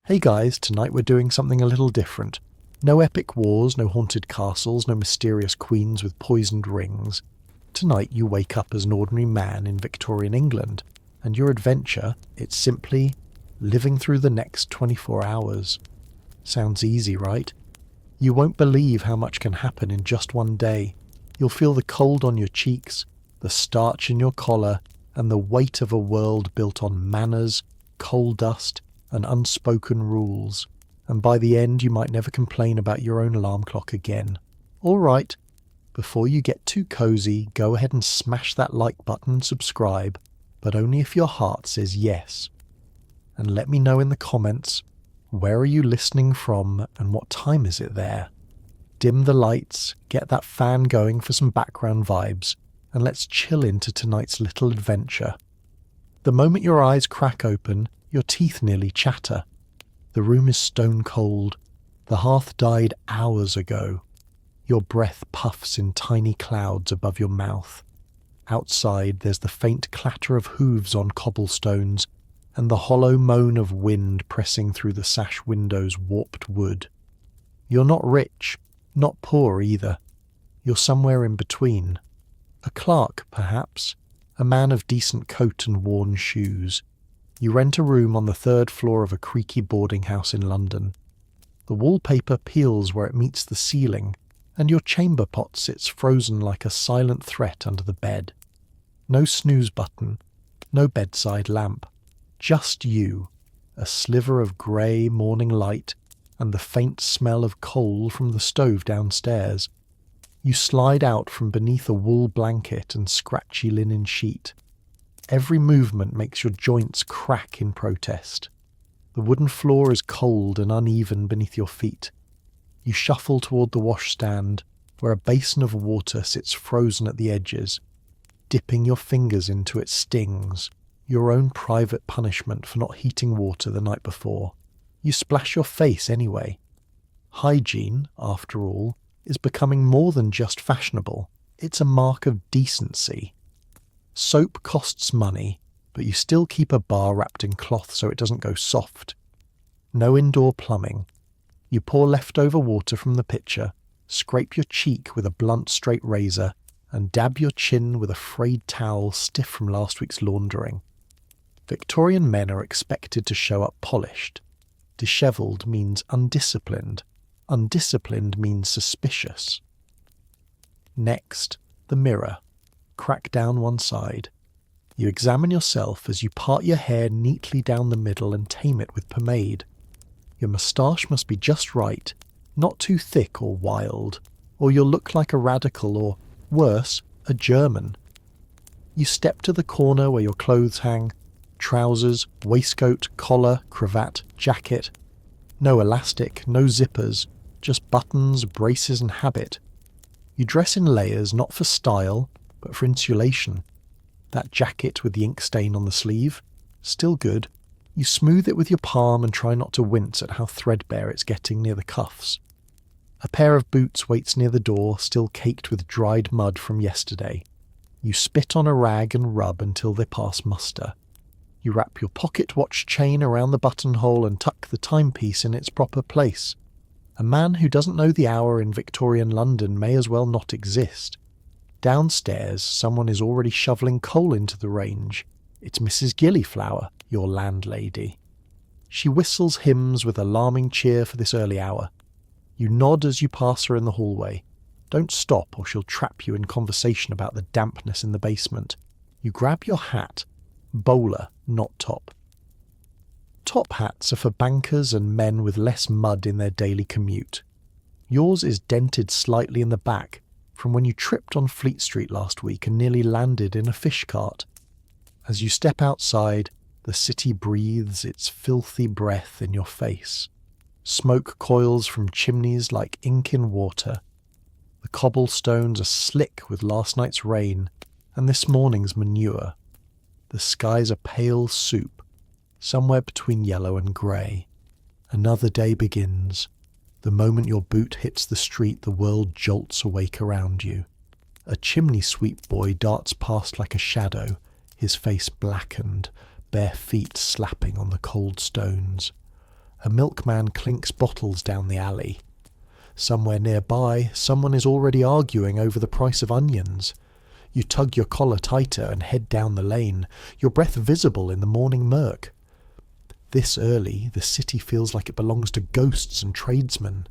Hey guys, tonight we're doing something a little different. No epic wars, no haunted castles, no mysterious queens with poisoned rings. Tonight you wake up as an ordinary man in Victorian England, and your adventure, it's simply living through the next 24 hours. Sounds easy, right? You won't believe how much can happen in just one day. You'll feel the cold on your cheeks, the starch in your collar, and the weight of a world built on manners, coal dust, and unspoken rules. And by the end, you might never complain about your own alarm clock again. All right, before you get too cozy, go ahead and smash that like button and subscribe, but only if your heart says yes. And let me know in the comments, where are you listening from and what time is it there? Dim the lights, get that fan going for some background vibes, and let's chill into tonight's little adventure. The moment your eyes crack open, your teeth nearly chatter. The room is stone cold. The hearth died hours ago. Your breath puffs in tiny clouds above your mouth. Outside there's the faint clatter of hooves on cobblestones, and the hollow moan of wind pressing through the sash window's warped wood. You're not rich, not poor either. You're somewhere in between. A clerk, perhaps, a man of decent coat and worn shoes. You rent a room on the third floor of a creaky boarding house in London. The wallpaper peels where it meets the ceiling, and your chamber pot sits frozen like a silent threat under the bed. No snooze button, no bedside lamp. Just you, a sliver of grey morning light, and the faint smell of coal from the stove downstairs. You slide out from beneath a wool blanket and scratchy linen sheet. Every movement makes your joints crack in protest. The wooden floor is cold and uneven beneath your feet. You shuffle toward the washstand, where a basin of water sits frozen at the edges. Dipping your fingers into it stings, your own private punishment for not heating water the night before. You splash your face anyway. Hygiene, after all, is becoming more than just fashionable. It's a mark of decency. Soap costs money, but you still keep a bar wrapped in cloth so it doesn't go soft. No indoor plumbing. You pour leftover water from the pitcher, scrape your cheek with a blunt straight razor, and dab your chin with a frayed towel stiff from last week's laundering. Victorian men are expected to show up polished. Dishevelled means undisciplined. Undisciplined means suspicious. Next, the mirror. Crack down one side. You examine yourself as you part your hair neatly down the middle and tame it with pomade. Your moustache must be just right, not too thick or wild, or you'll look like a radical or, worse, a German. You step to the corner where your clothes hang. Trousers, waistcoat, collar, cravat, jacket. No elastic, no zippers, just buttons, braces and habit. You dress in layers not for style, but for insulation. That jacket with the ink stain on the sleeve, still good. You smooth it with your palm and try not to wince at how threadbare it's getting near the cuffs. A pair of boots waits near the door, still caked with dried mud from yesterday. You spit on a rag and rub until they pass muster. You wrap your pocket watch chain around the buttonhole and tuck the timepiece in its proper place. A man who doesn't know the hour in Victorian London may as well not exist. Downstairs, someone is already shoveling coal into the range. It's Mrs. Gillyflower, your landlady. She whistles hymns with alarming cheer for this early hour. You nod as you pass her in the hallway. Don't stop or she'll trap you in conversation about the dampness in the basement. You grab your hat. Bowler, not top. Top hats are for bankers and men with less mud in their daily commute. Yours is dented slightly in the back from when you tripped on Fleet Street last week and nearly landed in a fish cart. As you step outside, the city breathes its filthy breath in your face. Smoke coils from chimneys like ink in water. The cobblestones are slick with last night's rain and this morning's manure. The skies are pale soup, somewhere between yellow and grey. Another day begins. The moment your boot hits the street, the world jolts awake around you. A chimney sweep boy darts past like a shadow, his face blackened, bare feet slapping on the cold stones. A milkman clinks bottles down the alley. Somewhere nearby, someone is already arguing over the price of onions. You tug your collar tighter and head down the lane, your breath visible in the morning murk. This early, the city feels like it belongs to ghosts and tradesmen.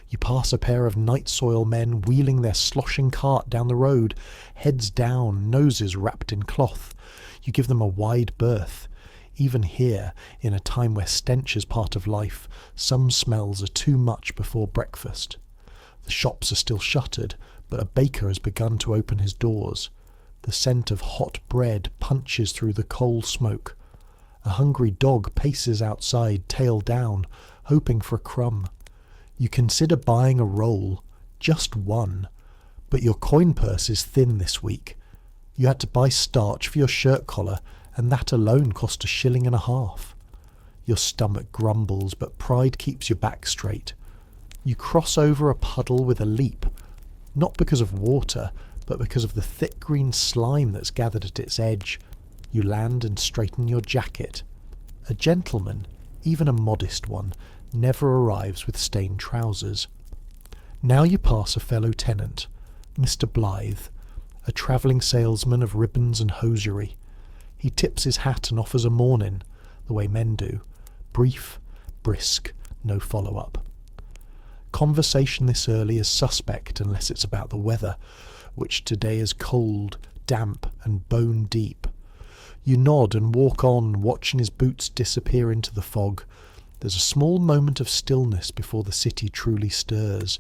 You pass a pair of night soil men wheeling their sloshing cart down the road, heads down, noses wrapped in cloth. You give them a wide berth. Even here, in a time where stench is part of life, some smells are too much before breakfast. The shops are still shuttered, but a baker has begun to open his doors. The scent of hot bread punches through the coal smoke. A hungry dog paces outside, tail down, hoping for a crumb. You consider buying a roll, just one, but your coin purse is thin this week. You had to buy starch for your shirt collar, and that alone cost $1.50. Your stomach grumbles, but pride keeps your back straight. You cross over a puddle with a leap, not because of water, but because of the thick green slime that's gathered at its edge. You land and straighten your jacket. A gentleman, even a modest one, never arrives with stained trousers. Now you pass a fellow tenant, Mr. Blythe, a travelling salesman of ribbons and hosiery. He tips his hat and offers a mornin', the way men do. Brief, brisk, no follow-up. Conversation this early is suspect unless it's about the weather, which today is cold, damp, and bone-deep. You nod and walk on, watching his boots disappear into the fog. There's a small moment of stillness before the city truly stirs.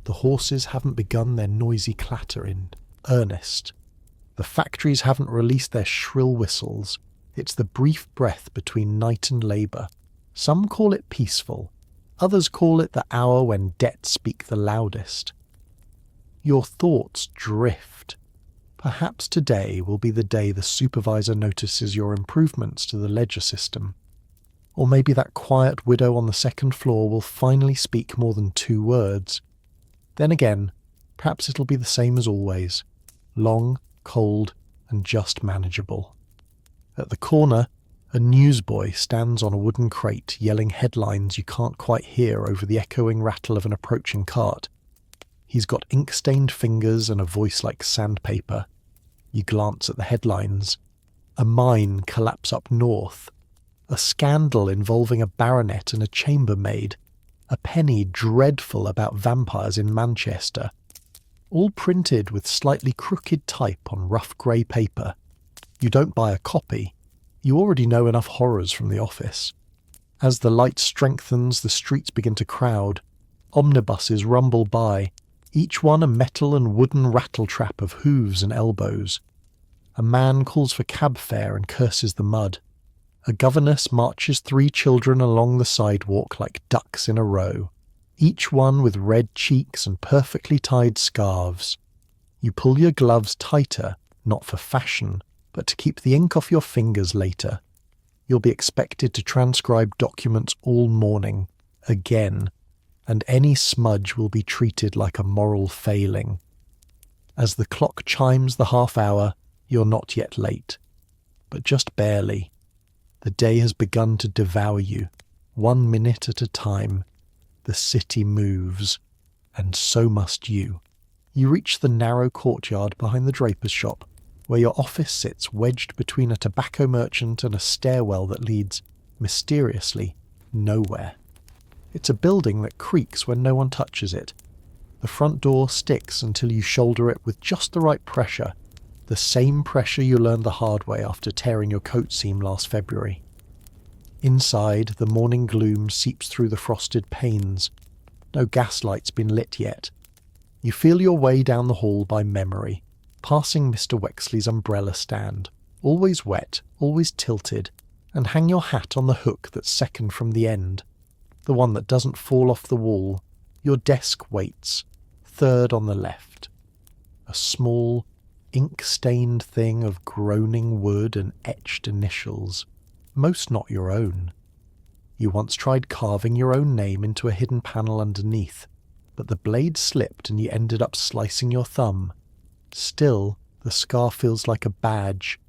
The horses haven't begun their noisy clatter in earnest. The factories haven't released their shrill whistles. It's the brief breath between night and labour. Some call it peaceful. Others call it the hour when debts speak the loudest. Your thoughts drift. Perhaps today will be the day the supervisor notices your improvements to the ledger system. Or maybe that quiet widow on the second floor will finally speak more than 2 words. Then again, perhaps it'll be the same as always. Long, cold, and just manageable. At the corner, a newsboy stands on a wooden crate yelling headlines you can't quite hear over the echoing rattle of an approaching cart. He's got ink-stained fingers and a voice like sandpaper. You glance at the headlines. A mine collapse up north. A scandal involving a baronet and a chambermaid. A penny dreadful about vampires in Manchester. All printed with slightly crooked type on rough grey paper. You don't buy a copy. You already know enough horrors from the office. As the light strengthens, the streets begin to crowd. Omnibuses rumble by, each one a metal and wooden rattletrap of hooves and elbows. A man calls for cab fare and curses the mud. A governess marches 3 children along the sidewalk like ducks in a row, each one with red cheeks and perfectly tied scarves. You pull your gloves tighter, not for fashion, but to keep the ink off your fingers later. You'll be expected to transcribe documents all morning, again, and any smudge will be treated like a moral failing. As the clock chimes the half-hour, you're not yet late, but just barely. The day has begun to devour you, 1 minute at a time. The city moves, and so must you. You reach the narrow courtyard behind the draper's shop, where your office sits wedged between a tobacco merchant and a stairwell that leads, mysteriously, nowhere. It's a building that creaks when no one touches it. The front door sticks until you shoulder it with just the right pressure, the same pressure you learned the hard way after tearing your coat seam last February. Inside, the morning gloom seeps through the frosted panes. No gaslight's been lit yet. You feel your way down the hall by memory, passing Mr. Wexley's umbrella stand, always wet, always tilted, and hang your hat on the hook that's second from the end, the one that doesn't fall off the wall. Your desk waits, third on the left. A small, ink-stained thing of groaning wood and etched initials, most not your own. You once tried carving your own name into a hidden panel underneath, but the blade slipped and you ended up slicing your thumb. Still, the scar feels like a badge.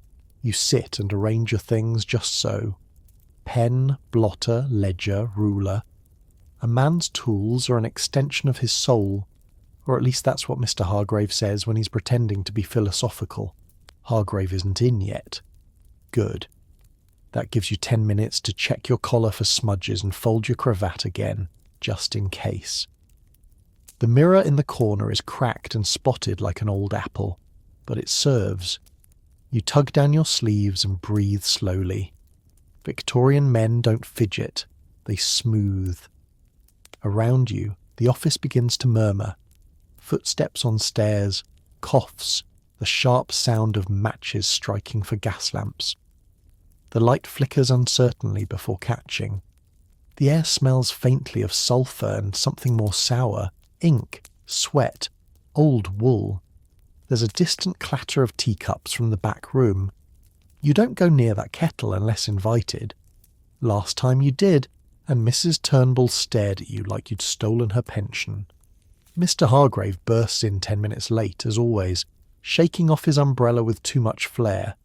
You sit and arrange your things just so. pen, blotter, ledger, ruler. A man's tools are an extension of his soul, or at least that's what Mr. Hargrave says when he's pretending to be philosophical. Hargrave isn't in yet. Good. That gives you 10 minutes to check your collar for smudges and fold your cravat again, just in case. The mirror in the corner is cracked and spotted like an old apple, but it serves. You tug down your sleeves and breathe slowly. Victorian men don't fidget, they smooth. Around you, the office begins to murmur. Footsteps on stairs, coughs, the sharp sound of matches striking for gas lamps. The light flickers uncertainly before catching. The air smells faintly of sulphur and something more sour, ink, sweat, old wool. There's a distant clatter of teacups from the back room. You don't go near that kettle unless invited. Last time you did, and Mrs. Turnbull stared at you like you'd stolen her pension. Mr. Hargrave bursts in 10 minutes late, as always, shaking off his umbrella with too much flair.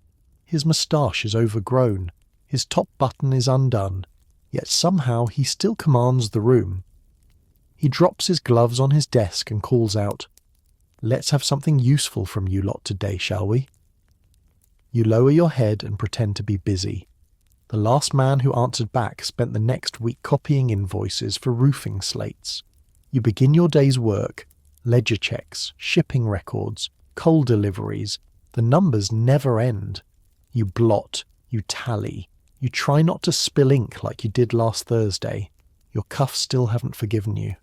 His moustache is overgrown, his top button is undone, yet somehow he still commands the room. He drops his gloves on his desk and calls out, "Let's have something useful from you lot today, shall we?" You lower your head and pretend to be busy. The last man who answered back spent the next week copying invoices for roofing slates. You begin your day's work, ledger checks, shipping records, coal deliveries. The numbers never end. You blot, you tally, you try not to spill ink like you did last Thursday. Your cuffs still haven't forgiven you.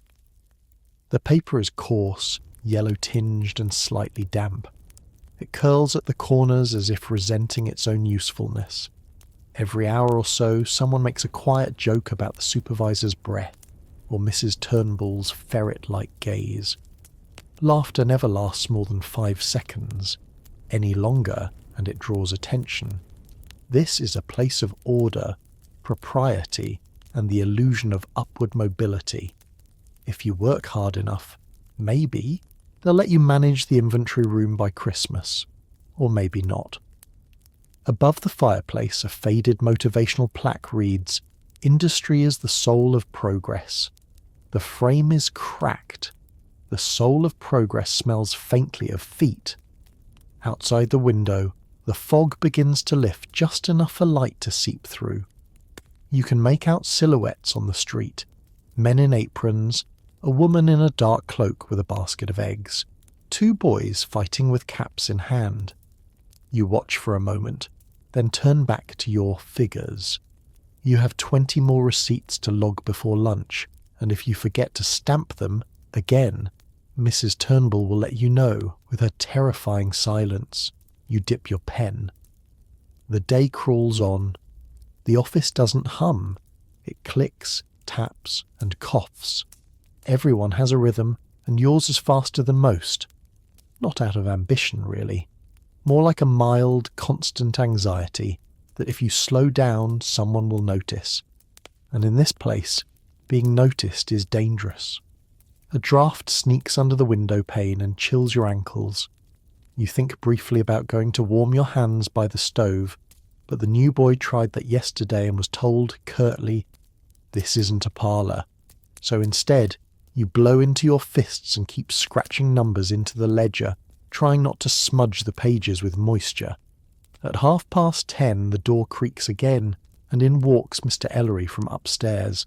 The paper is coarse, yellow-tinged and slightly damp. It curls at the corners as if resenting its own usefulness. Every hour or so, someone makes a quiet joke about the supervisor's breath or Mrs. Turnbull's ferret-like gaze. Laughter never lasts more than 5 seconds. Any longer, and it draws attention. This is a place of order, propriety, and the illusion of upward mobility. If you work hard enough, maybe they'll let you manage the inventory room by Christmas. Or maybe not. Above the fireplace, a faded motivational plaque reads, "Industry is the soul of progress." The frame is cracked. The soul of progress smells faintly of feet. Outside the window, the fog begins to lift just enough for light to seep through. You can make out silhouettes on the street, men in aprons, a woman in a dark cloak with a basket of eggs, 2 boys fighting with caps in hand. You watch for a moment, then turn back to your figures. You have 20 more receipts to log before lunch, and if you forget to stamp them, again, Mrs. Turnbull will let you know with her terrifying silence. You dip your pen. The day crawls on. The office doesn't hum. It clicks, taps, and coughs. Everyone has a rhythm, and yours is faster than most. Not out of ambition, really. More like a mild, constant anxiety that if you slow down, someone will notice. And in this place, being noticed is dangerous. A draft sneaks under the window pane and chills your ankles. You think briefly about going to warm your hands by the stove, but the new boy tried that yesterday and was told curtly, "This isn't a parlour." So instead, you blow into your fists and keep scratching numbers into the ledger, trying not to smudge the pages with moisture. At 10:30, the door creaks again, and in walks Mr. Ellery from upstairs,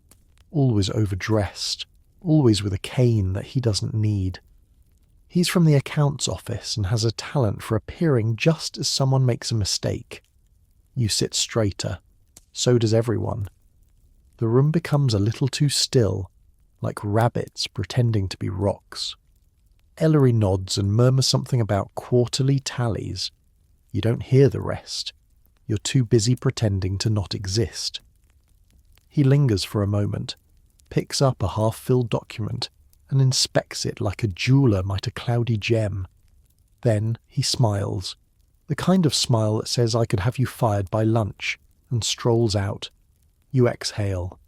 always overdressed, always with a cane that he doesn't need. He's from the accounts office and has a talent for appearing just as someone makes a mistake. You sit straighter. So does everyone. The room becomes a little too still, like rabbits pretending to be rocks. Ellery nods and murmurs something about quarterly tallies. You don't hear the rest. You're too busy pretending to not exist. He lingers for a moment, picks up a half-filled document, and inspects it like a jeweller might a cloudy gem. Then he smiles, the kind of smile that says I could have you fired by lunch, and strolls out. You exhale.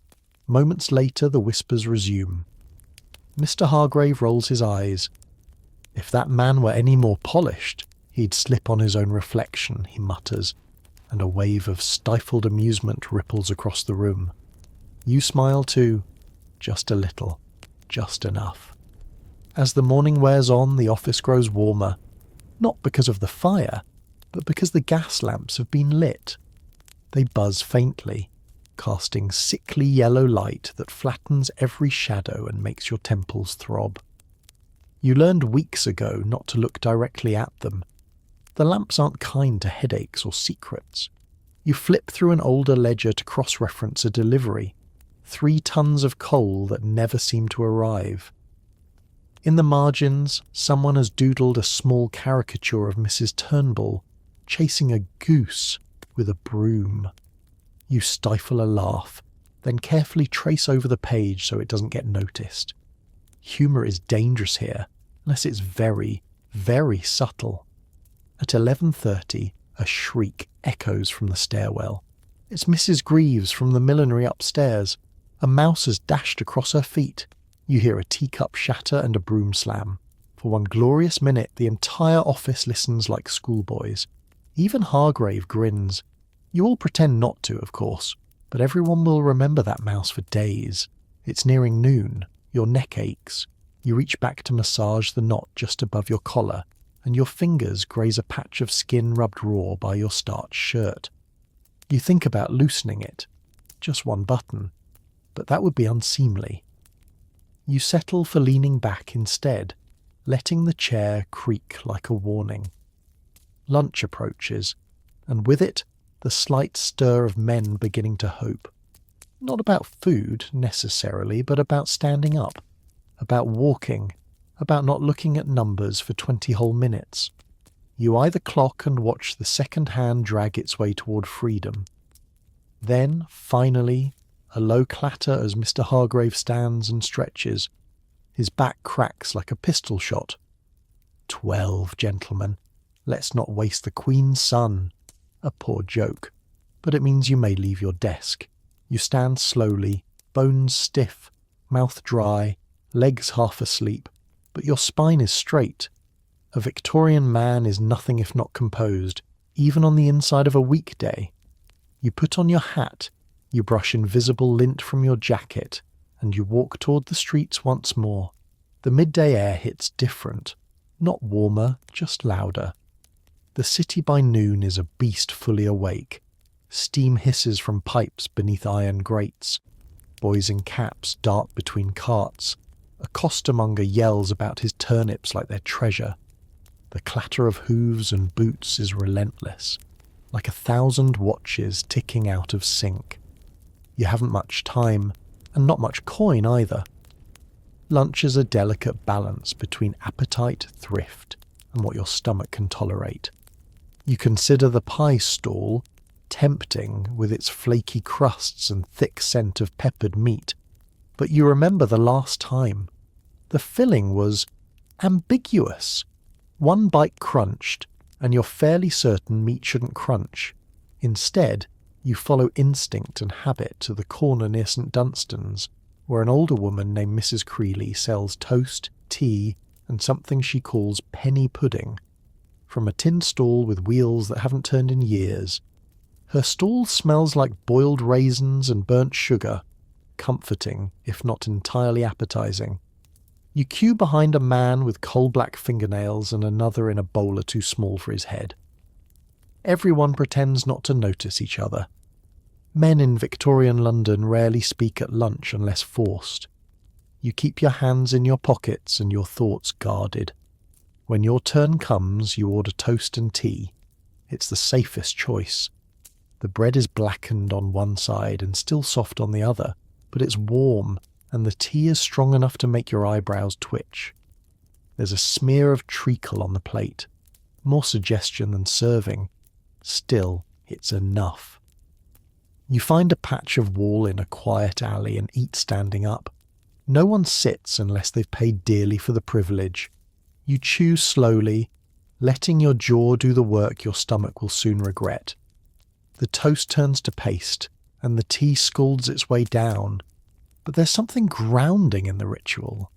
Moments later the whispers resume. Mr. Hargrave rolls his eyes. If that man were any more polished, he'd slip on his own reflection, he mutters. and a wave of stifled amusement ripples across the room. You smile too, just a little, just enough. As the morning wears on, the office grows warmer, not because of the fire, but because the gas lamps have been lit. They buzz faintly, casting sickly yellow light that flattens every shadow and makes your temples throb. You learned weeks ago not to look directly at them. The lamps aren't kind to headaches or secrets. You flip through an older ledger to cross-reference a delivery, 3 tons of coal that never seem to arrive. In the margins, someone has doodled a small caricature of Mrs. Turnbull chasing a goose with a broom. You stifle a laugh, then carefully trace over the page so it doesn't get noticed. Humour is dangerous here, unless it's very, very subtle. At 11:30, a shriek echoes from the stairwell. It's Mrs. Greaves from the millinery upstairs. A mouse has dashed across her feet. You hear a teacup shatter and a broom slam. For one glorious minute, the entire office listens like schoolboys. Even Hargrave grins. You all pretend not to, of course, but everyone will remember that mouse for days. It's nearing noon. Your neck aches. You reach back to massage the knot just above your collar, and your fingers graze a patch of skin rubbed raw by your starched shirt. You think about loosening it. Just one button. But that would be unseemly. You settle for leaning back instead, letting the chair creak like a warning. Lunch approaches, and with it, the slight stir of men beginning to hope. Not about food, necessarily, but about standing up, about walking, about not looking at numbers for 20 whole minutes. You eye the clock and watch the second hand drag its way toward freedom. Then, finally, a low clatter as Mr. Hargrave stands and stretches. His back cracks like a pistol shot. 12, gentlemen. Let's not waste the Queen's son. A poor joke, but it means you may leave your desk. You stand slowly, bones stiff, mouth dry, legs half asleep, but your spine is straight. A Victorian man is nothing if not composed, even on the inside of a weekday. You put on your hat, you brush invisible lint from your jacket, and you walk toward the streets once more. The midday air hits different, not warmer, just louder. The city by noon is a beast fully awake. Steam hisses from pipes beneath iron grates. Boys in caps dart between carts. A costermonger yells about his turnips like they're treasure. The clatter of hooves and boots is relentless, like 1,000 watches ticking out of sync. You haven't much time, and not much coin either. Lunch is a delicate balance between appetite, thrift, and what your stomach can tolerate. You consider the pie stall tempting with its flaky crusts and thick scent of peppered meat, but you remember the last time. The filling was ambiguous. One bite crunched, and you're fairly certain meat shouldn't crunch. Instead, you follow instinct and habit to the corner near St. Dunstan's, where an older woman named Mrs. Creeley sells toast, tea, and something she calls penny pudding, from a tin stall with wheels that haven't turned in years. Her stall smells like boiled raisins and burnt sugar, comforting, if not entirely appetizing. You queue behind a man with coal-black fingernails and another in a bowler too small for his head. Everyone pretends not to notice each other. Men in Victorian London rarely speak at lunch unless forced. You keep your hands in your pockets and your thoughts guarded. When your turn comes, you order toast and tea. It's the safest choice. The bread is blackened on one side and still soft on the other, but it's warm, and the tea is strong enough to make your eyebrows twitch. There's a smear of treacle on the plate, more suggestion than serving. Still, it's enough. You find a patch of wall in a quiet alley and eat standing up. No one sits unless they've paid dearly for the privilege. You chew slowly, letting your jaw do the work your stomach will soon regret. The toast turns to paste, and the tea scalds its way down. But there's something grounding in the ritual.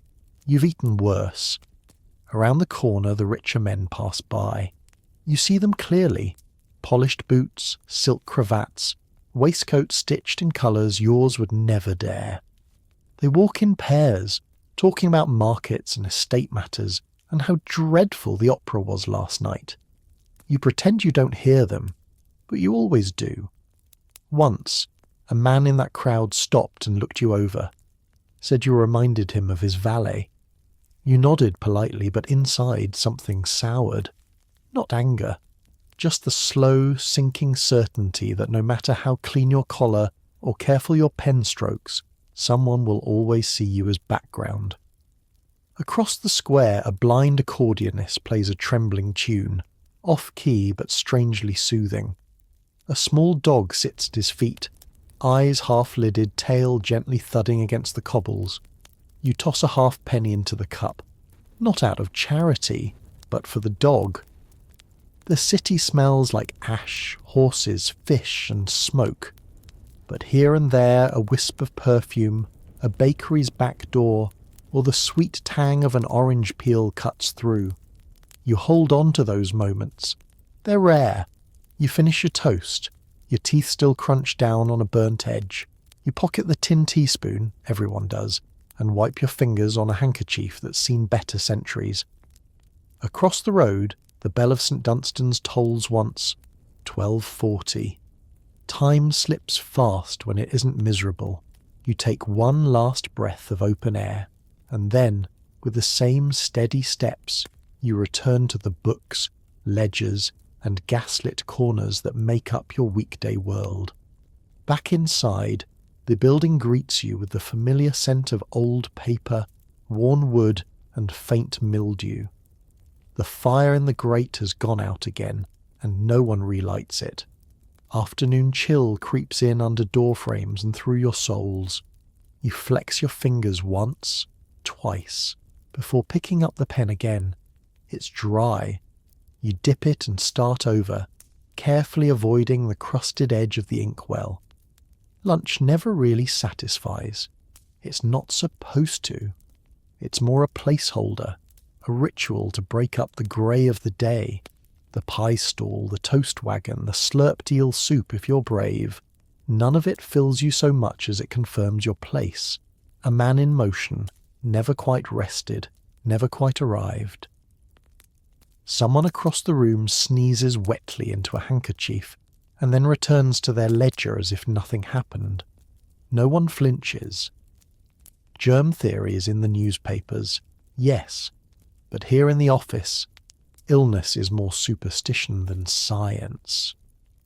You've eaten worse. Around the corner, the richer men pass by. You see them clearly. Polished boots, silk cravats, waistcoats stitched in colours yours would never dare. They walk in pairs, talking about markets and estate matters and how dreadful the opera was last night. You pretend you don't hear them, but you always do. Once, a man in that crowd stopped and looked you over, said you reminded him of his valet. You nodded politely, but inside something soured. Not anger, just the slow, sinking certainty that no matter how clean your collar or careful your pen strokes, someone will always see you as background. Across the square, a blind accordionist plays a trembling tune, off-key but strangely soothing. A small dog sits at his feet, eyes half-lidded, tail gently thudding against the cobbles. You toss a half-penny into the cup, not out of charity, but for the dog. The city smells like ash, horses, fish and smoke, but here and there a wisp of perfume, a bakery's back door, or the sweet tang of an orange peel cuts through. You hold on to those moments. They're rare. You finish your toast, your teeth still crunch down on a burnt edge. You pocket the tin teaspoon, everyone does, and wipe your fingers on a handkerchief that's seen better centuries. Across the road, the bell of St. Dunstan's tolls once, 12:40. Time slips fast when it isn't miserable. You take one last breath of open air, and then, with the same steady steps, you return to the books, ledgers, and gaslit corners that make up your weekday world. Back inside, the building greets you with the familiar scent of old paper, worn wood, and faint mildew. The fire in the grate has gone out again, and no one relights it. Afternoon chill creeps in under door frames and through your soles. You flex your fingers once, twice, before picking up the pen again. It's dry. You dip it and start over, carefully avoiding the crusted edge of the inkwell. Lunch never really satisfies. It's not supposed to. It's more a placeholder, a ritual to break up the grey of the day. The pie stall, the toast wagon, the slurped eel soup if you're brave. None of it fills you so much as it confirms your place. A man in motion, never quite rested, never quite arrived. Someone across the room sneezes wetly into a handkerchief, and then returns to their ledger as if nothing happened. No one flinches. Germ theory is in the newspapers, yes, but here in the office, illness is more superstition than science.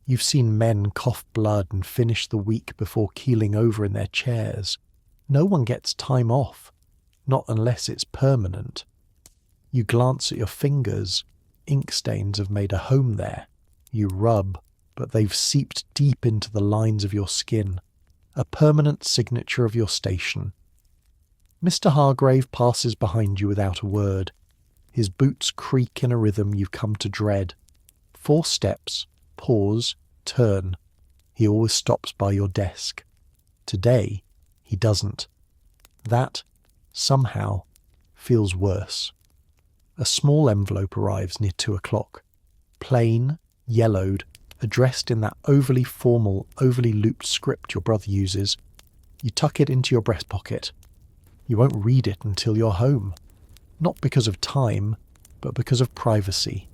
You've seen men cough blood and finish the week before keeling over in their chairs. No one gets time off, not unless it's permanent. You glance at your fingers. Ink stains have made a home there. You rub, but they've seeped deep into the lines of your skin, a permanent signature of your station. Mr. Hargrave passes behind you without a word. His boots creak in a rhythm you've come to dread. 4 steps, pause, turn. He always stops by your desk. Today, he doesn't. That, somehow, feels worse. A small envelope arrives near 2 o'clock. Plain, yellowed, addressed in that overly formal, overly looped script your brother uses. You tuck it into your breast pocket. You won't read it until you're home. Not because of time, but because of privacy.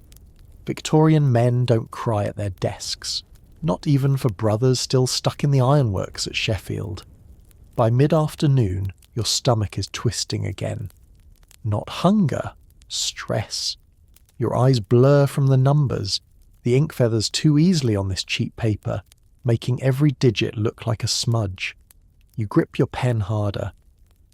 Victorian men don't cry at their desks, not even for brothers still stuck in the ironworks at Sheffield. By mid-afternoon, your stomach is twisting again. Not hunger, stress. Your eyes blur from the numbers, the ink feathers too easily on this cheap paper, making every digit look like a smudge. You grip your pen harder.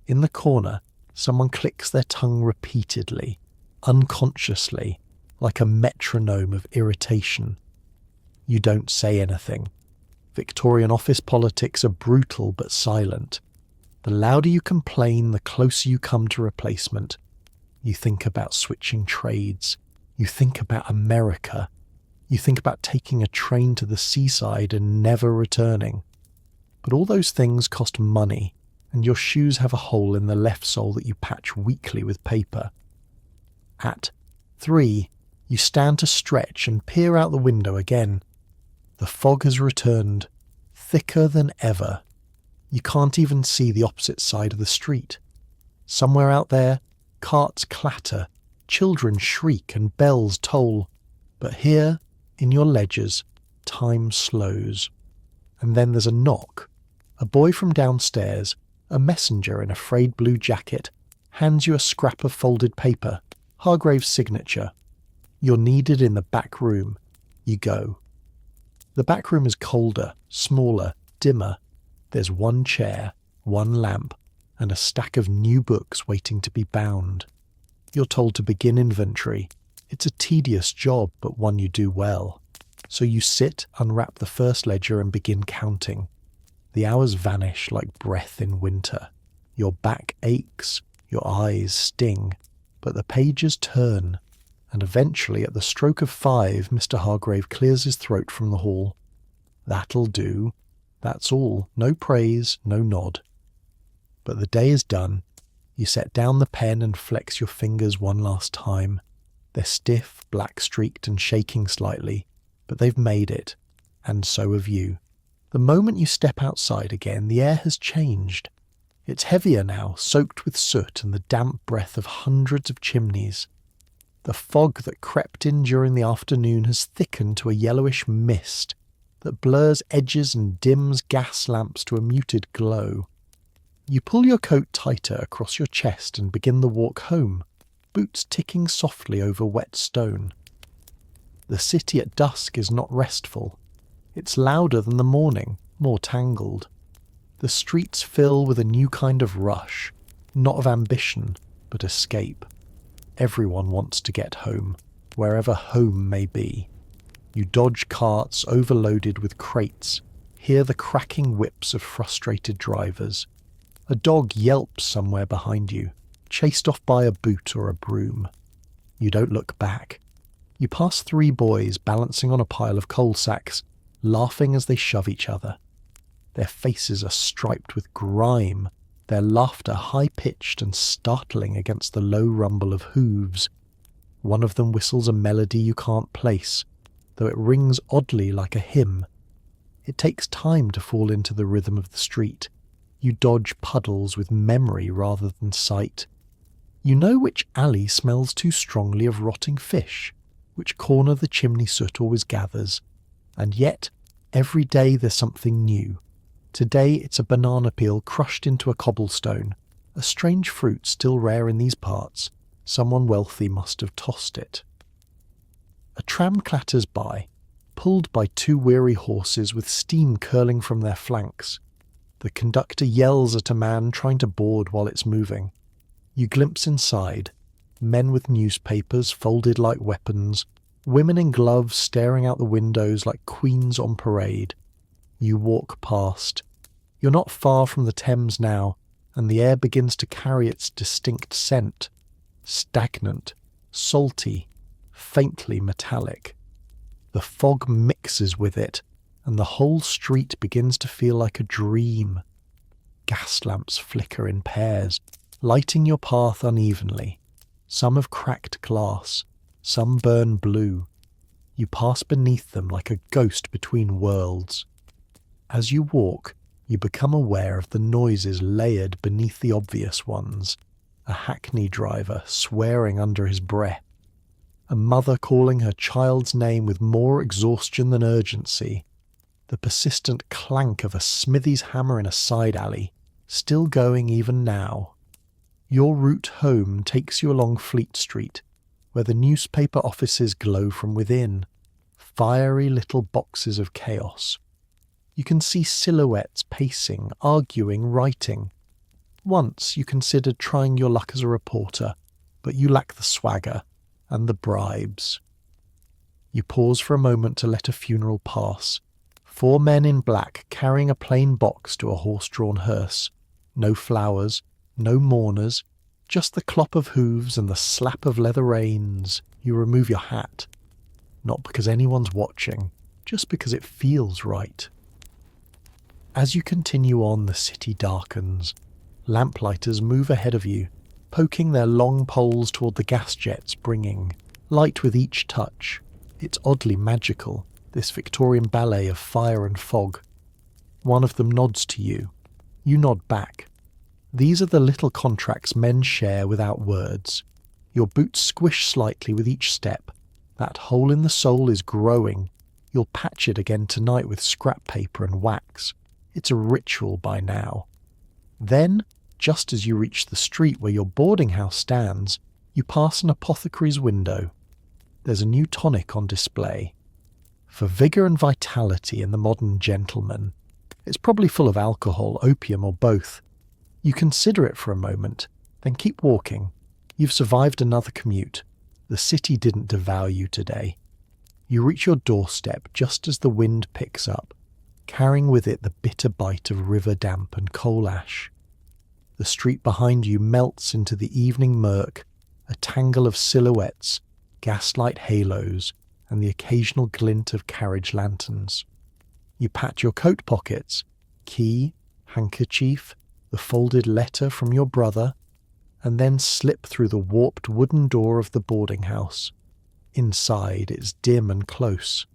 In the corner, someone clicks their tongue repeatedly, unconsciously, like a metronome of irritation. You don't say anything. Victorian office politics are brutal but silent. The louder you complain, the closer you come to replacement. You think about switching trades. You think about America. You think about taking a train to the seaside and never returning. But all those things cost money, and your shoes have a hole in the left sole that you patch weekly with paper. At 3, you stand to stretch and peer out the window again, The fog has returned, thicker than ever. You can't even see the opposite side of the street. Somewhere out there, carts clatter, children shriek and bells toll. But here, in your ledgers, time slows. And then there's a knock. A boy from downstairs, a messenger in a frayed blue jacket, hands you a scrap of folded paper, Hargrave's signature. You're needed in the back room. You go. The back room is colder, smaller, dimmer. There's one chair, one lamp, and a stack of new books waiting to be bound. You're told to begin inventory. It's a tedious job, but one you do well. So you sit, unwrap the first ledger and begin counting. The hours vanish like breath in winter. Your back aches, your eyes sting, but the pages turn, and eventually at the stroke of 5 Mr. Hargrave clears his throat from the hall. That'll do. That's all. No praise, no nod. But the day is done. You set down the pen and flex your fingers one last time. They're stiff, black-streaked and shaking slightly, but they've made it, and so have you. The moment you step outside again, the air has changed. It's heavier now, soaked with soot and the damp breath of hundreds of chimneys. The fog that crept in during the afternoon has thickened to a yellowish mist that blurs edges and dims gas lamps to a muted glow. You pull your coat tighter across your chest and begin the walk home, boots ticking softly over wet stone. The city at dusk is not restful. It's louder than the morning, more tangled. The streets fill with a new kind of rush, not of ambition, but escape. Everyone wants to get home, wherever home may be. You dodge carts overloaded with crates, hear the cracking whips of frustrated drivers. A dog yelps somewhere behind you, chased off by a boot or a broom. You don't look back. You pass 3 boys balancing on a pile of coal sacks, laughing as they shove each other. Their faces are striped with grime, their laughter high-pitched and startling against the low rumble of hooves. One of them whistles a melody you can't place, though it rings oddly like a hymn. It takes time to fall into the rhythm of the street. You dodge puddles with memory rather than sight. You know which alley smells too strongly of rotting fish, which corner the chimney soot always gathers, and yet every day there's something new. Today it's a banana peel crushed into a cobblestone, a strange fruit still rare in these parts. Someone wealthy must have tossed it. A tram clatters by, pulled by 2 weary horses with steam curling from their flanks. The conductor yells at a man trying to board while it's moving. You glimpse inside, men with newspapers folded like weapons, women in gloves staring out the windows like queens on parade. You walk past. You're not far from the Thames now, and the air begins to carry its distinct scent. Stagnant, salty, faintly metallic. The fog mixes with it, and the whole street begins to feel like a dream. Gas lamps flicker in pairs, lighting your path unevenly. Some have cracked glass, some burn blue. You pass beneath them like a ghost between worlds. As you walk, you become aware of the noises layered beneath the obvious ones. A hackney driver swearing under his breath. A mother calling her child's name with more exhaustion than urgency. The persistent clank of a smithy's hammer in a side alley, still going even now. Your route home takes you along Fleet Street, where the newspaper offices glow from within, fiery little boxes of chaos. You can see silhouettes pacing, arguing, writing. Once you considered trying your luck as a reporter, but you lack the swagger and the bribes. You pause for a moment to let a funeral pass. 4 men in black carrying a plain box to a horse-drawn hearse. No flowers, no mourners, just the clop of hooves and the slap of leather reins. You remove your hat. Not because anyone's watching, just because it feels right. As you continue on, the city darkens. Lamplighters move ahead of you, poking their long poles toward the gas jets, bringing light with each touch. It's oddly magical. this Victorian ballet of fire and fog. One of them nods to you. You nod back. These are the little contracts men share without words. Your boots squish slightly with each step. That hole in the sole is growing. You'll patch it again tonight with scrap paper and wax. It's a ritual by now. Then, just as you reach the street where your boarding house stands, you pass an apothecary's window. There's a new tonic on display. For vigour and vitality in the modern gentleman. It's probably full of alcohol, opium, or both. You consider it for a moment, then keep walking. You've survived another commute. The city didn't devour you today. You reach your doorstep just as the wind picks up, carrying with it the bitter bite of river damp and coal ash. The street behind you melts into the evening murk, a tangle of silhouettes, gaslight halos, and the occasional glint of carriage lanterns. You pat your coat pockets, key, handkerchief, the folded letter from your brother, and then slip through the warped wooden door of the boarding house. Inside it's dim and close.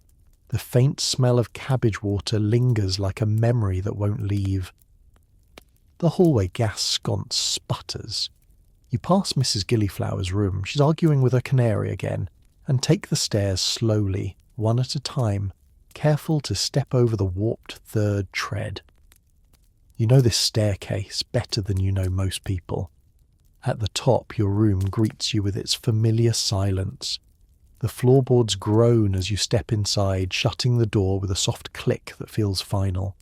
The faint smell of cabbage water lingers like a memory that won't leave. The hallway gas sconce sputters. You pass Mrs. Gillyflower's room, she's arguing with her canary again, and take the stairs slowly, one at a time, careful to step over the warped third tread. You know this staircase better than you know most people. At the top, your room greets you with its familiar silence. The floorboards groan as you step inside, shutting the door with a soft click that feels final.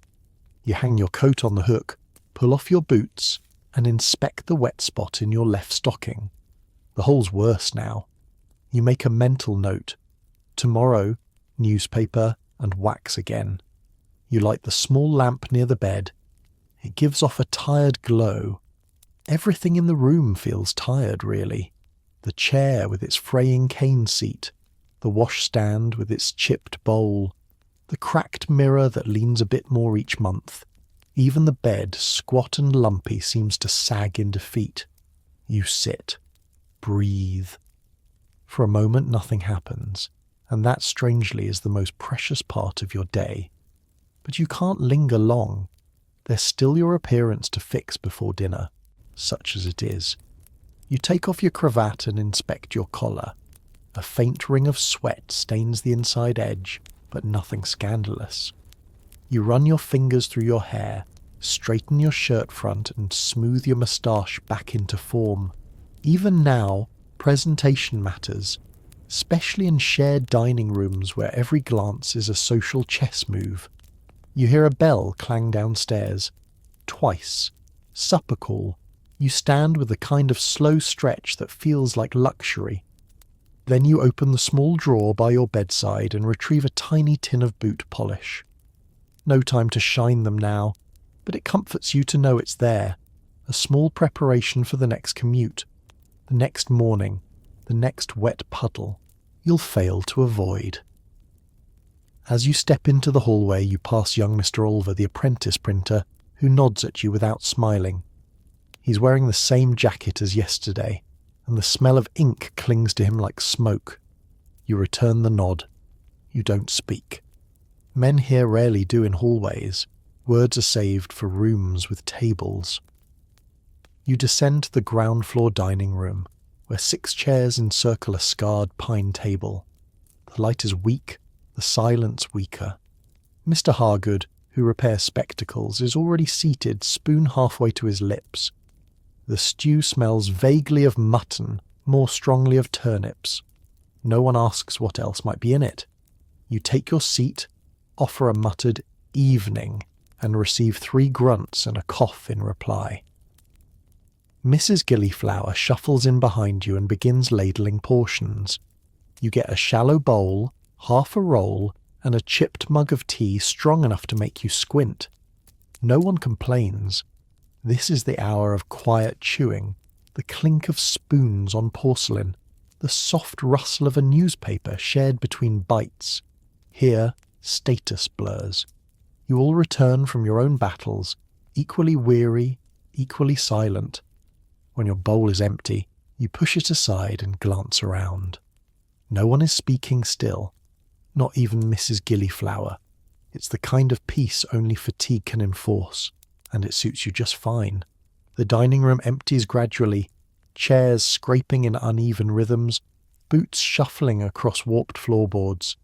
You hang your coat on the hook, pull off your boots, and inspect the wet spot in your left stocking. The hole's worse now. You make a mental note. Tomorrow, newspaper and wax again. You light the small lamp near the bed. It gives off a tired glow. Everything in the room feels tired, really. The chair with its fraying cane seat, the washstand with its chipped bowl, the cracked mirror that leans a bit more each month. Even the bed, squat and lumpy, seems to sag in defeat. You sit. Breathe. For a moment nothing happens, and that strangely is the most precious part of your day. But you can't linger long. There's still your appearance to fix before dinner, such as it is. You take off your cravat and inspect your collar. A faint ring of sweat stains the inside edge, but nothing scandalous. You run your fingers through your hair, straighten your shirt front and smooth your moustache back into form. Even now, presentation matters, especially in shared dining rooms where every glance is a social chess move. You hear a bell clang downstairs. Twice. Supper call. You stand with a kind of slow stretch that feels like luxury. Then you open the small drawer by your bedside and retrieve a tiny tin of boot polish. No time to shine them now, but it comforts you to know it's there. A small preparation for the next commute, the next morning, the next wet puddle you'll fail to avoid. As you step into the hallway, you pass young Mr. Olver, the apprentice printer, who nods at you without smiling. He's wearing the same jacket as yesterday, and the smell of ink clings to him like smoke. You return the nod. You don't speak. Men here rarely do in hallways. Words are saved for rooms with tables. You descend to the ground floor dining room, where 6 chairs encircle a scarred pine table. The light is weak, the silence weaker. Mr. Hargood, who repairs spectacles, is already seated, spoon halfway to his lips. The stew smells vaguely of mutton, more strongly of turnips. No one asks what else might be in it. You take your seat, offer a muttered "evening," and receive 3 grunts and a cough in reply. Mrs. Gillyflower shuffles in behind you and begins ladling portions. You get a shallow bowl, half a roll, and a chipped mug of tea strong enough to make you squint. No one complains. This is the hour of quiet chewing, the clink of spoons on porcelain, the soft rustle of a newspaper shared between bites. Here, status blurs. You all return from your own battles, equally weary, equally silent. When your bowl is empty, you push it aside and glance around. No one is speaking still. not even Mrs. Gillyflower. It's the kind of peace only fatigue can enforce, and it suits you just fine. The dining room empties gradually, chairs scraping in uneven rhythms, boots shuffling across warped floorboards.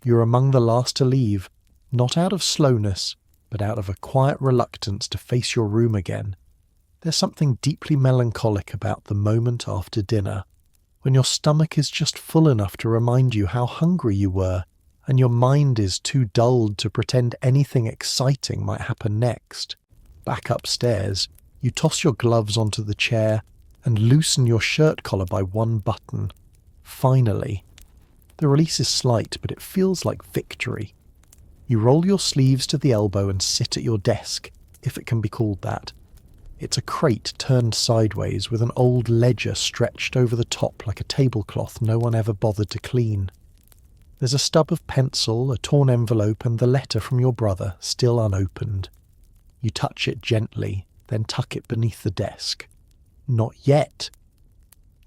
You're among the last to leave, not out of slowness, but out of a quiet reluctance to face your room again. There's something deeply melancholic about the moment after dinner, when your stomach is just full enough to remind you how hungry you were, and your mind is too dulled to pretend anything exciting might happen next. Back upstairs, you toss your gloves onto the chair and loosen your shirt collar by one button. Finally. The release is slight, but it feels like victory. You roll your sleeves to the elbow and sit at your desk, if it can be called that. It's a crate turned sideways with an old ledger stretched over the top like a tablecloth no one ever bothered to clean. There's a stub of pencil, a torn envelope, and the letter from your brother, still unopened. You touch it gently, then tuck it beneath the desk. Not yet.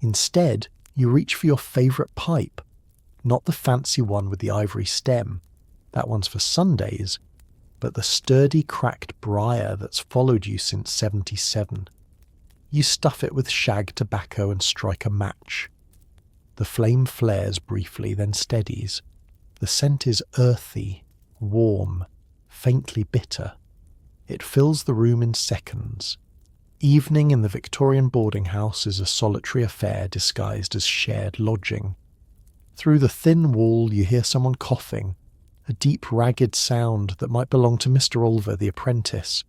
Instead, you reach for your favourite pipe. Not the fancy one with the ivory stem. That one's for Sundays. But the sturdy, cracked briar that's followed you since '77. You stuff it with shag tobacco and strike a match. The flame flares briefly, then steadies. The scent is earthy, warm, faintly bitter. It fills the room in seconds. Evening in the Victorian boarding house is a solitary affair disguised as shared lodging. Through the thin wall you hear someone coughing, a deep ragged sound that might belong to Mr. Oliver the apprentice.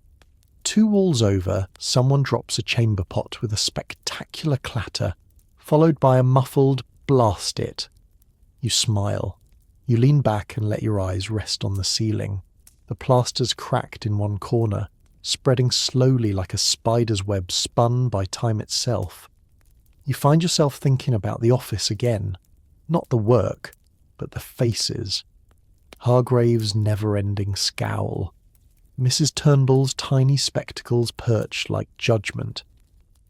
2 walls over, someone drops a chamber pot with a spectacular clatter, followed by a muffled "blast it." You smile. You lean back and let your eyes rest on the ceiling. The plaster's cracked in one corner, spreading slowly like a spider's web spun by time itself. You find yourself thinking about the office again. Not the work, but the faces. Hargrave's never-ending scowl. Mrs. Turnbull's tiny spectacles perched like judgment,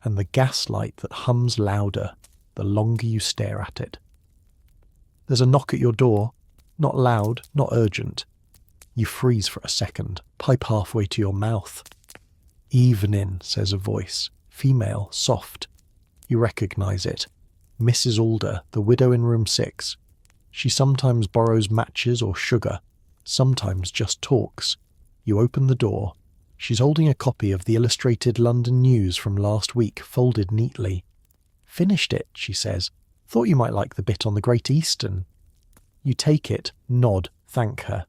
and the gaslight that hums louder the longer you stare at it. There's a knock at your door, not loud, not urgent. You freeze for a second, pipe halfway to your mouth. "Evening," says a voice, female, soft. You recognise it. Mrs. Alder, the widow in room 6. She sometimes borrows matches or sugar, sometimes just talks. You open the door. She's holding a copy of the Illustrated London News from last week, folded neatly. "Finished it," she says. "Thought you might like the bit on the Great Eastern." You take it, nod, thank her.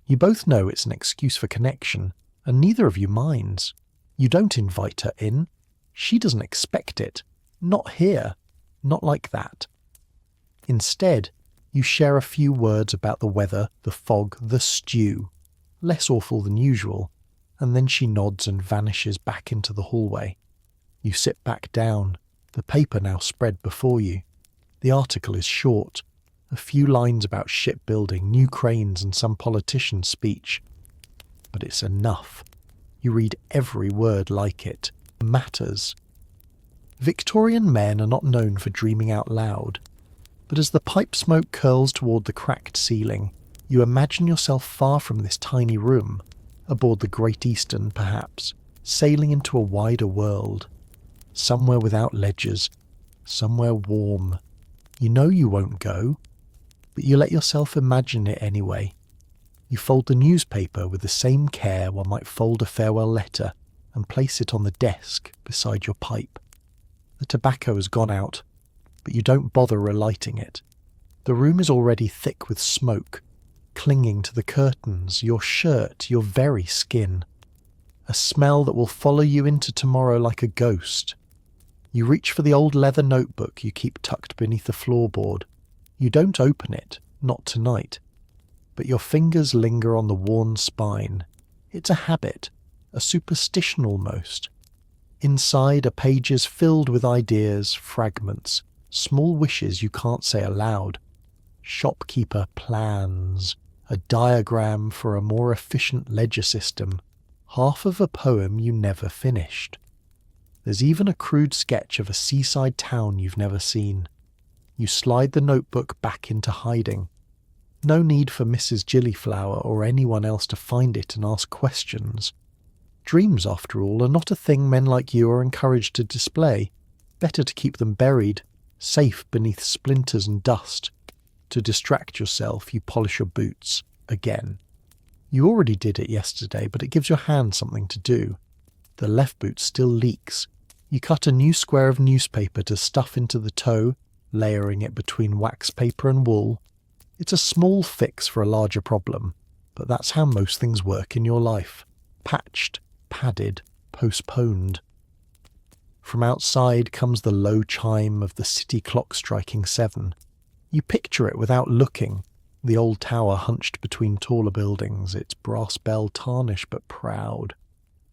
You both know it's an excuse for connection, and neither of you minds. You don't invite her in. She doesn't expect it. Not here. Not like that. Instead, you share a few words about the weather, the fog, the stew. Less awful than usual, and then she nods and vanishes back into the hallway. You sit back down, the paper now spread before you. The article is short, a few lines about shipbuilding, new cranes and some politician's speech. But it's enough. You read every word like it. Matters. Victorian men are not known for dreaming out loud, but as the pipe smoke curls toward the cracked ceiling, you imagine yourself far from this tiny room, aboard the Great Eastern perhaps, sailing into a wider world. Somewhere without ledgers, somewhere warm. You know you won't go, but you let yourself imagine it anyway. You fold the newspaper with the same care one might fold a farewell letter and place it on the desk beside your pipe. The tobacco has gone out, but you don't bother relighting it. The room is already thick with smoke, clinging to the curtains, your shirt, your very skin. A smell that will follow you into tomorrow like a ghost. You reach for the old leather notebook you keep tucked beneath the floorboard. You don't open it, not tonight. But your fingers linger on the worn spine. It's a habit, a superstition almost. Inside are pages filled with ideas, fragments, small wishes you can't say aloud. Shopkeeper plans, a diagram for a more efficient ledger system, half of a poem you never finished. There's even a crude sketch of a seaside town you've never seen. You slide the notebook back into hiding. No need for Mrs. Gillyflower or anyone else to find it and ask questions. Dreams, after all, are not a thing men like you are encouraged to display. Better to keep them buried, safe beneath splinters and dust. To distract yourself, you polish your boots again. You already did it yesterday, but it gives your hand something to do. The left boot still leaks. You cut a new square of newspaper to stuff into the toe, layering it between wax paper and wool. It's a small fix for a larger problem, but that's how most things work in your life. Patched, padded, postponed. From outside comes the low chime of the city clock striking 7. You picture it without looking, the old tower hunched between taller buildings, its brass bell tarnished but proud.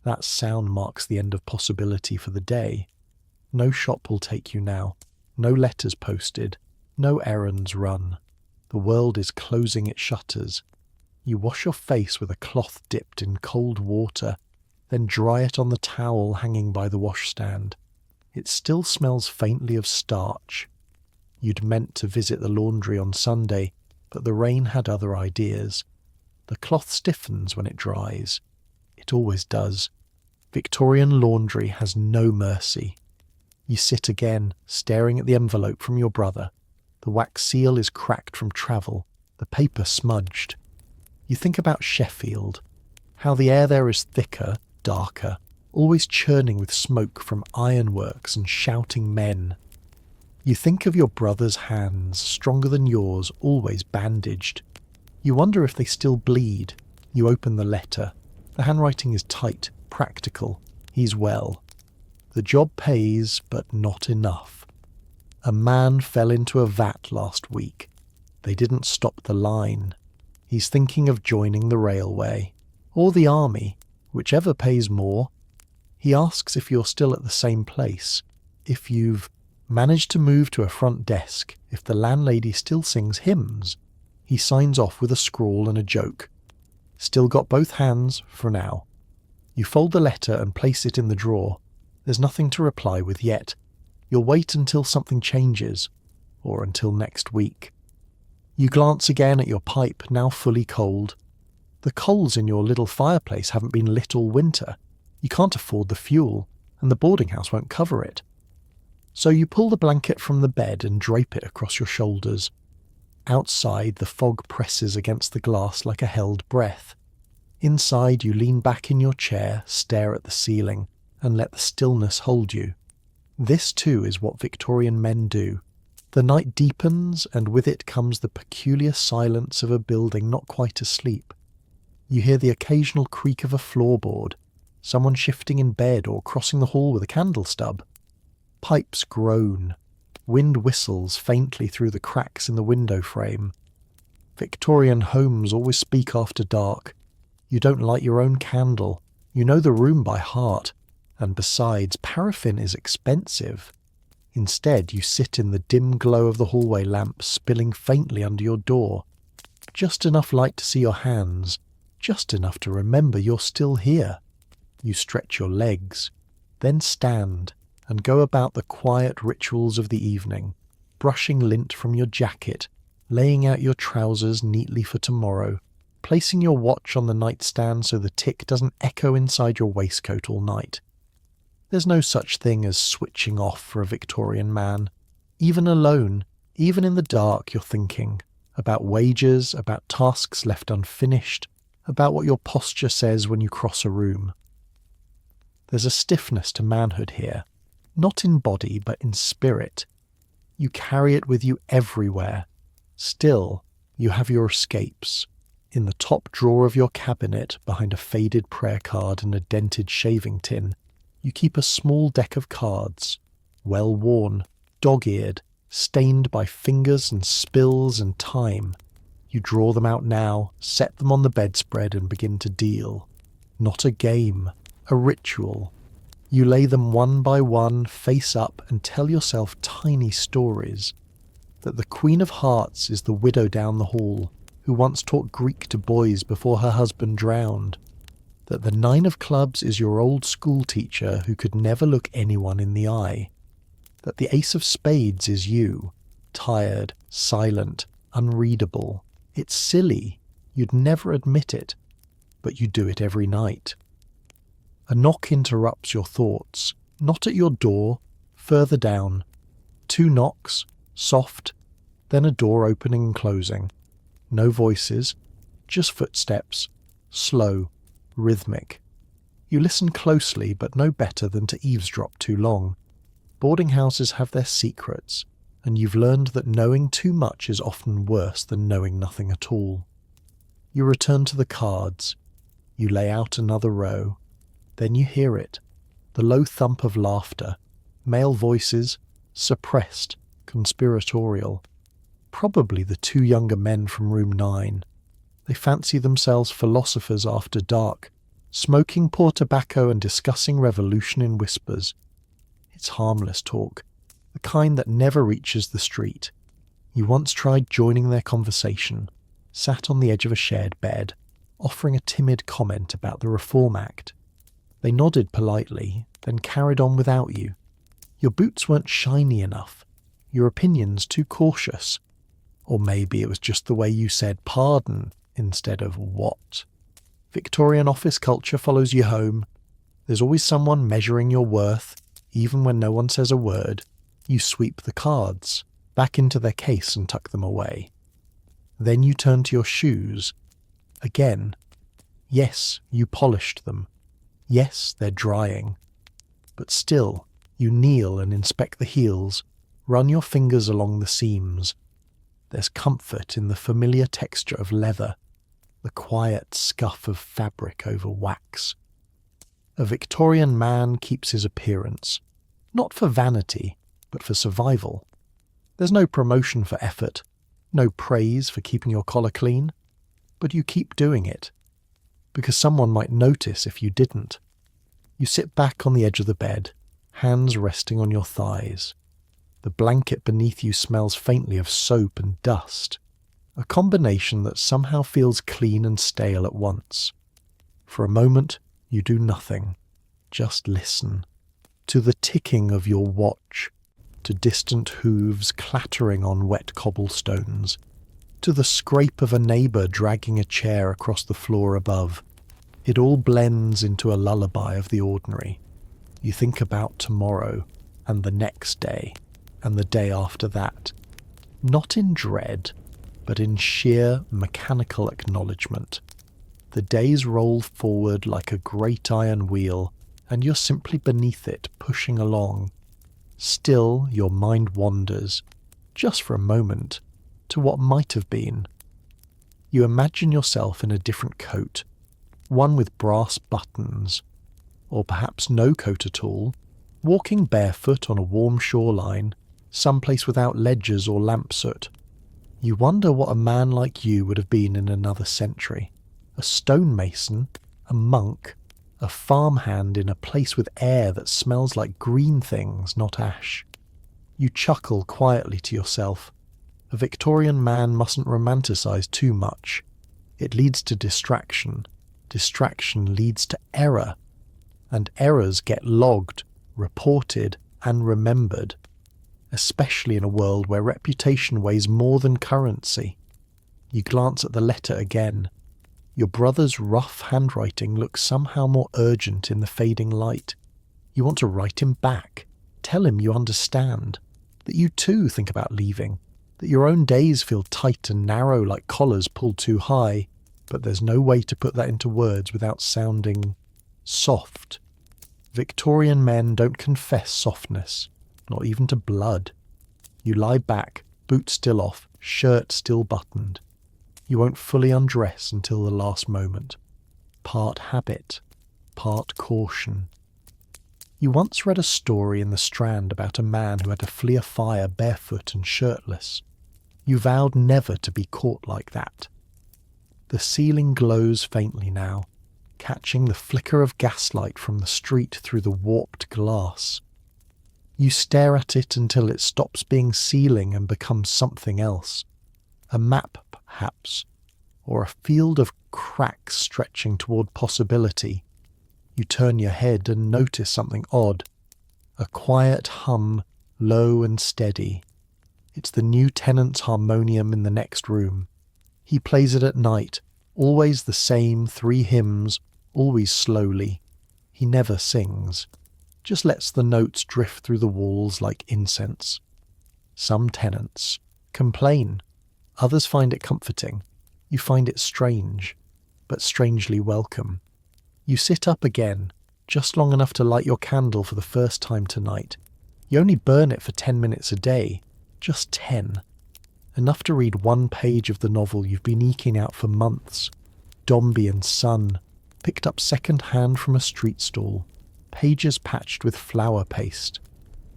That sound marks the end of possibility for the day. No shop will take you now, no letters posted, no errands run. The world is closing its shutters. You wash your face with a cloth dipped in cold water, then dry it on the towel hanging by the washstand. It still smells faintly of starch. You'd meant to visit the laundry on Sunday, but the rain had other ideas. The cloth stiffens when it dries. It always does. Victorian laundry has no mercy. You sit again, staring at the envelope from your brother. The wax seal is cracked from travel, the paper smudged. You think about Sheffield, how the air there is thicker, darker, always churning with smoke from ironworks and shouting men. You think of your brother's hands, stronger than yours, always bandaged. You wonder if they still bleed. You open the letter. The handwriting is tight, practical. He's well. The job pays, but not enough. A man fell into a vat last week. They didn't stop the line. He's thinking of joining the railway, or the army, whichever pays more. He asks if you're still at the same place, if you've managed to move to a front desk, if the landlady still sings hymns. He signs off with a scrawl and a joke. Still got both hands for now. You fold the letter and place it in the drawer. There's nothing to reply with yet. You'll wait until something changes, or until next week. You glance again at your pipe, now fully cold. The coals in your little fireplace haven't been lit all winter. You can't afford the fuel, and the boarding house won't cover it. So you pull the blanket from the bed and drape it across your shoulders. Outside, the fog presses against the glass like a held breath. Inside, you lean back in your chair, stare at the ceiling, and let the stillness hold you. This too is what Victorian men do. The night deepens, and with it comes the peculiar silence of a building not quite asleep. You hear the occasional creak of a floorboard, someone shifting in bed or crossing the hall with a candle stub. Pipes groan. Wind whistles faintly through the cracks in the window frame. Victorian homes always speak after dark. You don't light your own candle. You know the room by heart. And besides, paraffin is expensive. Instead, you sit in the dim glow of the hallway lamp spilling faintly under your door. Just enough light to see your hands, just enough to remember you're still here. You stretch your legs, then stand and go about the quiet rituals of the evening, brushing lint from your jacket, laying out your trousers neatly for tomorrow, placing your watch on the nightstand so the tick doesn't echo inside your waistcoat all night. There's no such thing as switching off for a Victorian man. Even alone, even in the dark, you're thinking about wages, about tasks left unfinished, about what your posture says when you cross a room. There's a stiffness to manhood here, not in body but in spirit. You carry it with you everywhere. Still, you have your escapes. In the top drawer of your cabinet, behind a faded prayer card and a dented shaving tin, you keep a small deck of cards, well worn, dog-eared, stained by fingers and spills and time. You draw them out now, set them on the bedspread and begin to deal. Not a game, a ritual. You lay them one by one, face up, and tell yourself tiny stories. That the Queen of Hearts is the widow down the hall, who once taught Greek to boys before her husband drowned. That the Nine of Clubs is your old school teacher who could never look anyone in the eye. That the Ace of Spades is you, tired, silent, unreadable, It's silly, you'd never admit it, but you do it every night. A knock interrupts your thoughts, not at your door, further down. 2 knocks, soft, then a door opening and closing. No voices, just footsteps, slow, rhythmic. You listen closely, but no better than to eavesdrop too long. Boarding houses have their secrets, and you've learned that knowing too much is often worse than knowing nothing at all. You return to the cards. You lay out another row. Then you hear it, the low thump of laughter, male voices, suppressed, conspiratorial. Probably the 2 younger men from room 9. They fancy themselves philosophers after dark, smoking poor tobacco and discussing revolution in whispers. It's harmless talk, the kind that never reaches the street. You once tried joining their conversation, sat on the edge of a shared bed, offering a timid comment about the Reform Act. They nodded politely, then carried on without you. Your boots weren't shiny enough, your opinions too cautious. Or maybe it was just the way you said pardon instead of what. Victorian office culture follows you home. There's always someone measuring your worth, even when no one says a word. You sweep the cards back into their case and tuck them away. Then you turn to your shoes. Again. Yes, you polished them. Yes, they're drying. But still, you kneel and inspect the heels, run your fingers along the seams. There's comfort in the familiar texture of leather, the quiet scuff of fabric over wax. A Victorian man keeps his appearance, not for vanity, but for survival. There's no promotion for effort, no praise for keeping your collar clean, but you keep doing it, because someone might notice if you didn't. You sit back on the edge of the bed, hands resting on your thighs. The blanket beneath you smells faintly of soap and dust, a combination that somehow feels clean and stale at once. For a moment, you do nothing, just listen. To the ticking of your watch, to distant hooves clattering on wet cobblestones, to the scrape of a neighbour dragging a chair across the floor above. It all blends into a lullaby of the ordinary. You think about tomorrow, and the next day, and the day after that, not in dread, but in sheer mechanical acknowledgement. The days roll forward like a great iron wheel, and you're simply beneath it, pushing along. Still, your mind wanders, just for a moment, to what might have been. You imagine yourself in a different coat, one with brass buttons, or perhaps no coat at all, walking barefoot on a warm shoreline, someplace without ledges or lamp soot. You wonder what a man like you would have been in another century. A stonemason, a monk, a farmhand in a place with air that smells like green things, not ash. You chuckle quietly to yourself. A Victorian man mustn't romanticize too much. It leads to distraction. Distraction leads to error. And errors get logged, reported, and remembered, especially in a world where reputation weighs more than currency. You glance at the letter again. Your brother's rough handwriting looks somehow more urgent in the fading light. You want to write him back, tell him you understand, that you too think about leaving, that your own days feel tight and narrow like collars pulled too high, but there's no way to put that into words without sounding soft. Victorian men don't confess softness, not even to blood. You lie back, boots still off, shirt still buttoned. You won't fully undress until the last moment. Part habit, part caution. You once read a story in the Strand about a man who had to flee a fire barefoot and shirtless. You vowed never to be caught like that. The ceiling glows faintly now, catching the flicker of gaslight from the street through the warped glass. You stare at it until it stops being ceiling and becomes something else. A map, perhaps, or a field of cracks stretching toward possibility. You turn your head and notice something odd. A quiet hum, low and steady. It's the new tenant's harmonium in the next room. He plays it at night, always the same 3 hymns, always slowly. He never sings, just lets the notes drift through the walls like incense. Some tenants complain, others find it comforting. You find it strange, but strangely welcome. You sit up again, just long enough to light your candle for the first time tonight. You only burn it for 10 minutes a day, just 10. Enough to read 1 page of the novel you've been eking out for months. Dombey and Son, picked up second-hand from a street stall, pages patched with flour paste.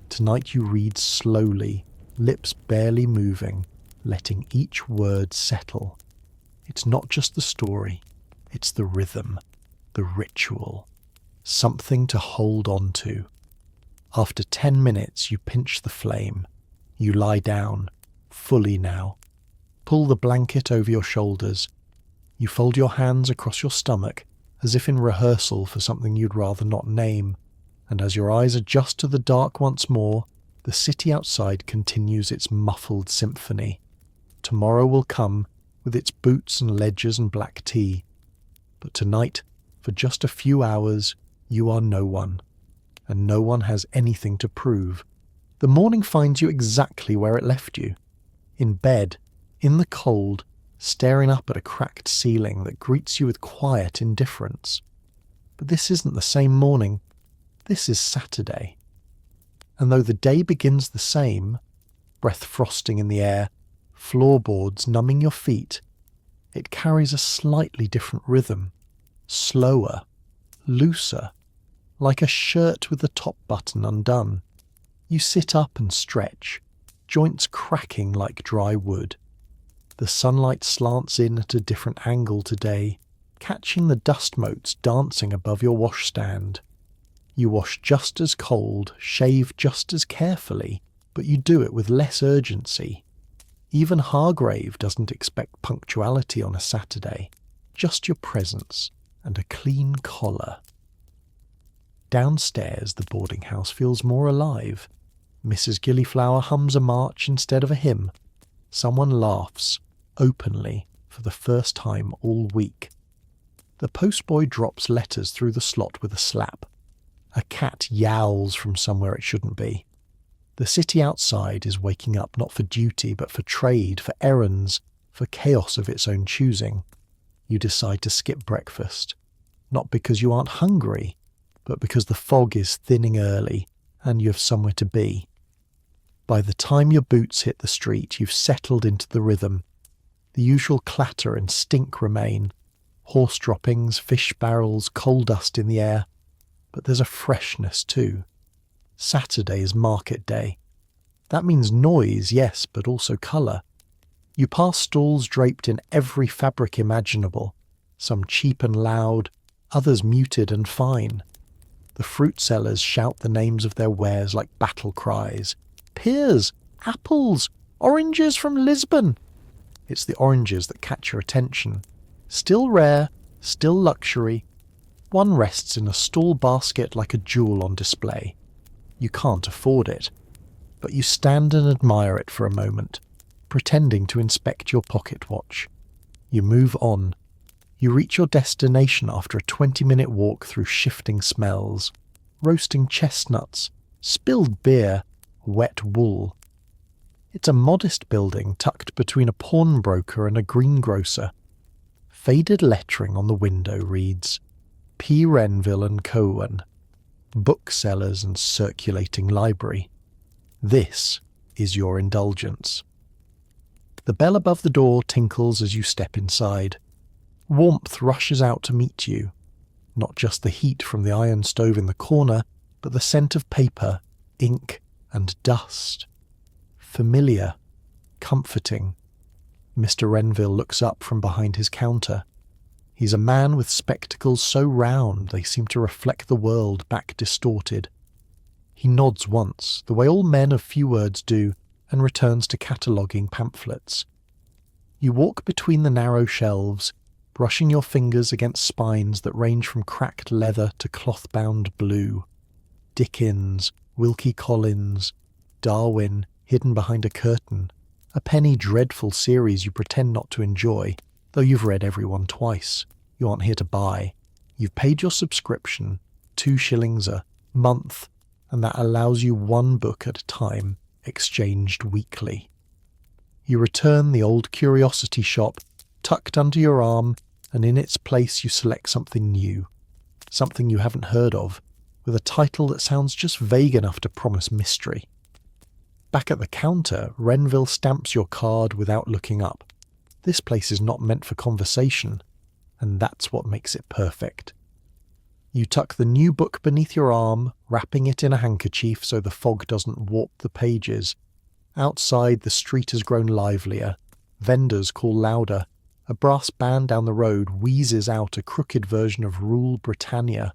Tonight you read slowly, lips barely moving, letting each word settle. It's not just the story, it's the rhythm, the ritual, something to hold on to. After 10 minutes you pinch the flame. You lie down, fully now. Pull the blanket over your shoulders. You fold your hands across your stomach, as if in rehearsal for something you'd rather not name, and as your eyes adjust to the dark once more, the city outside continues its muffled symphony. Tomorrow will come, with its boots and ledgers and black tea. But tonight, for just a few hours, you are no one, and no one has anything to prove. The morning finds you exactly where it left you, in bed, in the cold, staring up at a cracked ceiling that greets you with quiet indifference. But this isn't the same morning. This is Saturday. And though the day begins the same, breath frosting in the air, floorboards numbing your feet, it carries a slightly different rhythm, slower, looser, like a shirt with the top button undone. You sit up and stretch, joints cracking like dry wood. The sunlight slants in at a different angle today, catching the dust motes dancing above your washstand. You wash just as cold, shave just as carefully, but you do it with less urgency. Even Hargrave doesn't expect punctuality on a Saturday, just your presence and a clean collar. Downstairs, the boarding house feels more alive. Mrs. Gillyflower hums a march instead of a hymn. Someone laughs, openly, for the first time all week. The postboy drops letters through the slot with a slap. A cat yowls from somewhere it shouldn't be. The city outside is waking up not for duty, but for trade, for errands, for chaos of its own choosing. You decide to skip breakfast, not because you aren't hungry, but because the fog is thinning early and you have somewhere to be. By the time your boots hit the street, you've settled into the rhythm. The usual clatter and stink remain. Horse droppings, fish barrels, coal dust in the air. But there's a freshness too. Saturday is market day. That means noise, yes, but also colour. You pass stalls draped in every fabric imaginable, some cheap and loud, others muted and fine. The fruit sellers shout the names of their wares like battle cries. Pears, apples, oranges from Lisbon. It's the oranges that catch your attention. Still rare, still luxury. One rests in a stall basket like a jewel on display. You can't afford it, but you stand and admire it for a moment, pretending to inspect your pocket watch. You move on. You reach your destination after a 20-minute walk through shifting smells, roasting chestnuts, spilled beer, wet wool. It's a modest building tucked between a pawnbroker and a greengrocer. Faded lettering on the window reads, P. Renville and Cohen, booksellers and circulating library. This is your indulgence. The bell above the door tinkles as you step inside. Warmth rushes out to meet you. Not just the heat from the iron stove in the corner, but the scent of paper, ink, and dust. Familiar, comforting. Mr. Renville looks up from behind his counter. He's a man with spectacles so round they seem to reflect the world back distorted. He nods once, the way all men of few words do, and returns to cataloguing pamphlets. You walk between the narrow shelves, brushing your fingers against spines that range from cracked leather to cloth-bound blue. Dickens, Wilkie Collins, Darwin hidden behind a curtain, A penny dreadful series you pretend not to enjoy, though you've read every one twice. You aren't here to buy. You've paid your subscription, 2 shillings a month, and that allows you 1 book at a time, exchanged weekly. You return the old curiosity shop, tucked under your arm, and in its place you select something new, something you haven't heard of, with a title that sounds just vague enough to promise mystery. Back at the counter, Renville stamps your card without looking up. This place is not meant for conversation, and that's what makes it perfect. You tuck the new book beneath your arm, wrapping it in a handkerchief so the fog doesn't warp the pages. Outside, the street has grown livelier. Vendors call louder. A brass band down the road wheezes out a crooked version of Rule Britannia.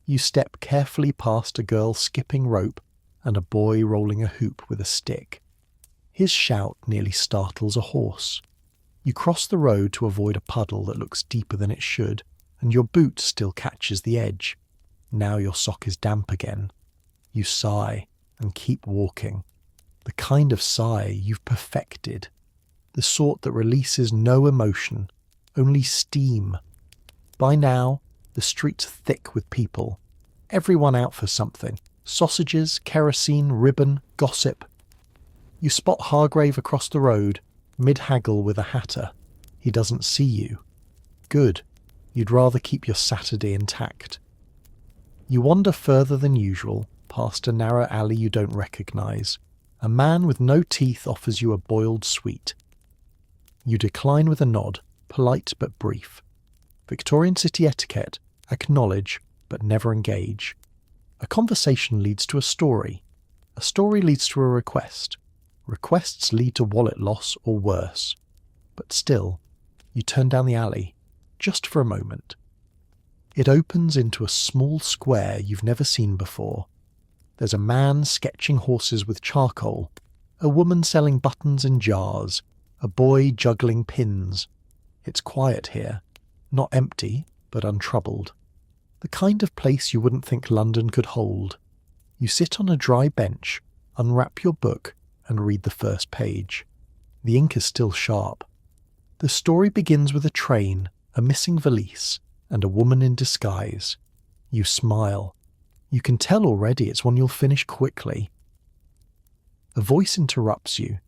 You step carefully past a girl skipping rope and a boy rolling a hoop with a stick. His shout nearly startles a horse. You cross the road to avoid a puddle that looks deeper than it should, and your boot still catches the edge. Now your sock is damp again. You sigh and keep walking. The kind of sigh you've perfected. The sort that releases no emotion, only steam. By now, the street's thick with people. Everyone out for something. Sausages, kerosene, ribbon, gossip. You spot Hargrave across the road, mid-haggle with a hatter. He doesn't see you. Good. You'd rather keep your Saturday intact. You wander further than usual, past a narrow alley you don't recognise. A man with no teeth offers you a boiled sweet. You decline with a nod, polite but brief. Victorian city etiquette, acknowledge but never engage. A conversation leads to a story. A story leads to a request. Requests lead to wallet loss or worse. But still, you turn down the alley, just for a moment. It opens into a small square you've never seen before. There's a man sketching horses with charcoal, a woman selling buttons in jars, a boy juggling pins. It's quiet here, not empty, but untroubled. The kind of place you wouldn't think London could hold. You sit on a dry bench, unwrap your book, and read the first page. The ink is still sharp. The story begins with a train, a missing valise, and a woman in disguise. You smile. You can tell already it's one you'll finish quickly. A voice interrupts you.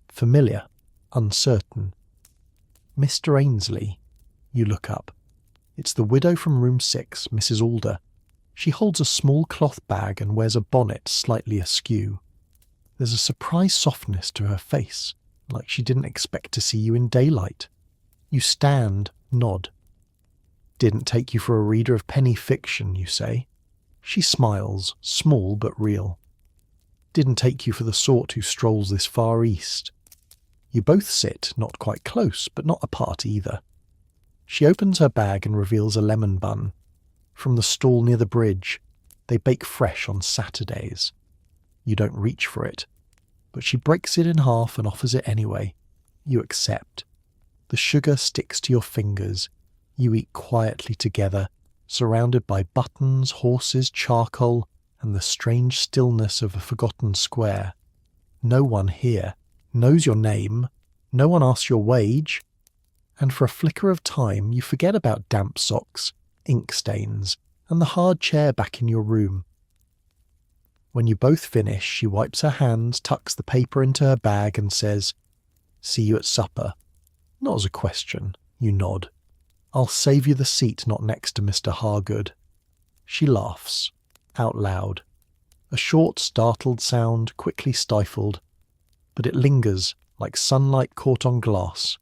Familiar, uncertain. Mr. Ainsley. You look up. It's the widow from room 6, Mrs. Alder. She holds a small cloth bag and wears a bonnet slightly askew. There's a surprised softness to her face, like she didn't expect to see you in daylight. You stand, nod. Didn't take you for a reader of penny fiction, you say. She smiles, small but real. Didn't take you for the sort who strolls this far east. You both sit, not quite close, but not apart either. She opens her bag and reveals a lemon bun. From the stall near the bridge. They bake fresh on Saturdays. You don't reach for it, but she breaks it in half and offers it anyway. You accept. The sugar sticks to your fingers. You eat quietly together, surrounded by buttons, horses, charcoal, and the strange stillness of a forgotten square. No one here knows your name. No one asks your wage. And for a flicker of time you forget about damp socks, ink stains, and the hard chair back in your room. When you both finish, she wipes her hands, tucks the paper into her bag and says, "See you at supper." Not as a question. You nod. "I'll save you the seat not next to Mr. Hargood." She laughs, out loud. A short, startled sound, quickly stifled, but it lingers like sunlight caught on glass.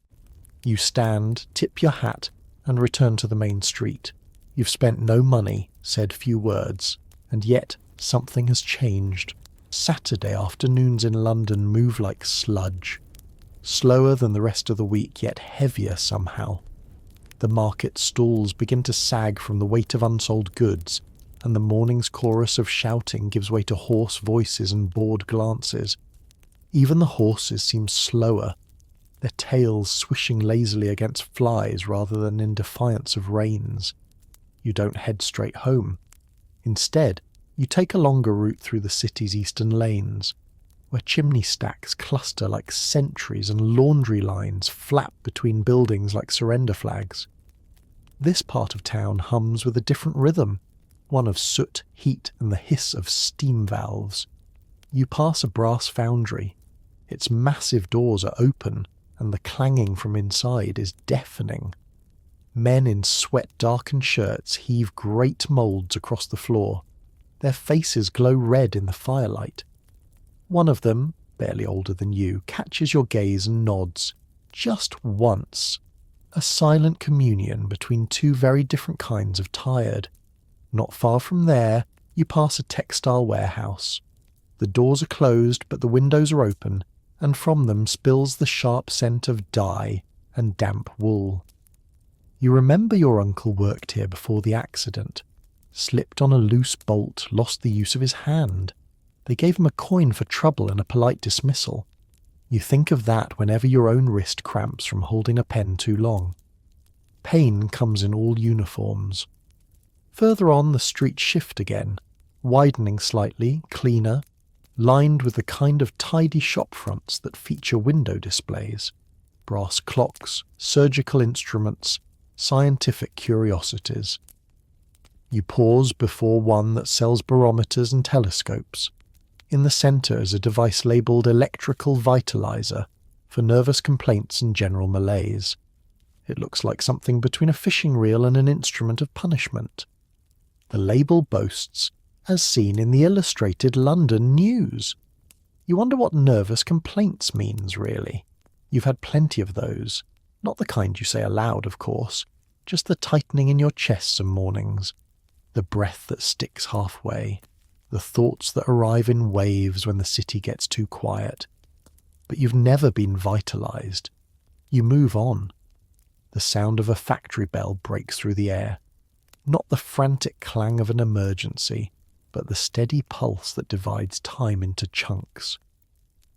You stand, tip your hat, and return to the main street. You've spent no money, said few words, and yet something has changed. Saturday afternoons in London move like sludge. Slower than the rest of the week, yet heavier somehow. The market stalls begin to sag from the weight of unsold goods, and the morning's chorus of shouting gives way to hoarse voices and bored glances. Even the horses seem slower, their tails swishing lazily against flies rather than in defiance of reins. You don't head straight home. Instead, you take a longer route through the city's eastern lanes. where chimney stacks cluster like sentries and laundry lines flap between buildings like surrender flags. This part of town hums with a different rhythm, one of soot, heat, and the hiss of steam valves. You pass a brass foundry. Its massive doors are open, and the clanging from inside is deafening. Men in sweat-darkened shirts heave great moulds across the floor. Their faces glow red in the firelight. One of them, barely older than you, catches your gaze and nods. Just once. A silent communion between two very different kinds of tired. Not far from there, you pass a textile warehouse. The doors are closed, but the windows are open, and from them spills the sharp scent of dye and damp wool. You remember your uncle worked here before the accident. Slipped on a loose bolt, lost the use of his hand. They gave him a coin for trouble and a polite dismissal. You think of that whenever your own wrist cramps from holding a pen too long. Pain comes in all uniforms. Further on, the streets shift again, widening slightly, cleaner, lined with the kind of tidy shop fronts that feature window displays. Brass clocks, surgical instruments, scientific curiosities. You pause before one that sells barometers and telescopes. In the centre is a device labelled electrical vitalizer for nervous complaints and general malaise. It looks like something between a fishing reel and an instrument of punishment. The label boasts, as seen in the illustrated London news. You wonder what nervous complaints means, really. You've had plenty of those. Not the kind you say aloud, of course. Just the tightening in your chest some mornings. The breath that sticks halfway. The thoughts that arrive in waves when the city gets too quiet. But you've never been vitalised. You move on. The sound of a factory bell breaks through the air. Not the frantic clang of an emergency, but the steady pulse that divides time into chunks.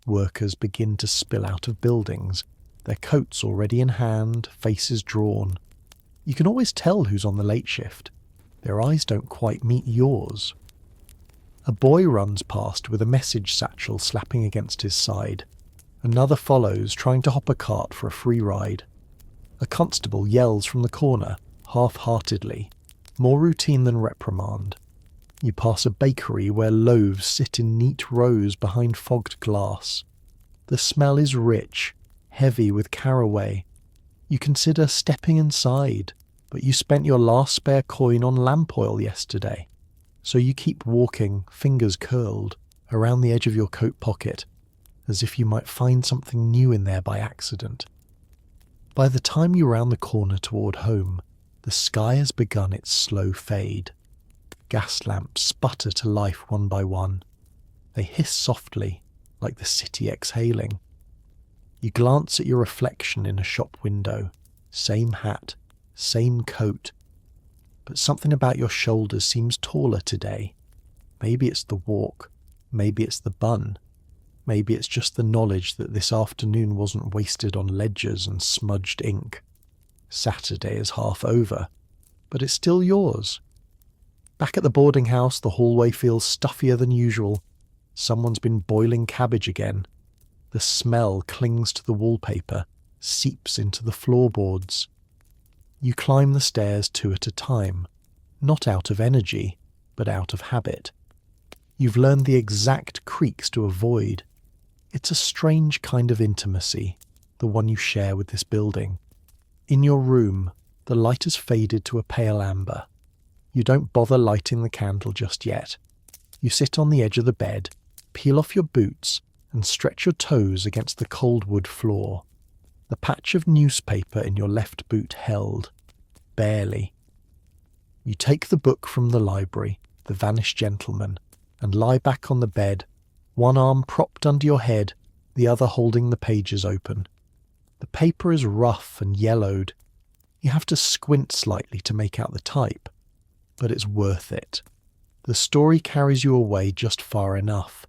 Workers begin to spill out of buildings, their coats already in hand, faces drawn. You can always tell who's on the late shift. Their eyes don't quite meet yours. A boy runs past with a message satchel slapping against his side. Another follows, trying to hop a cart for a free ride. A constable yells from the corner, half-heartedly, more routine than reprimand. You pass a bakery where loaves sit in neat rows behind fogged glass. The smell is rich, heavy with caraway. You consider stepping inside, but you spent your last spare coin on lamp oil yesterday. So you keep walking, fingers curled, around the edge of your coat pocket, as if you might find something new in there by accident. By the time you round the corner toward home, the sky has begun its slow fade. Gas lamps sputter to life one by one. They hiss softly, like the city exhaling. You glance at your reflection in a shop window. Same hat, same coat. But something about your shoulders seems taller today. Maybe it's the walk. Maybe it's the bun. Maybe it's just the knowledge that this afternoon wasn't wasted on ledgers and smudged ink. Saturday is half over, but it's still yours. Back at the boarding house, the hallway feels stuffier than usual. Someone's been boiling cabbage again. The smell clings to the wallpaper, seeps into the floorboards. You climb the stairs two at a time, not out of energy, but out of habit. You've learned the exact creaks to avoid. It's a strange kind of intimacy, the one you share with this building. In your room, the light has faded to a pale amber. You don't bother lighting the candle just yet. You sit on the edge of the bed, peel off your boots, and stretch your toes against the cold wood floor. The patch of newspaper in your left boot held. Barely. You take the book from the library, The Vanished Gentleman, and lie back on the bed, one arm propped under your head, the other holding the pages open. The paper is rough and yellowed. You have to squint slightly to make out the type, but it's worth it. The story carries you away just far enough.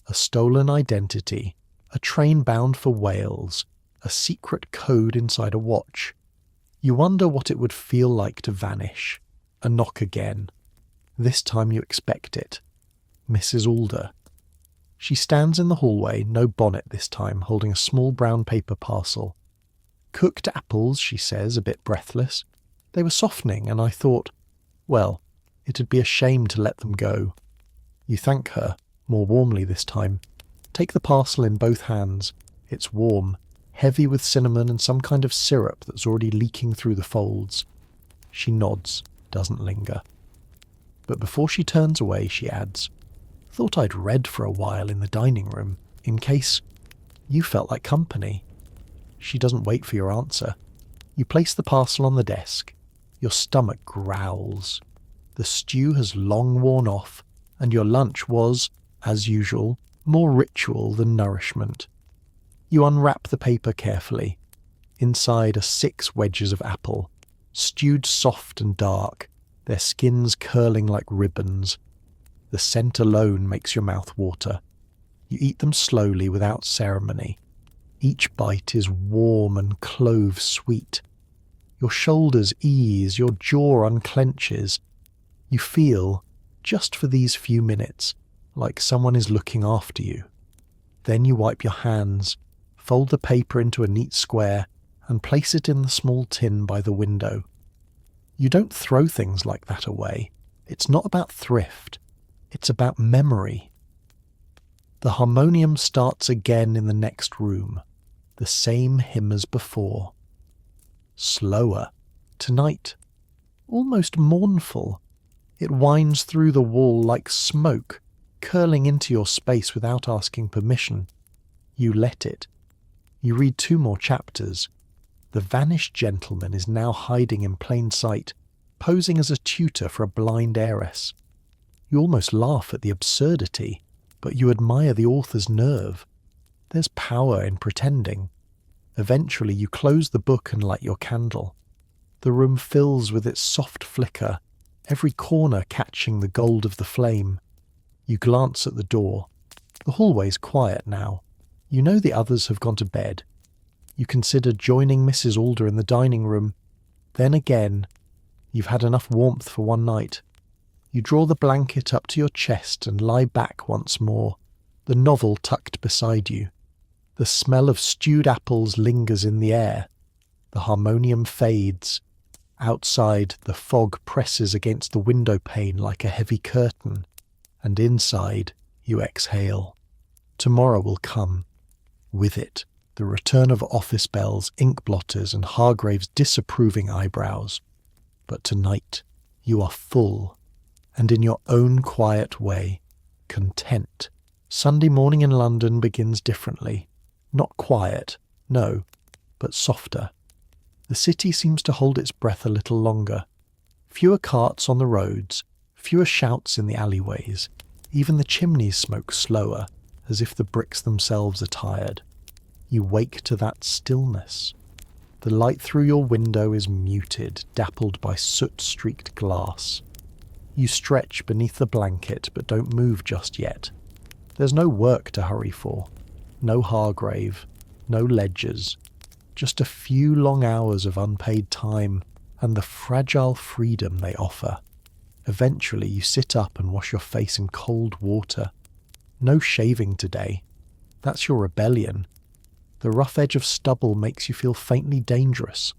A stolen identity, a train bound for Wales, a secret code inside a watch. You wonder what it would feel like to vanish. A knock again. This time you expect it. Mrs. Alder. She stands in the hallway, no bonnet this time, holding a small brown paper parcel. "Cooked apples," she says, a bit breathless. "They were softening, and I thought, well, it'd be a shame to let them go." You thank her, more warmly this time. Take the parcel in both hands. It's warm, heavy with cinnamon and some kind of syrup that's already leaking through the folds. She nods, doesn't linger. But before she turns away, she adds, "Thought I'd read for a while in the dining room, in case you felt like company." She doesn't wait for your answer. You place the parcel on the desk. Your stomach growls. The stew has long worn off, and your lunch was, as usual, more ritual than nourishment. You unwrap the paper carefully. Inside are 6 wedges of apple, stewed soft and dark, their skins curling like ribbons. The scent alone makes your mouth water. You eat them slowly without ceremony. Each bite is warm and clove-sweet. Your shoulders ease, your jaw unclenches. You feel, just for these few minutes, like someone is looking after you. Then you wipe your hands, fold the paper into a neat square, and place it in the small tin by the window. You don't throw things like that away. It's not about thrift. It's about memory. The harmonium starts again in the next room. The same hymn as before. Slower. Tonight. Almost mournful. It winds through the wall like smoke, curling into your space without asking permission. You let it. You read 2 more chapters. The vanished gentleman is now hiding in plain sight, posing as a tutor for a blind heiress. You almost laugh at the absurdity, but you admire the author's nerve. There's power in pretending. Eventually you close the book and light your candle. The room fills with its soft flicker, every corner catching the gold of the flame. You glance at the door. The hallway's quiet now. You know the others have gone to bed. You consider joining Mrs. Alder in the dining room. Then again, you've had enough warmth for one night. You draw the blanket up to your chest and lie back once more, the novel tucked beside you. The smell of stewed apples lingers in the air. The harmonium fades. Outside, the fog presses against the window pane like a heavy curtain, and inside, you exhale. Tomorrow will come. With it, the return of office bells, ink blotters, and Hargrave's disapproving eyebrows. But tonight, you are full, and in your own quiet way, content. Sunday morning in London begins differently. Not quiet, no, but softer. The city seems to hold its breath a little longer. Fewer carts on the roads, fewer shouts in the alleyways. Even the chimneys smoke slower, as if the bricks themselves are tired. You wake to that stillness. The light through your window is muted, dappled by soot-streaked glass. You stretch beneath the blanket, but don't move just yet. There's no work to hurry for. No Hargrave, no ledgers. Just a few long hours of unpaid time, and the fragile freedom they offer. Eventually you sit up and wash your face in cold water. No shaving today. That's your rebellion. The rough edge of stubble makes you feel faintly dangerous,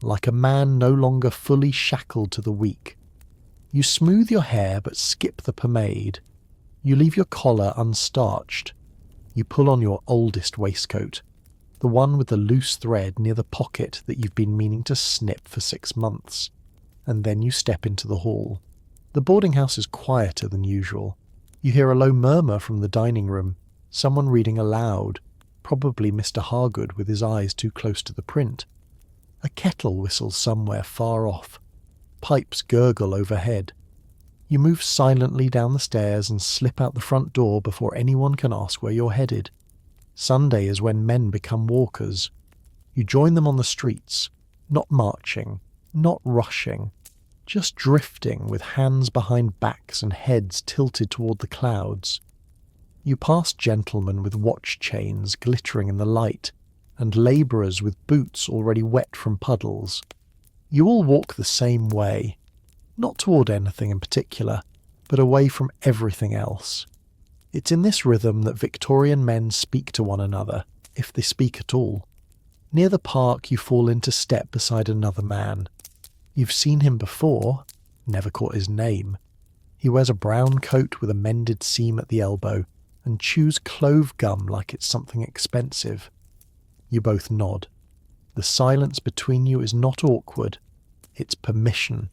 like a man no longer fully shackled to the weak. You smooth your hair but skip the pomade. You leave your collar unstarched. You pull on your oldest waistcoat, the one with the loose thread near the pocket that you've been meaning to snip for 6 months, and then you step into the hall. The boarding house is quieter than usual. You hear a low murmur from the dining room, someone reading aloud, probably Mr. Hargood with his eyes too close to the print. A kettle whistles somewhere far off. Pipes gurgle overhead. You move silently down the stairs and slip out the front door before anyone can ask where you're headed. Sunday is when men become walkers. You join them on the streets, not marching, not rushing, just drifting with hands behind backs and heads tilted toward the clouds. You pass gentlemen with watch chains glittering in the light, and labourers with boots already wet from puddles. You all walk the same way, not toward anything in particular, but away from everything else. It's in this rhythm that Victorian men speak to one another, if they speak at all. Near the park you fall into step beside another man. You've seen him before, never caught his name. He wears a brown coat with a mended seam at the elbow and chews clove gum like it's something expensive. You both nod. The silence between you is not awkward, it's permission.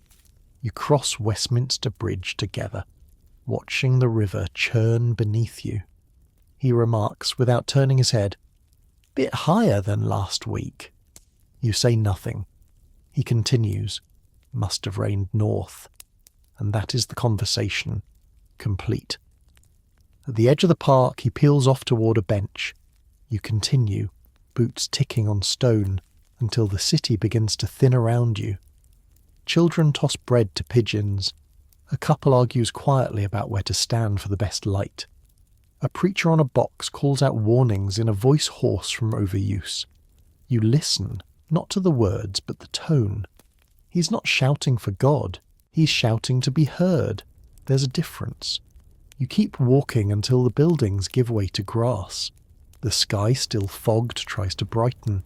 You cross Westminster Bridge together, watching the river churn beneath you. He remarks, without turning his head, "Bit higher than last week." You say nothing. He continues, "Must have rained north." And that is the conversation, complete. At the edge of the park, he peels off toward a bench. You continue, boots ticking on stone, until the city begins to thin around you. Children toss bread to pigeons. A couple argues quietly about where to stand for the best light. A preacher on a box calls out warnings in a voice hoarse from overuse. You listen, not to the words, but the tone. He's not shouting for God. He's shouting to be heard. There's a difference. You keep walking until the buildings give way to grass. The sky, still fogged, tries to brighten.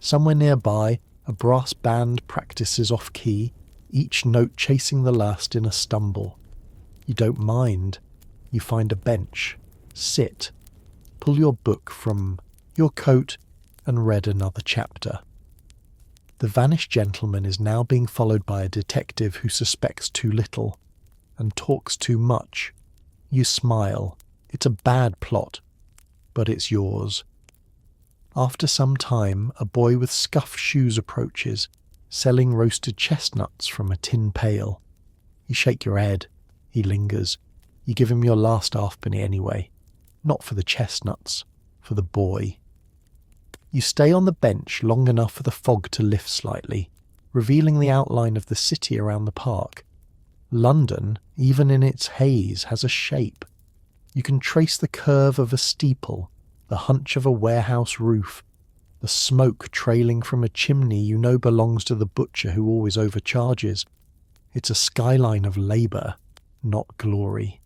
Somewhere nearby, a brass band practices off-key, each note chasing the last in a stumble. You don't mind. You find a bench. Sit. Pull your book from your coat and read another chapter. The vanished gentleman is now being followed by a detective who suspects too little and talks too much. You smile. It's a bad plot, but it's yours. After some time, a boy with scuffed shoes approaches, selling roasted chestnuts from a tin pail. You shake your head. He lingers. You give him your last halfpenny anyway. Not for the chestnuts, for the boy. You stay on the bench long enough for the fog to lift slightly, revealing the outline of the city around the park. London, even in its haze, has a shape. You can trace the curve of a steeple, the hunch of a warehouse roof, the smoke trailing from a chimney you know belongs to the butcher who always overcharges. It's a skyline of labour, not glory.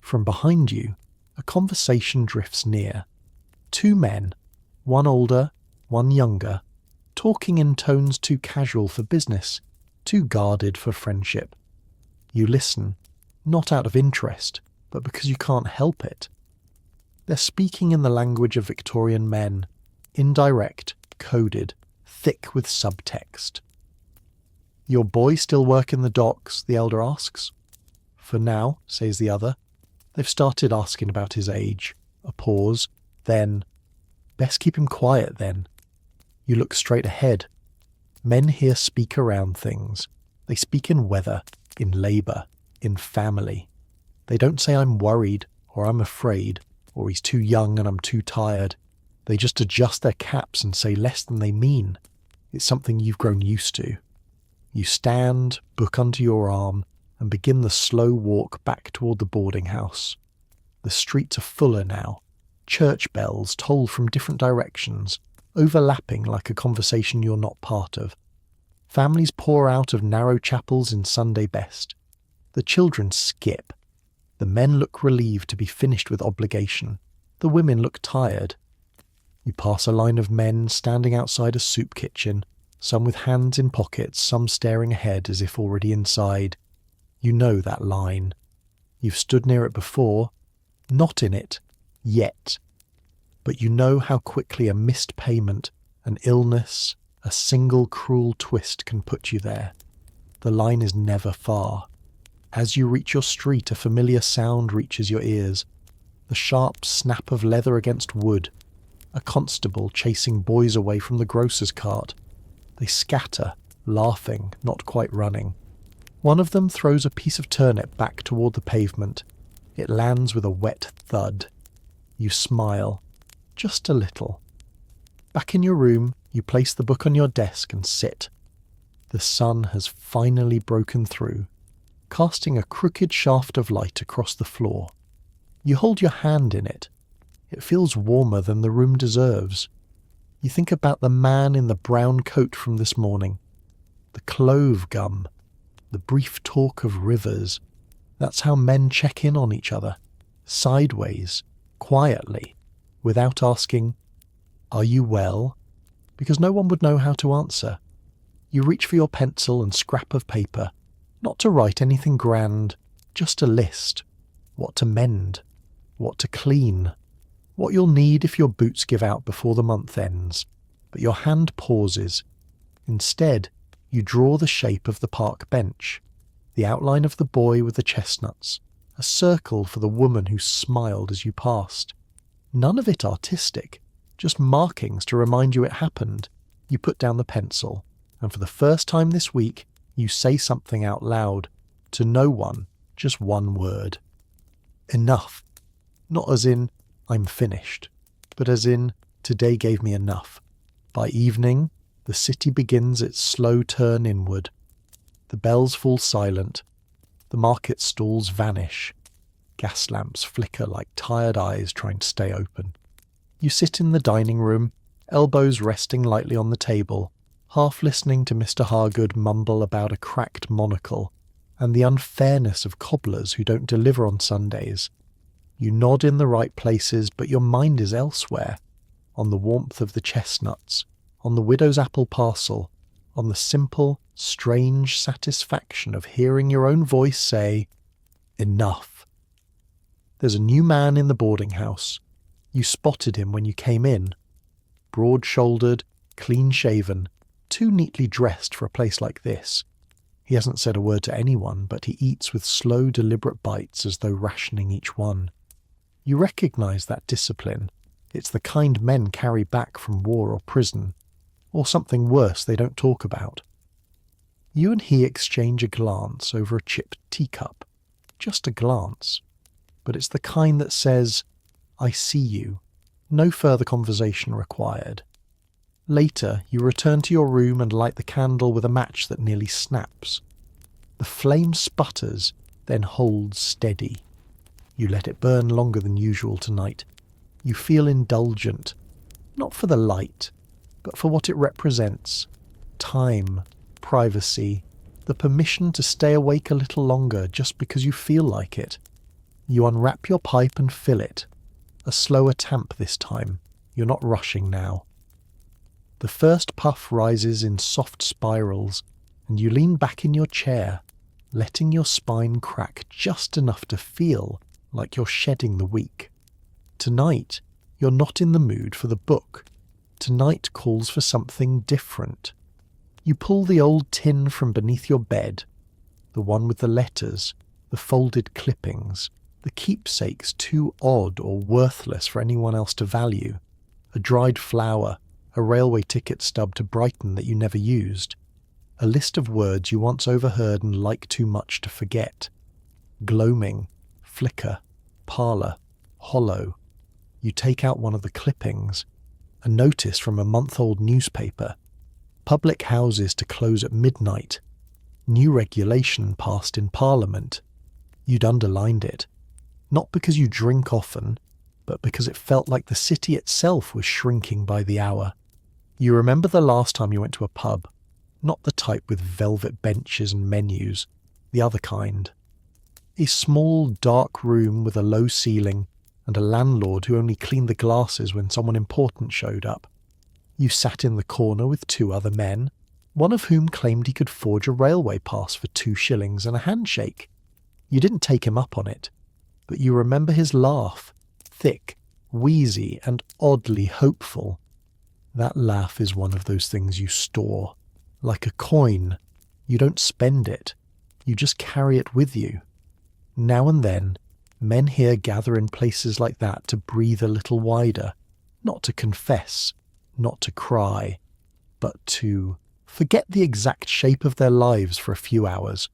From behind you, a conversation drifts near. Two men, one older, one younger, talking in tones too casual for business, too guarded for friendship. You listen, not out of interest, but because you can't help it. They're speaking in the language of Victorian men, indirect, coded, thick with subtext. "Your boy still work in the docks?" the elder asks. "For now," says the other. They've started asking about his age. A pause. Then, "Best keep him quiet then." You look straight ahead. Men here speak around things. They speak in weather, in labour, in family. They don't say "I'm worried," or "I'm afraid," or "he's too young and I'm too tired." They just adjust their caps and say less than they mean. It's something you've grown used to. You stand, book under your arm, and begin the slow walk back toward the boarding house. The streets are fuller now. Church bells toll from different directions, overlapping like a conversation you're not part of. Families pour out of narrow chapels in Sunday best. The children skip. The men look relieved to be finished with obligation. The women look tired. You pass a line of men standing outside a soup kitchen, some with hands in pockets, some staring ahead as if already inside. You know that line. You've stood near it before, not in it, yet. But you know how quickly a missed payment, an illness, a single cruel twist can put you there. The line is never far. As you reach your street, a familiar sound reaches your ears. The sharp snap of leather against wood. A constable chasing boys away from the grocer's cart. They scatter, laughing, not quite running. One of them throws a piece of turnip back toward the pavement. It lands with a wet thud. You smile. Just a little. Back in your room, you place the book on your desk and sit. The sun has finally broken through, casting a crooked shaft of light across the floor. You hold your hand in it. It feels warmer than the room deserves. You think about the man in the brown coat from this morning. The clove gum. The brief talk of rivers. That's how men check in on each other. sideways, quietly, without asking, "Are you well?" Because no one would know how to answer. You reach for your pencil and scrap of paper, not to write anything grand, just a list. What to mend, what to clean, what you'll need if your boots give out before the month ends. But your hand pauses. Instead, you draw the shape of the park bench, the outline of the boy with the chestnuts, a circle for the woman who smiled as you passed. None of it artistic, just markings to remind you it happened. You put down the pencil, and for the first time this week, you say something out loud, to no one, just one word. Enough. Not as in, I'm finished, but as in, today gave me enough. By evening, the city begins its slow turn inward. The bells fall silent. The market stalls vanish. Gas lamps flicker like tired eyes trying to stay open. You sit in the dining room, elbows resting lightly on the table, half listening to Mr. Hargood mumble about a cracked monocle and the unfairness of cobblers who don't deliver on Sundays. You nod in the right places, but your mind is elsewhere, on the warmth of the chestnuts, on the widow's apple parcel, on the simple, strange satisfaction of hearing your own voice say, "Enough." There's a new man in the boarding house. You spotted him when you came in. Broad-shouldered, clean-shaven, too neatly dressed for a place like this. He hasn't said a word to anyone, but he eats with slow, deliberate bites as though rationing each one. You recognise that discipline. It's the kind men carry back from war or prison, or something worse they don't talk about. You and he exchange a glance over a chipped teacup. Just a glance. But it's the kind that says, "I see you." No further conversation required. Later, you return to your room and light the candle with a match that nearly snaps. The flame sputters, then holds steady. You let it burn longer than usual tonight. You feel indulgent, not for the light, but for what it represents. Time, privacy, the permission to stay awake a little longer just because you feel like it. You unwrap your pipe and fill it. A slower tamp this time. You're not rushing now. The first puff rises in soft spirals, and you lean back in your chair, letting your spine crack just enough to feel like you're shedding the week. Tonight, you're not in the mood for the book. Tonight calls for something different. You pull the old tin from beneath your bed, the one with the letters, the folded clippings, the keepsakes too odd or worthless for anyone else to value, a dried flower, a railway ticket stub to Brighton that you never used, a list of words you once overheard and like too much to forget. Gloaming, flicker, parlour, hollow. You take out one of the clippings, a notice from a month-old newspaper. Public houses to close at midnight. New regulation passed in Parliament. You'd underlined it. Not because you drink often, but because it felt like the city itself was shrinking by the hour. You remember the last time you went to a pub, not the type with velvet benches and menus, the other kind. A small, dark room with a low ceiling and a landlord who only cleaned the glasses when someone important showed up. You sat in the corner with two other men, one of whom claimed he could forge a railway pass for 2 shillings and a handshake. You didn't take him up on it, but you remember his laugh, thick, wheezy, and oddly hopeful. That laugh is one of those things you store. Like a coin, you don't spend it, you just carry it with you. Now and then, men here gather in places like that to breathe a little wider, not to confess, not to cry, but to forget the exact shape of their lives for a few hours.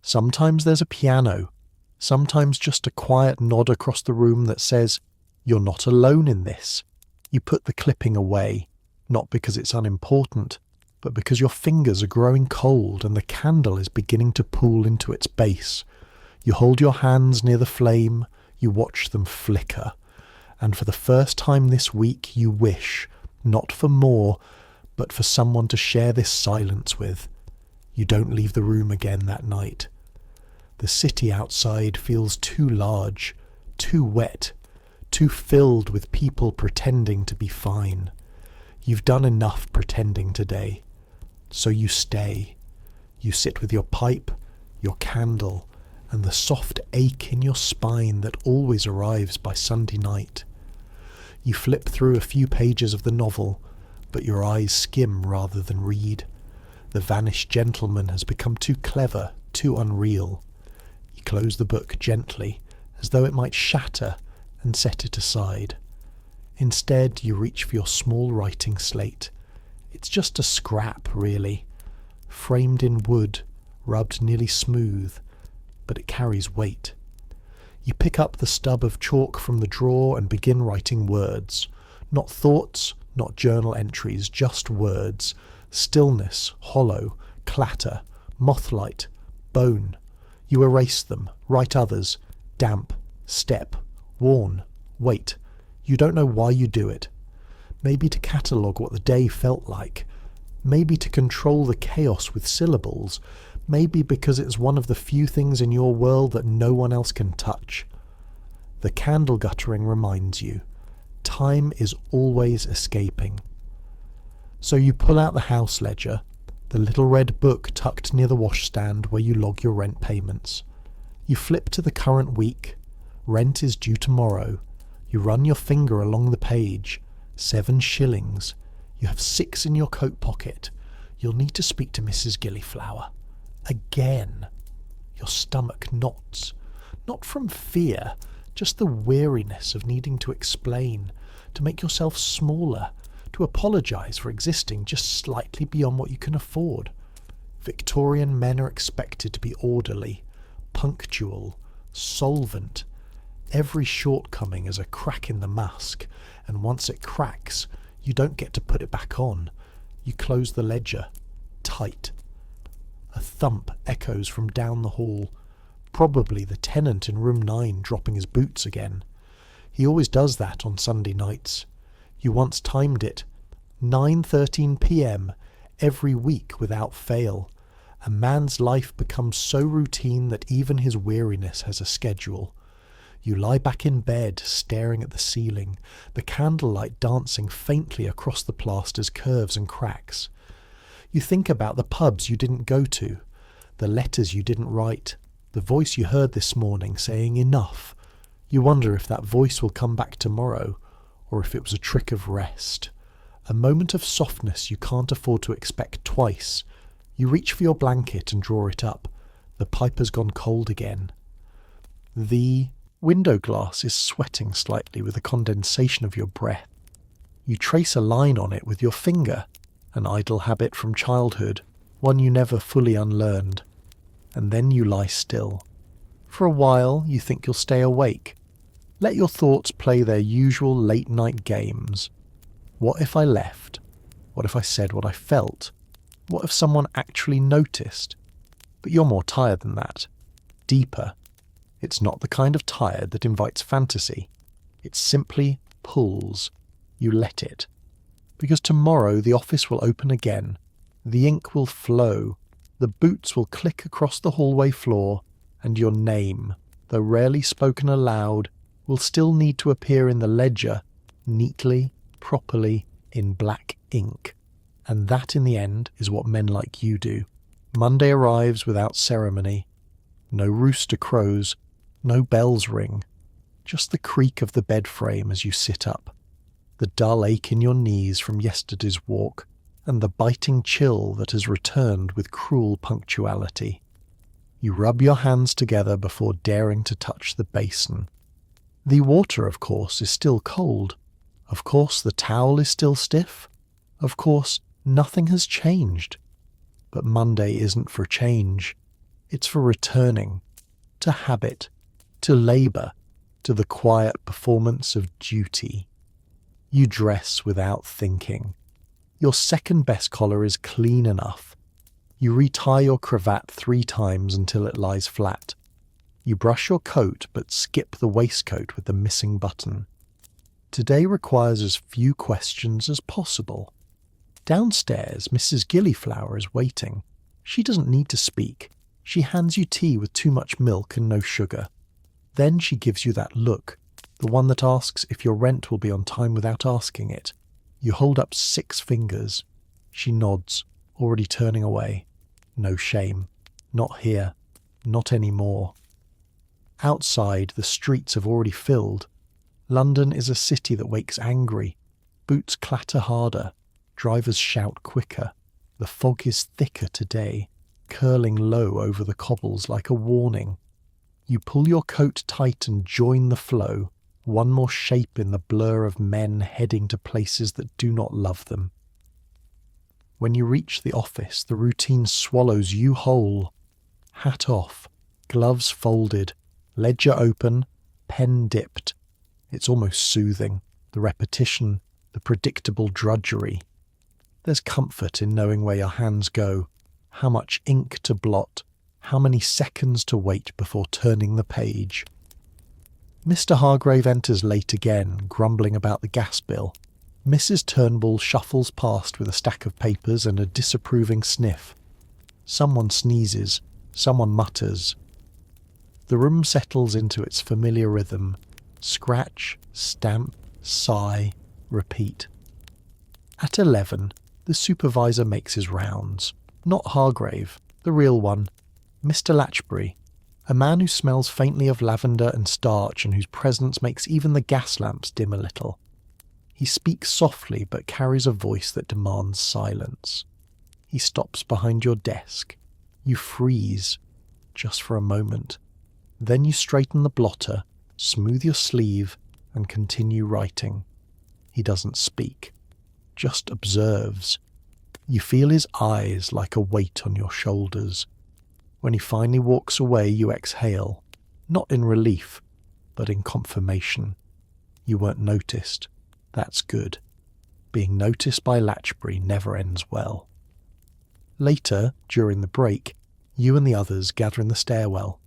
Sometimes there's a piano, sometimes just a quiet nod across the room that says, "You're not alone in this." You put the clipping away, not because it's unimportant, but because your fingers are growing cold and the candle is beginning to pool into its base. You hold your hands near the flame, you watch them flicker, and for the first time this week you wish, not for more, but for someone to share this silence with. You don't leave the room again that night. The city outside feels too large, too wet, too filled with people pretending to be fine. You've done enough pretending today. So you stay. You sit with your pipe, your candle, and the soft ache in your spine that always arrives by Sunday night. You flip through a few pages of the novel, but your eyes skim rather than read. The vanished gentleman has become too clever, too unreal. You close the book gently, as though it might shatter, and set it aside. Instead, you reach for your small writing slate. It's just a scrap, really, framed in wood, rubbed nearly smooth, but it carries weight. You pick up the stub of chalk from the drawer and begin writing words. Not thoughts, not journal entries, just words. Stillness, hollow, clatter, mothlight, bone. You erase them, write others, damp, step, worn, wait. You don't know why you do it. Maybe to catalogue what the day felt like. Maybe to control the chaos with syllables. Maybe because it's one of the few things in your world that no one else can touch. The candle guttering reminds you. Time is always escaping. So you pull out the house ledger, the little red book tucked near the washstand where you log your rent payments. You flip to the current week. Rent is due tomorrow. You run your finger along the page. 7 shillings. You have 6 in your coat pocket. You'll need to speak to Mrs. Gilliflower. Again. Your stomach knots. Not from fear, just the weariness of needing to explain, to make yourself smaller, to apologise for existing just slightly beyond what you can afford. Victorian men are expected to be orderly, punctual, solvent. Every shortcoming is a crack in the mask, and once it cracks, you don't get to put it back on. You close the ledger, tight. A thump echoes from down the hall, probably the tenant in room 9 dropping his boots again. He always does that on Sunday nights. You once timed it, 9:13 p.m. every week without fail. A man's life becomes so routine that even his weariness has a schedule. You lie back in bed, staring at the ceiling, the candlelight dancing faintly across the plaster's curves and cracks. You think about the pubs you didn't go to, the letters you didn't write, the voice you heard this morning saying enough. You wonder if that voice will come back tomorrow, or if it was a trick of rest. A moment of softness you can't afford to expect twice. You reach for your blanket and draw it up. The pipe has gone cold again. The window glass is sweating slightly with the condensation of your breath. You trace a line on it with your finger, an idle habit from childhood, one you never fully unlearned. And then you lie still. For a while you think you'll stay awake. Let your thoughts play their usual late-night games. What if I left? What if I said what I felt? What if someone actually noticed? But you're more tired than that. Deeper. It's not the kind of tired that invites fantasy. It simply pulls. You let it. Because tomorrow the office will open again. The ink will flow. The boots will click across the hallway floor, and your name, though rarely spoken aloud, will still need to appear in the ledger, neatly, properly, in black ink. And that, in the end, is what men like you do. Monday arrives without ceremony. No rooster crows, no bells ring, just the creak of the bed frame as you sit up, the dull ache in your knees from yesterday's walk, and the biting chill that has returned with cruel punctuality. You rub your hands together before daring to touch the basin. The water, of course, is still cold. Of course, the towel is still stiff. Of course, nothing has changed. But Monday isn't for change. It's for returning, to habit, to labour, to the quiet performance of duty. You dress without thinking. Your second best collar is clean enough. You retie your cravat 3 times until it lies flat. You brush your coat but skip the waistcoat with the missing button. Today requires as few questions as possible. Downstairs, Mrs. Gilliflower is waiting. She doesn't need to speak. She hands you tea with too much milk and no sugar. Then she gives you that look, the one that asks if your rent will be on time without asking it. You hold up 6 fingers. She nods, already turning away. No shame. Not here. Not anymore. Outside, the streets have already filled. London is a city that wakes angry. Boots clatter harder. Drivers shout quicker. The fog is thicker today, curling low over the cobbles like a warning. You pull your coat tight and join the flow, one more shape in the blur of men heading to places that do not love them. When you reach the office, the routine swallows you whole. Hat off, gloves folded, ledger open, pen dipped. It's almost soothing, the repetition, the predictable drudgery. There's comfort in knowing where your hands go, how much ink to blot, how many seconds to wait before turning the page. Mr. Hargrave enters late again, grumbling about the gas bill. Mrs. Turnbull shuffles past with a stack of papers and a disapproving sniff. Someone sneezes, someone mutters. The room settles into its familiar rhythm. Scratch, stamp, sigh, repeat. At 11, the supervisor makes his rounds. Not Hargrave, the real one. Mr. Latchbury, a man who smells faintly of lavender and starch and whose presence makes even the gas lamps dim a little. He speaks softly but carries a voice that demands silence. He stops behind your desk. You freeze, just for a moment. Then you straighten the blotter, smooth your sleeve, and continue writing. He doesn't speak, just observes. You feel his eyes like a weight on your shoulders. When he finally walks away, you exhale, not in relief, but in confirmation. You weren't noticed. That's good. Being noticed by Latchbury never ends well. Later, during the break, you and the others gather in the stairwell.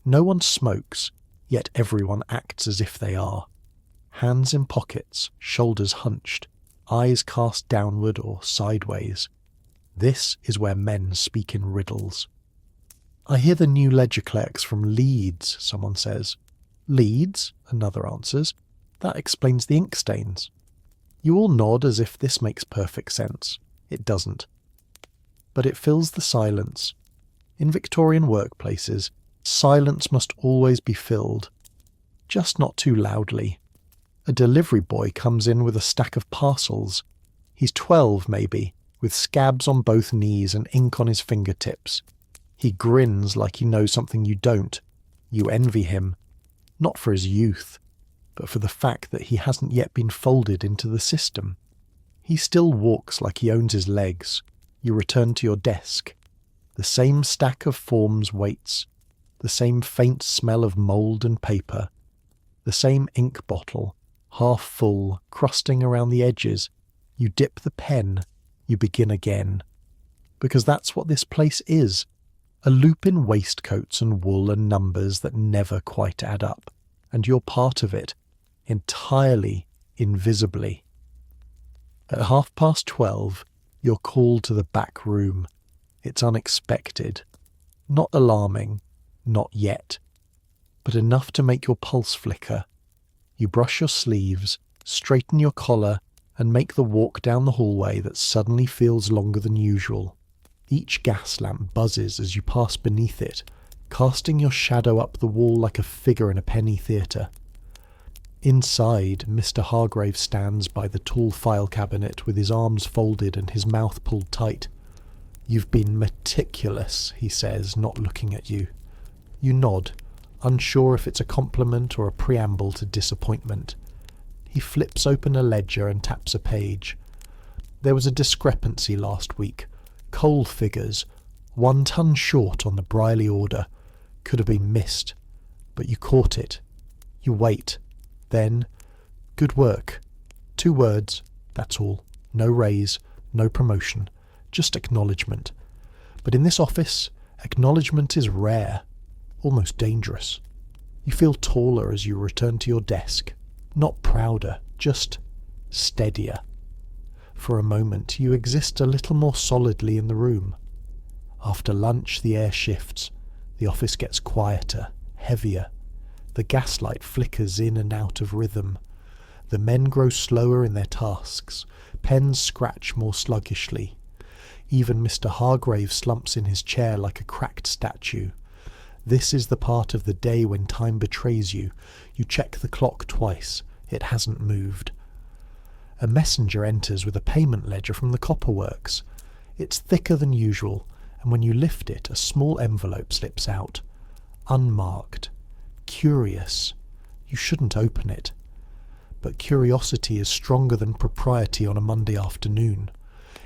No one smokes, yet everyone acts as if they are. Hands in pockets, shoulders hunched, eyes cast downward or sideways. This is where men speak in riddles. I hear the new ledger clerks from Leeds, someone says. Leeds, another answers. That explains the ink stains. You all nod as if this makes perfect sense. It doesn't. But it fills the silence. In Victorian workplaces, silence must always be filled. Just not too loudly. A delivery boy comes in with a stack of parcels. He's 12 maybe, with scabs on both knees and ink on his fingertips. He grins like he knows something you don't. You envy him, not for his youth, but for the fact that he hasn't yet been folded into the system. He still walks like he owns his legs. You return to your desk. The same stack of forms waits, the same faint smell of mould and paper, the same ink bottle, half full, crusting around the edges. You dip the pen, you begin again. Because that's what this place is. A loop in waistcoats and wool and numbers that never quite add up, and you're part of it, entirely, invisibly. At 12:30, you're called to the back room. It's unexpected. Not alarming, not yet, but enough to make your pulse flicker. You brush your sleeves, straighten your collar, and make the walk down the hallway that suddenly feels longer than usual. Each gas lamp buzzes as you pass beneath it, casting your shadow up the wall like a figure in a penny theatre. Inside, Mr. Hargrave stands by the tall file cabinet with his arms folded and his mouth pulled tight. "You've been meticulous," he says, not looking at you. You nod, unsure if it's a compliment or a preamble to disappointment. He flips open a ledger and taps a page. There was a discrepancy last week. Coal figures, 1 ton short on the Briley order. Could have been missed, but you caught it. You wait. Then, "Good work." 2 words, that's all. No raise, no promotion, just acknowledgement. But in this office, acknowledgement is rare, almost dangerous. You feel taller as you return to your desk. Not prouder, just steadier. For a moment, you exist a little more solidly in the room. After lunch, the air shifts. The office gets quieter, heavier. The gaslight flickers in and out of rhythm. The men grow slower in their tasks. Pens scratch more sluggishly. Even Mr. Hargrave slumps in his chair like a cracked statue. This is the part of the day when time betrays you. You check the clock twice. It hasn't moved. A messenger enters with a payment ledger from the copperworks. It's thicker than usual, and when you lift it, a small envelope slips out. Unmarked. Curious. You shouldn't open it. But curiosity is stronger than propriety on a Monday afternoon.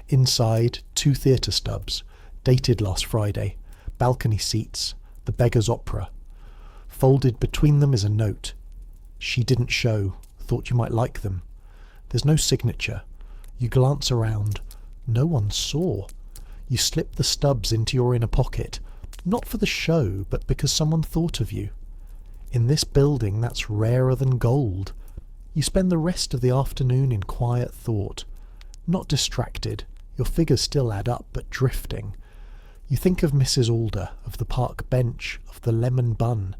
Inside, 2 theatre stubs, dated last Friday, balcony seats, the Beggar's Opera. Folded between them is a note. She didn't show, thought you might like them. There's no signature. You glance around. No one saw. You slip the stubs into your inner pocket, not for the show, but because someone thought of you. In this building, that's rarer than gold. You spend the rest of the afternoon in quiet thought. Not distracted. Your figures still add up, but drifting. You think of Mrs. Alder, of the park bench, of the lemon bun.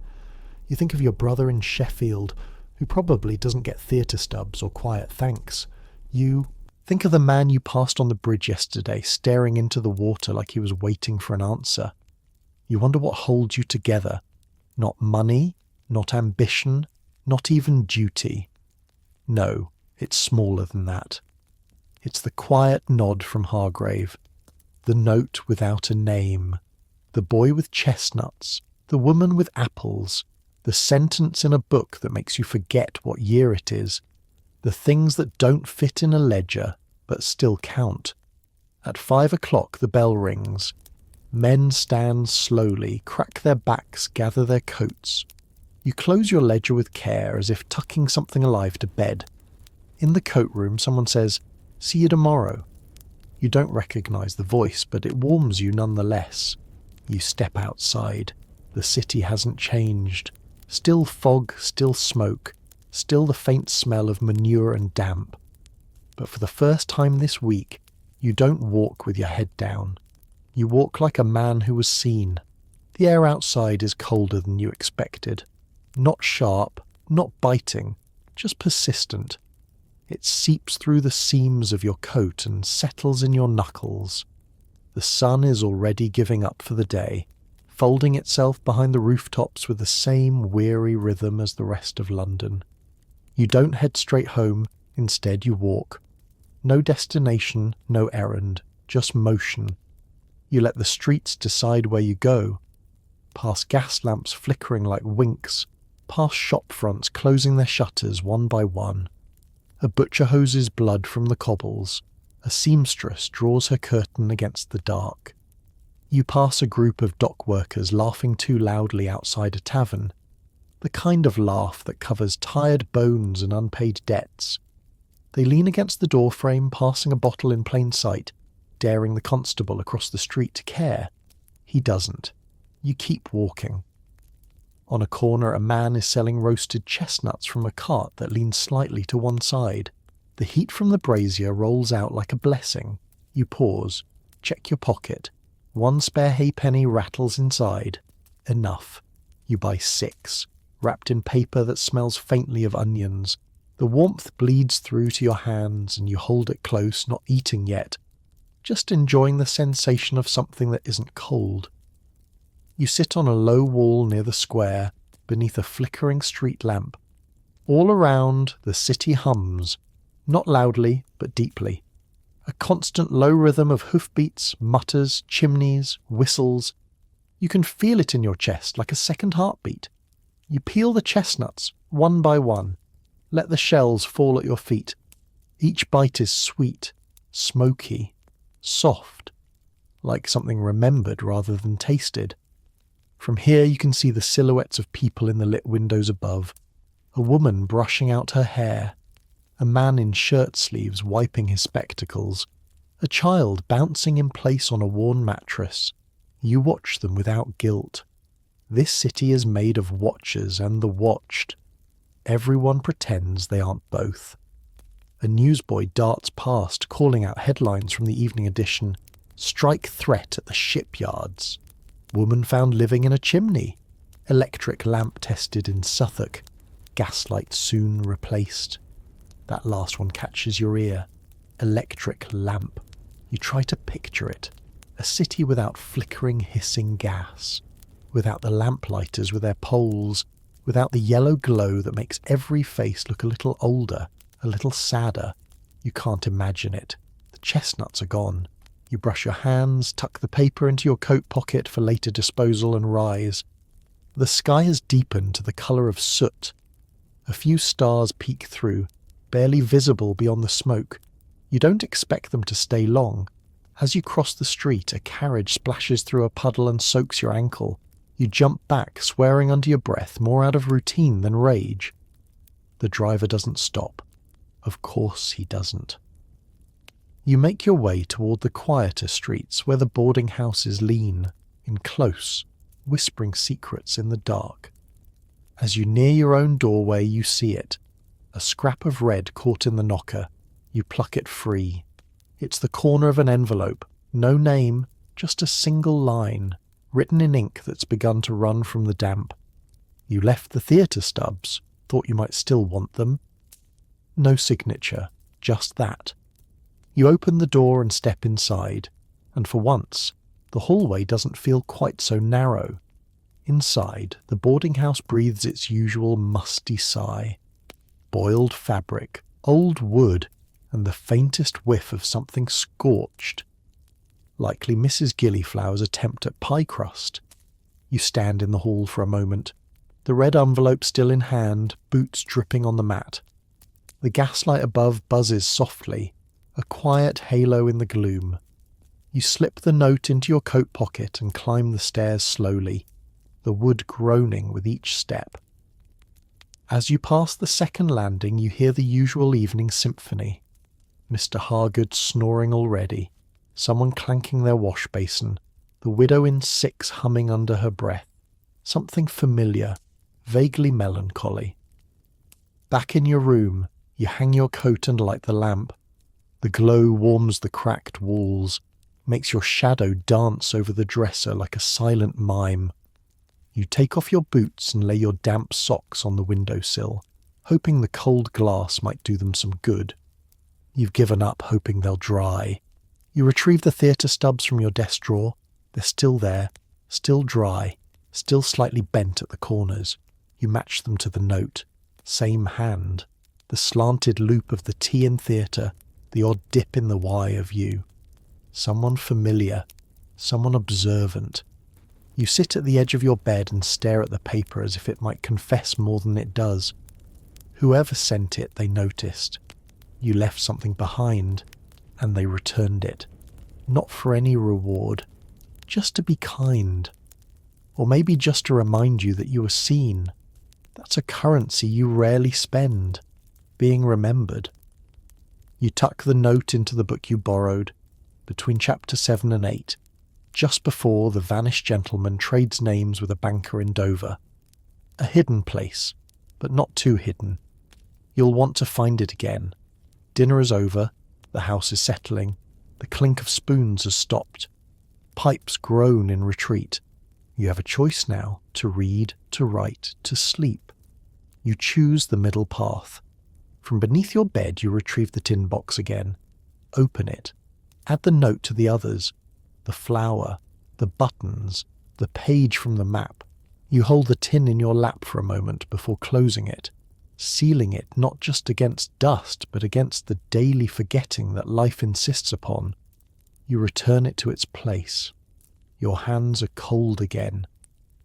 You think of your brother in Sheffield, who probably doesn't get theatre stubs or quiet thanks. You think of the man you passed on the bridge yesterday, staring into the water like he was waiting for an answer. You wonder what holds you together. Not money, not ambition, not even duty. No, it's smaller than that. It's the quiet nod from Hargrave, the note without a name, the boy with chestnuts, the woman with apples, the sentence in a book that makes you forget what year it is, the things that don't fit in a ledger but still count. At 5 o'clock the bell rings. Men stand slowly, crack their backs, gather their coats. You close your ledger with care, as if tucking something alive to bed. In the coat room someone says, "See you tomorrow." You don't recognise the voice, but it warms you nonetheless. You step outside. The city hasn't changed. Still fog, still smoke, still the faint smell of manure and damp. But for the first time this week, you don't walk with your head down. You walk like a man who was seen. The air outside is colder than you expected. Not sharp, not biting, just persistent. It seeps through the seams of your coat and settles in your knuckles. The sun is already giving up for the day, folding itself behind the rooftops with the same weary rhythm as the rest of London. You don't head straight home, instead you walk. No destination, no errand, just motion. You let the streets decide where you go. Past gas lamps flickering like winks, past shop fronts closing their shutters one by one. A butcher hoses blood from the cobbles. A seamstress draws her curtain against the dark. You pass a group of dock workers laughing too loudly outside a tavern. The kind of laugh that covers tired bones and unpaid debts. They lean against the doorframe, passing a bottle in plain sight, daring the constable across the street to care. He doesn't. You keep walking. On a corner, a man is selling roasted chestnuts from a cart that leans slightly to one side. The heat from the brazier rolls out like a blessing. You pause, check your pocket. 1 spare halfpenny rattles inside. Enough. You buy 6, wrapped in paper that smells faintly of onions. The warmth bleeds through to your hands and you hold it close, not eating yet, just enjoying the sensation of something that isn't cold. You sit on a low wall near the square, beneath a flickering street lamp. All around, the city hums, not loudly, but deeply. A constant low rhythm of hoofbeats, mutters, chimneys, whistles. You can feel it in your chest like a second heartbeat. You peel the chestnuts, one by one. Let the shells fall at your feet. Each bite is sweet, smoky, soft, like something remembered rather than tasted. From here you can see the silhouettes of people in the lit windows above. A woman brushing out her hair. A man in shirt sleeves wiping his spectacles. A child bouncing in place on a worn mattress. You watch them without guilt. This city is made of watchers and the watched. Everyone pretends they aren't both. A newsboy darts past, calling out headlines from the evening edition. Strike threat at the shipyards. Woman found living in a chimney. Electric lamp tested in Suffolk. Gaslight soon replaced. That last one catches your ear. Electric lamp. You try to picture it. A city without flickering, hissing gas. Without the lamplighters with their poles. Without the yellow glow that makes every face look a little older, a little sadder. You can't imagine it. The chestnuts are gone. You brush your hands, tuck the paper into your coat pocket for later disposal and rise. The sky has deepened to the colour of soot. A few stars peek through, barely visible beyond the smoke. You don't expect them to stay long. As you cross the street, a carriage splashes through a puddle and soaks your ankle. You jump back, swearing under your breath, more out of routine than rage. The driver doesn't stop. Of course he doesn't. You make your way toward the quieter streets where the boarding houses lean, in close, whispering secrets in the dark. As you near your own doorway, you see it. A scrap of red caught in the knocker. You pluck it free. It's the corner of an envelope. No name, just a single line, written in ink that's begun to run from the damp. You left the theatre stubs. Thought you might still want them. No signature, just that. You open the door and step inside, and for once, the hallway doesn't feel quite so narrow. Inside, the boarding house breathes its usual musty sigh. Boiled fabric, old wood, and the faintest whiff of something scorched. Likely Mrs. Gillyflower's attempt at pie crust. You stand in the hall for a moment, the red envelope still in hand, boots dripping on the mat. The gaslight above buzzes softly, a quiet halo in the gloom. You slip the note into your coat pocket and climb the stairs slowly, the wood groaning with each step. As you pass the second landing, you hear the usual evening symphony. Mr. Hargood snoring already, someone clanking their wash basin, the widow in 6 humming under her breath. Something familiar, vaguely melancholy. Back in your room, you hang your coat and light the lamp. The glow warms the cracked walls, makes your shadow dance over the dresser like a silent mime. You take off your boots and lay your damp socks on the windowsill, hoping the cold glass might do them some good. You've given up hoping they'll dry. You retrieve the theatre stubs from your desk drawer. They're still there, still dry, still slightly bent at the corners. You match them to the note. Same hand. The slanted loop of the T in theatre, the odd dip in the Y of you. Someone familiar, someone observant. You sit at the edge of your bed and stare at the paper as if it might confess more than it does. Whoever sent it, they noticed. You left something behind, and they returned it. Not for any reward, just to be kind. Or maybe just to remind you that you were seen. That's a currency you rarely spend, being remembered. You tuck the note into the book you borrowed, between chapter 7 and 8, just before the vanished gentleman trades names with a banker in Dover. A hidden place, but not too hidden. You'll want to find it again. Dinner is over, the house is settling, the clink of spoons has stopped. Pipes groan in retreat. You have a choice now, to read, to write, to sleep. You choose the middle path. From beneath your bed you retrieve the tin box again. Open it. Add the note to the others. The flower, the buttons, the page from the map. You hold the tin in your lap for a moment before closing it, sealing it not just against dust but against the daily forgetting that life insists upon. You return it to its place. Your hands are cold again.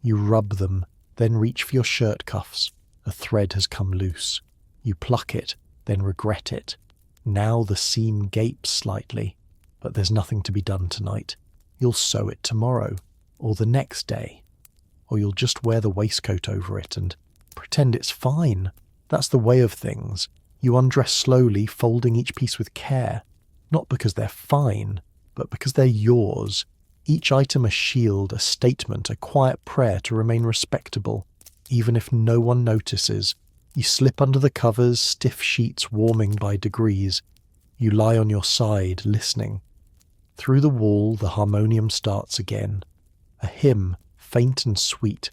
You rub them, then reach for your shirt cuffs. A thread has come loose. You pluck it, then regret it. Now the seam gapes slightly, but there's nothing to be done tonight. You'll sew it tomorrow, or the next day. Or you'll just wear the waistcoat over it and pretend it's fine. That's the way of things. You undress slowly, folding each piece with care. Not because they're fine, but because they're yours. Each item a shield, a statement, a quiet prayer to remain respectable, even if no one notices. You slip under the covers, stiff sheets warming by degrees. You lie on your side, listening. Through the wall, the harmonium starts again. A hymn, faint and sweet.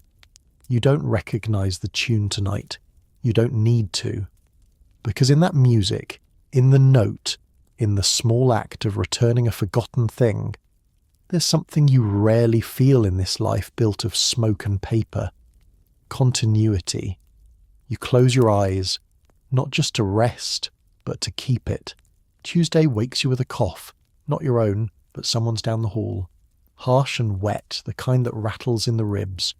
You don't recognise the tune tonight. You don't need to. Because in that music, in the note, in the small act of returning a forgotten thing, there's something you rarely feel in this life built of smoke and paper. Continuity. You close your eyes, not just to rest, but to keep it. Tuesday wakes you with a cough, not your own, but someone's down the hall. Harsh and wet, the kind that rattles in the ribs.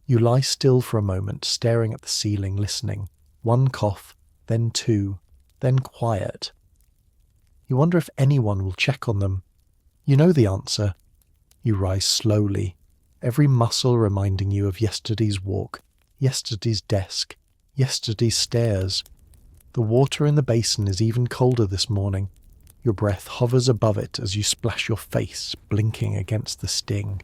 You lie still for a moment, staring at the ceiling, listening. One cough, then two, then quiet. You wonder if anyone will check on them. You know the answer. You rise slowly, every muscle reminding you of yesterday's walk, yesterday's desk, yesterday's stairs. The water in the basin is even colder this morning. Your breath hovers above it as you splash your face, blinking against the sting.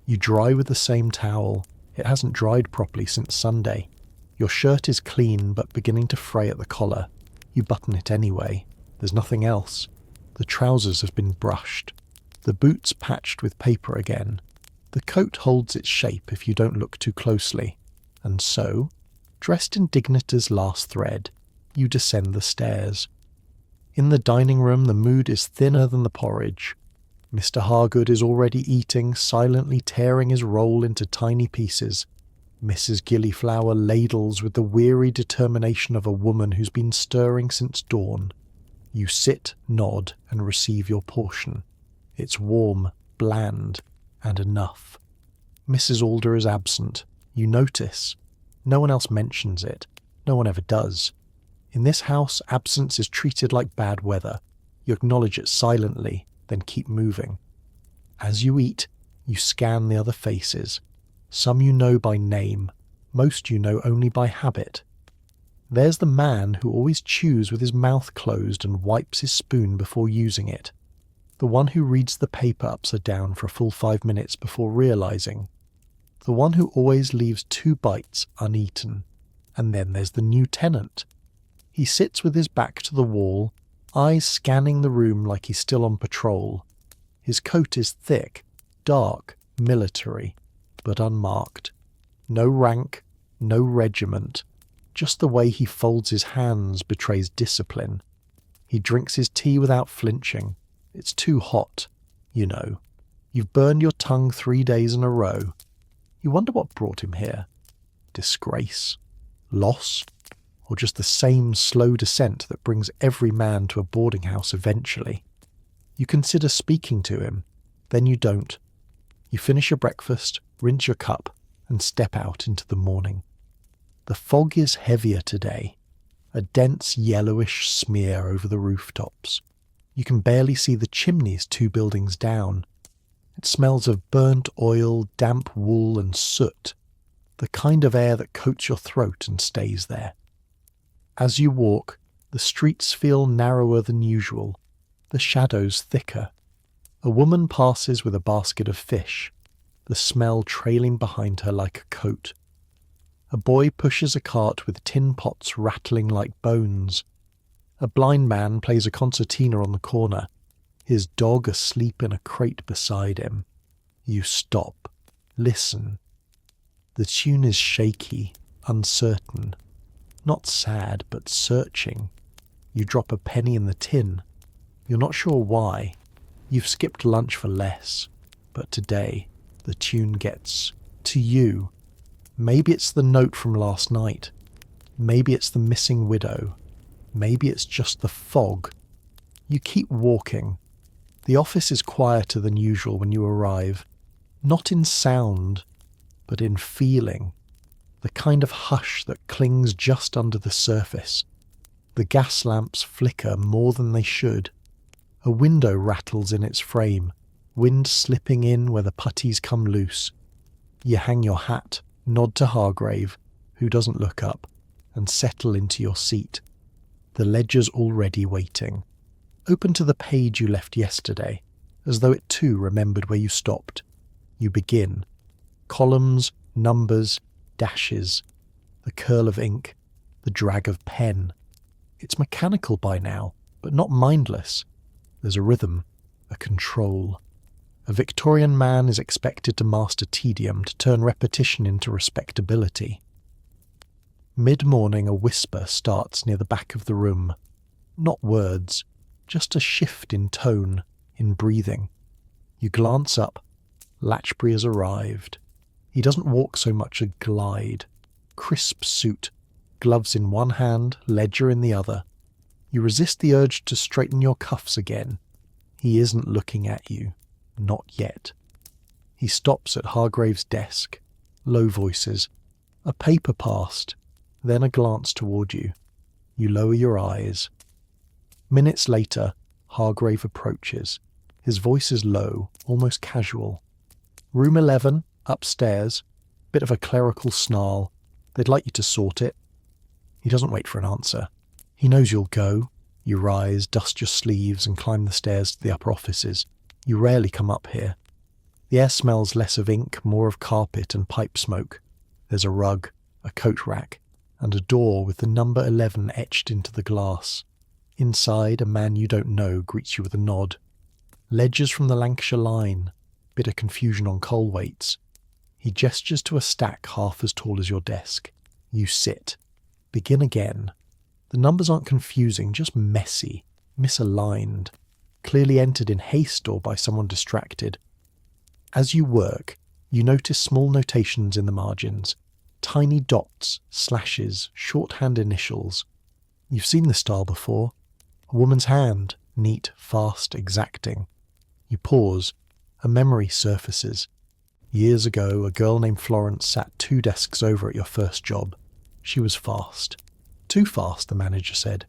You dry with the same towel. It hasn't dried properly since Sunday. Your shirt is clean but beginning to fray at the collar. You button it anyway. There's nothing else. The trousers have been brushed. The boots patched with paper again. The coat holds its shape if you don't look too closely. And so, dressed in Dignita's last thread, you descend the stairs. In the dining room the mood is thinner than the porridge. Mr. Hargood is already eating, silently tearing his roll into tiny pieces. Mrs. Gillyflower ladles with the weary determination of a woman who's been stirring since dawn. You sit, nod, and receive your portion. It's warm, bland, and enough. Mrs. Alder is absent. You notice. No one else mentions it. No one ever does. In this house, absence is treated like bad weather. You acknowledge it silently, then keep moving. As you eat, you scan the other faces. Some you know by name, most you know only by habit. There's the man who always chews with his mouth closed and wipes his spoon before using it. The one who reads the paper upside down for a full 5 minutes before realising. The one who always leaves 2 bites uneaten. And then there's the new tenant. He sits with his back to the wall, eyes scanning the room like he's still on patrol. His coat is thick, dark, military, but unmarked. No rank, no regiment. Just the way he folds his hands betrays discipline. He drinks his tea without flinching. It's too hot, you know. You've burned your tongue 3 days in a row. You wonder what brought him here. Disgrace? Loss? Or just the same slow descent that brings every man to a boarding house eventually? You consider speaking to him, then you don't. You finish your breakfast, rinse your cup, and step out into the morning. The fog is heavier today, a dense yellowish smear over the rooftops. You can barely see the chimneys 2 buildings down. It smells of burnt oil, damp wool and soot, the kind of air that coats your throat and stays there. As you walk, the streets feel narrower than usual, the shadows thicker. A woman passes with a basket of fish, the smell trailing behind her like a coat. A boy pushes a cart with tin pots rattling like bones. A blind man plays a concertina on the corner, his dog asleep in a crate beside him. You stop, listen. The tune is shaky, uncertain. Not sad, but searching. You drop a penny in the tin. You're not sure why. You've skipped lunch for less. But today, the tune gets to you. Maybe it's the note from last night. Maybe it's the missing widow. Maybe it's just the fog. You keep walking. The office is quieter than usual when you arrive. Not in sound, but in feeling. The kind of hush that clings just under the surface. The gas lamps flicker more than they should. A window rattles in its frame, wind slipping in where the putties come loose. You hang your hat, nod to Hargrave, who doesn't look up, and settle into your seat. The ledger's already waiting. Open to the page you left yesterday, as though it too remembered where you stopped. You begin. Columns, numbers, dashes, the curl of ink, the drag of pen. It's mechanical by now, but not mindless. There's a rhythm, a control. A Victorian man is expected to master tedium to turn repetition into respectability. Mid-morning, a whisper starts near the back of the room. Not words, just a shift in tone, in breathing. You glance up. Latchbury has arrived. He doesn't walk so much a glide. Crisp suit, gloves in one hand, ledger in the other. You resist the urge to straighten your cuffs again. He isn't looking at you. Not yet. He stops at Hargrave's desk. Low voices. A paper passed. Then a glance toward you. You lower your eyes. Minutes later, Hargrave approaches. His voice is low, almost casual. Room 11, upstairs. Bit of a clerical snarl. They'd like you to sort it. He doesn't wait for an answer. He knows you'll go. You rise, dust your sleeves, and climb the stairs to the upper offices. You rarely come up here. The air smells less of ink, more of carpet and pipe smoke. There's a rug, a coat rack, and a door with the number 11 etched into the glass. Inside, a man you don't know greets you with a nod. Ledgers from the Lancashire line. Bit of confusion on coal weights. He gestures to a stack half as tall as your desk. You sit. Begin again. The numbers aren't confusing, just messy, misaligned, clearly entered in haste or by someone distracted. As you work, you notice small notations in the margins. Tiny dots, slashes, shorthand initials. You've seen this style before. A woman's hand, neat, fast, exacting. You pause. A memory surfaces. Years ago, a girl named Florence sat 2 desks over at your first job. She was fast. Too fast, the manager said.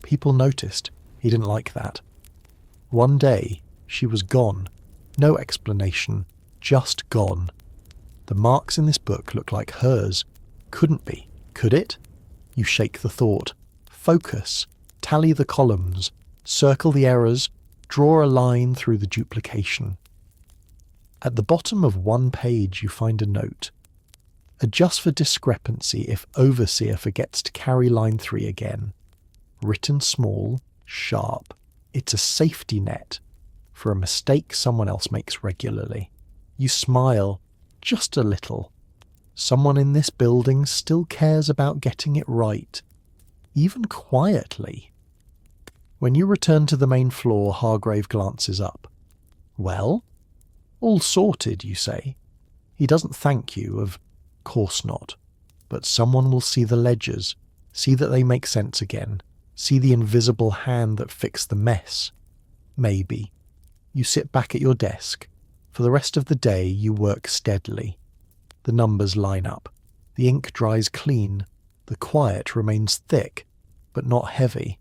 People noticed. He didn't like that. One day, she was gone. No explanation. Just gone. The marks in this book look like hers. Couldn't be. Could it? You shake the thought. Focus. Tally the columns. Circle the errors. Draw a line through the duplication. At the bottom of one page you find a note. Adjust for discrepancy if overseer forgets to carry line 3 again. Written small, sharp. It's a safety net for a mistake someone else makes regularly. You smile, just a little. Someone in this building still cares about getting it right, even quietly. When you return to the main floor, Hargrave glances up. Well? All sorted, you say. He doesn't thank you, of course not. But someone will see the ledgers, see that they make sense again, see the invisible hand that fixed the mess. Maybe. You sit back at your desk. For the rest of the day, you work steadily. The numbers line up. The ink dries clean. The quiet remains thick, but not heavy.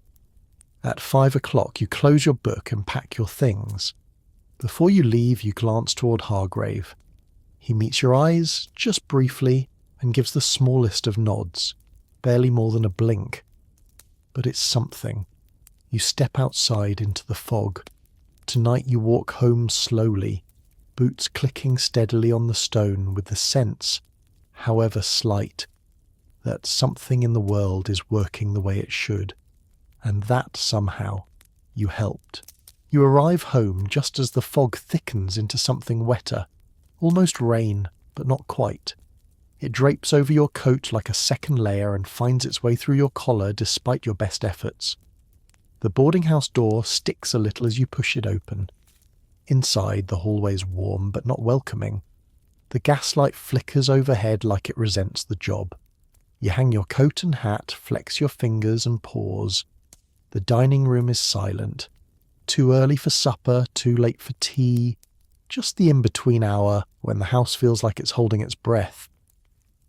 At 5 o'clock, you close your book and pack your things. Before you leave, you glance toward Hargrave. He meets your eyes, just briefly, and gives the smallest of nods, barely more than a blink. But it's something. You step outside into the fog. Tonight you walk home slowly, boots clicking steadily on the stone with the sense, however slight, that something in the world is working the way it should, and that somehow you helped. You arrive home just as the fog thickens into something wetter, almost rain, but not quite. It drapes over your coat like a second layer and finds its way through your collar despite your best efforts. The boarding house door sticks a little as you push it open. Inside, the hallway's warm but not welcoming. The gaslight flickers overhead like it resents the job. You hang your coat and hat, flex your fingers and pause. The dining room is silent. Too early for supper, too late for tea. Just the in-between hour when the house feels like it's holding its breath.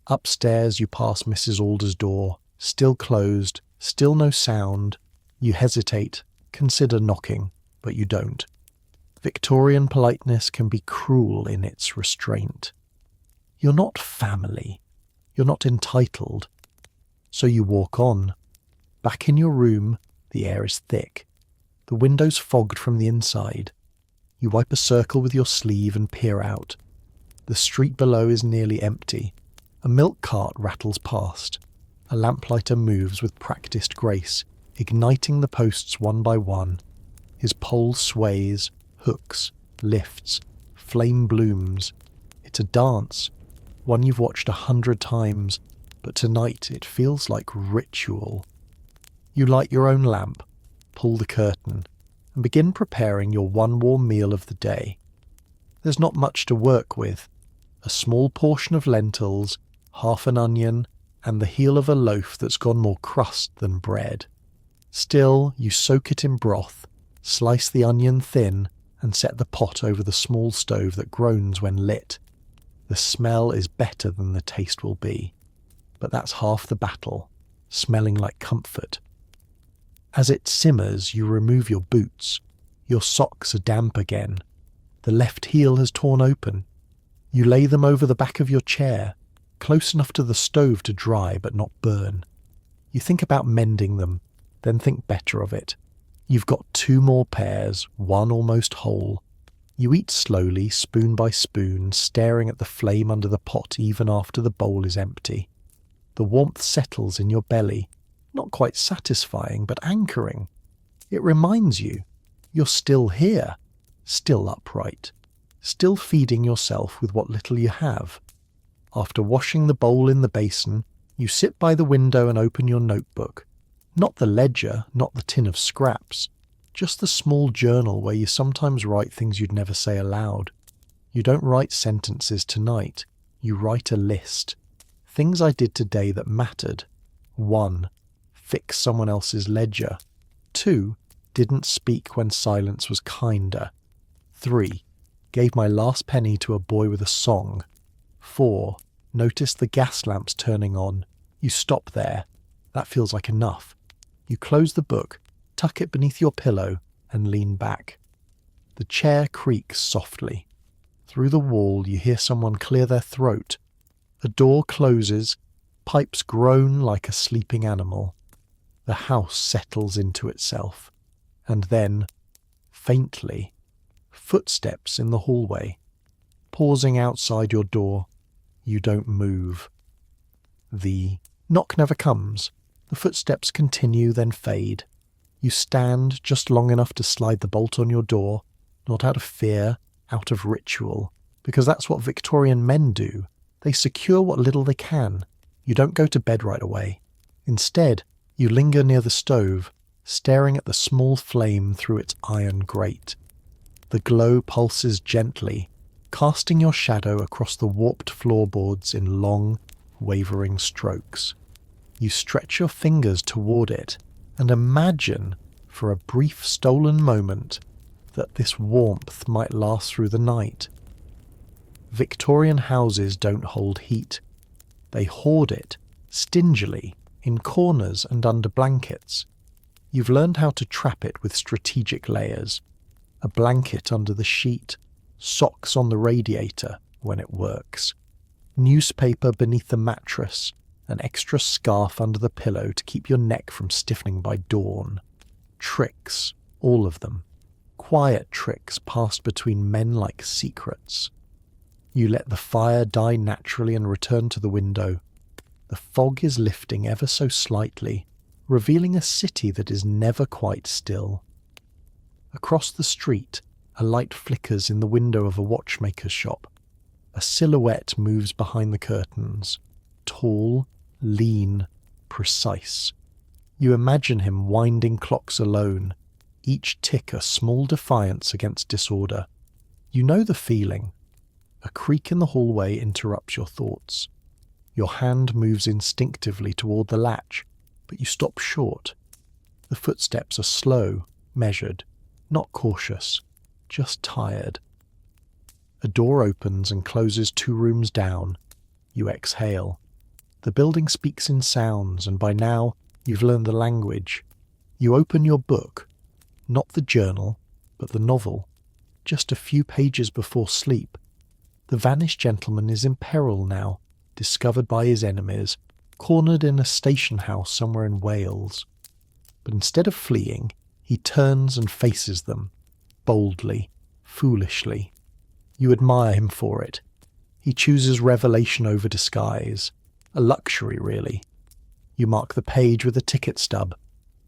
Upstairs you pass Mrs. Alder's door, still closed, still no sound. You hesitate, consider knocking, but you don't. Victorian politeness can be cruel in its restraint. You're not family. You're not entitled. So you walk on. Back in your room, the air is thick. The window's fogged from the inside. You wipe a circle with your sleeve and peer out. The street below is nearly empty. A milk cart rattles past. A lamplighter moves with practiced grace, igniting the posts one by one. His pole sways, hooks, lifts, flame blooms. It's a dance, one you've watched 100 times, but tonight it feels like ritual. You light your own lamp, pull the curtain, and begin preparing your one warm meal of the day. There's not much to work with. A small portion of lentils, half an onion, and the heel of a loaf that's gone more crust than bread. Still, you soak it in broth, slice the onion thin, and set the pot over the small stove that groans when lit. The smell is better than the taste will be. But that's half the battle, smelling like comfort. As it simmers, you remove your boots. Your socks are damp again. The left heel has torn open. You lay them over the back of your chair, close enough to the stove to dry but not burn. You think about mending them, then think better of it. You've got 2 more pairs, one almost whole. You eat slowly, spoon by spoon, staring at the flame under the pot even after the bowl is empty. The warmth settles in your belly, not quite satisfying, but anchoring. It reminds you, you're still here, still upright, still feeding yourself with what little you have. After washing the bowl in the basin, you sit by the window and open your notebook. Not the ledger, not the tin of scraps, just the small journal where you sometimes write things you'd never say aloud. You don't write sentences tonight, you write a list. Things I did today that mattered. 1. Fix someone else's ledger. 2. Didn't speak when silence was kinder. 3. Gave my last penny to a boy with a song. 4. Noticed the gas lamps turning on. You stop there. That feels like enough. You close the book, tuck it beneath your pillow, and lean back. The chair creaks softly. Through the wall you hear someone clear their throat. A door closes, pipes groan like a sleeping animal. The house settles into itself. And then, faintly, footsteps in the hallway. Pausing outside your door, you don't move. The knock never comes. The footsteps continue, then fade. You stand just long enough to slide the bolt on your door, not out of fear, out of ritual, because that's what Victorian men do. They secure what little they can. You don't go to bed right away. Instead, you linger near the stove, staring at the small flame through its iron grate. The glow pulses gently, casting your shadow across the warped floorboards in long, wavering strokes. You stretch your fingers toward it and imagine, for a brief stolen moment, that this warmth might last through the night. Victorian houses don't hold heat. They hoard it, stingily, in corners and under blankets. You've learned how to trap it with strategic layers. A blanket under the sheet, socks on the radiator when it works, newspaper beneath the mattress, an extra scarf under the pillow to keep your neck from stiffening by dawn. Tricks, all of them. Quiet tricks passed between men like secrets. You let the fire die naturally and return to the window. The fog is lifting ever so slightly, revealing a city that is never quite still. Across the street, a light flickers in the window of a watchmaker's shop. A silhouette moves behind the curtains. Tall, lean, precise. You imagine him winding clocks alone, each tick a small defiance against disorder. You know the feeling. A creak in the hallway interrupts your thoughts. Your hand moves instinctively toward the latch, but you stop short. The footsteps are slow, measured, not cautious, just tired. A door opens and closes 2 rooms down. You exhale. The building speaks in sounds, and by now you've learned the language. You open your book, not the journal, but the novel. Just a few pages before sleep. The vanished gentleman is in peril now, discovered by his enemies, cornered in a station house somewhere in Wales. But instead of fleeing, he turns and faces them, boldly, foolishly. You admire him for it. He chooses revelation over disguise. A luxury, really. You mark the page with a ticket stub,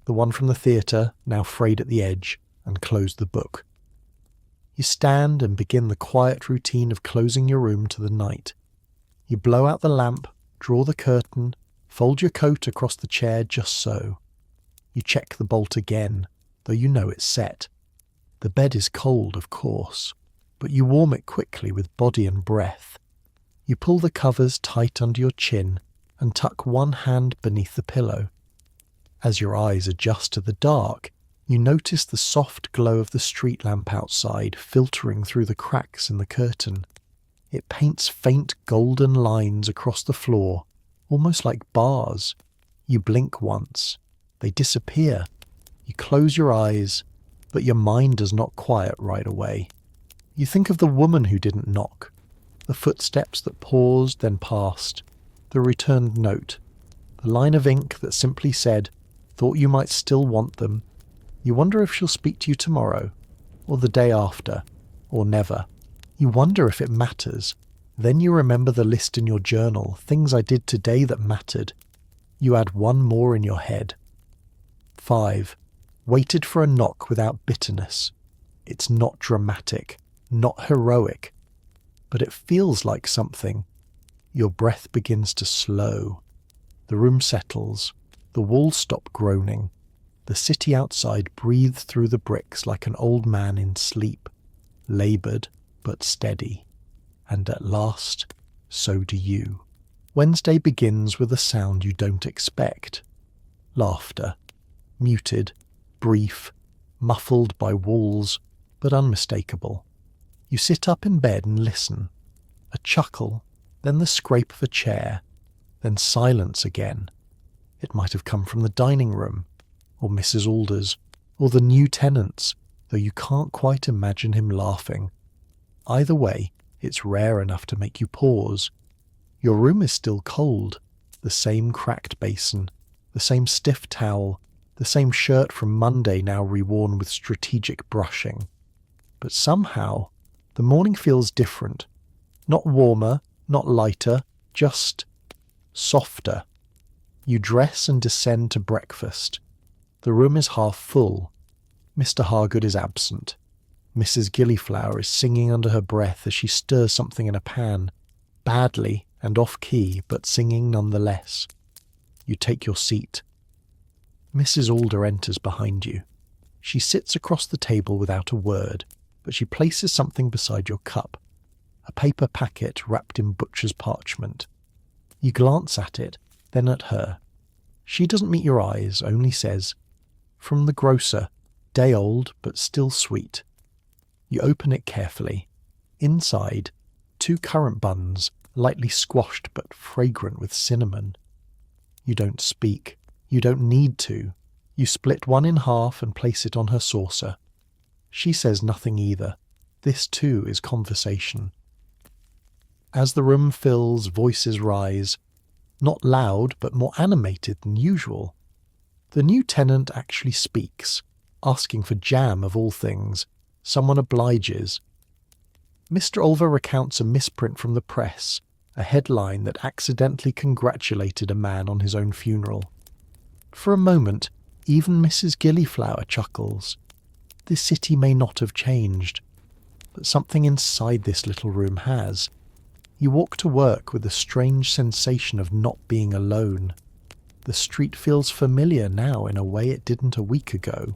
the one from the theatre, now frayed at the edge, and close the book. You stand and begin the quiet routine of closing your room to the night. You blow out the lamp, draw the curtain, fold your coat across the chair just so. You check the bolt again, though you know it's set. The bed is cold, of course, but you warm it quickly with body and breath. You pull the covers tight under your chin and tuck one hand beneath the pillow. As your eyes adjust to the dark, you notice the soft glow of the street lamp outside filtering through the cracks in the curtain. It paints faint golden lines across the floor, almost like bars. You blink once. They disappear. You close your eyes, but your mind does not quiet right away. You think of the woman who didn't knock, the footsteps that paused then passed, the returned note, the line of ink that simply said, "Thought you might still want them." You wonder if she'll speak to you tomorrow, or the day after, or never. You wonder if it matters. Then you remember the list in your journal, things I did today that mattered. You add one more in your head. 5. Waited for a knock without bitterness. It's not dramatic, not heroic, but it feels like something. Your breath begins to slow. The room settles. The walls stop groaning. The city outside breathes through the bricks like an old man in sleep, laboured but steady. And at last, so do you. Wednesday begins with a sound you don't expect. Laughter. Muted, brief, muffled by walls, but unmistakable. You sit up in bed and listen. A chuckle, then the scrape of a chair, then silence again. It might have come from the dining room, or Mrs. Alder's, or the new tenant's, though you can't quite imagine him laughing. Either way, it's rare enough to make you pause. Your room is still cold, the same cracked basin, the same stiff towel, the same shirt from Monday now reworn with strategic brushing. But somehow, the morning feels different. Not warmer, not lighter, just softer. You dress and descend to breakfast. The room is half full. Mr. Hargood is absent. Mrs. Gillyflower is singing under her breath as she stirs something in a pan, badly and off-key, but singing nonetheless. You take your seat. Mrs. Alder enters behind you. She sits across the table without a word, but she places something beside your cup, a paper packet wrapped in butcher's parchment. You glance at it, then at her. She doesn't meet your eyes, only says, "From the grocer, day old but still sweet." You open it carefully. Inside, 2 currant buns, lightly squashed but fragrant with cinnamon. You don't speak. You don't need to. You split one in half and place it on her saucer. She says nothing either. This too is conversation. As the room fills, voices rise. Not loud, but more animated than usual. The new tenant actually speaks, asking for jam of all things. Someone obliges. Mr. Ulver recounts a misprint from the press, a headline that accidentally congratulated a man on his own funeral. For a moment, even Mrs. Gillyflower chuckles. The city may not have changed, but something inside this little room has. You walk to work with a strange sensation of not being alone. The street feels familiar now in a way it didn't a week ago.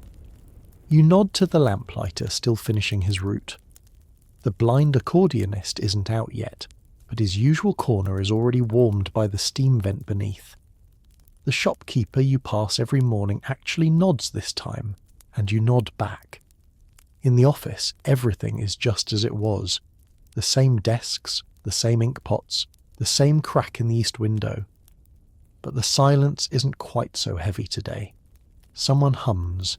You nod to the lamplighter still finishing his route. The blind accordionist isn't out yet, but his usual corner is already warmed by the steam vent beneath. The shopkeeper you pass every morning actually nods this time, and you nod back. In the office, everything is just as it was. The same desks, the same ink pots, the same crack in the east window. But the silence isn't quite so heavy today. Someone hums,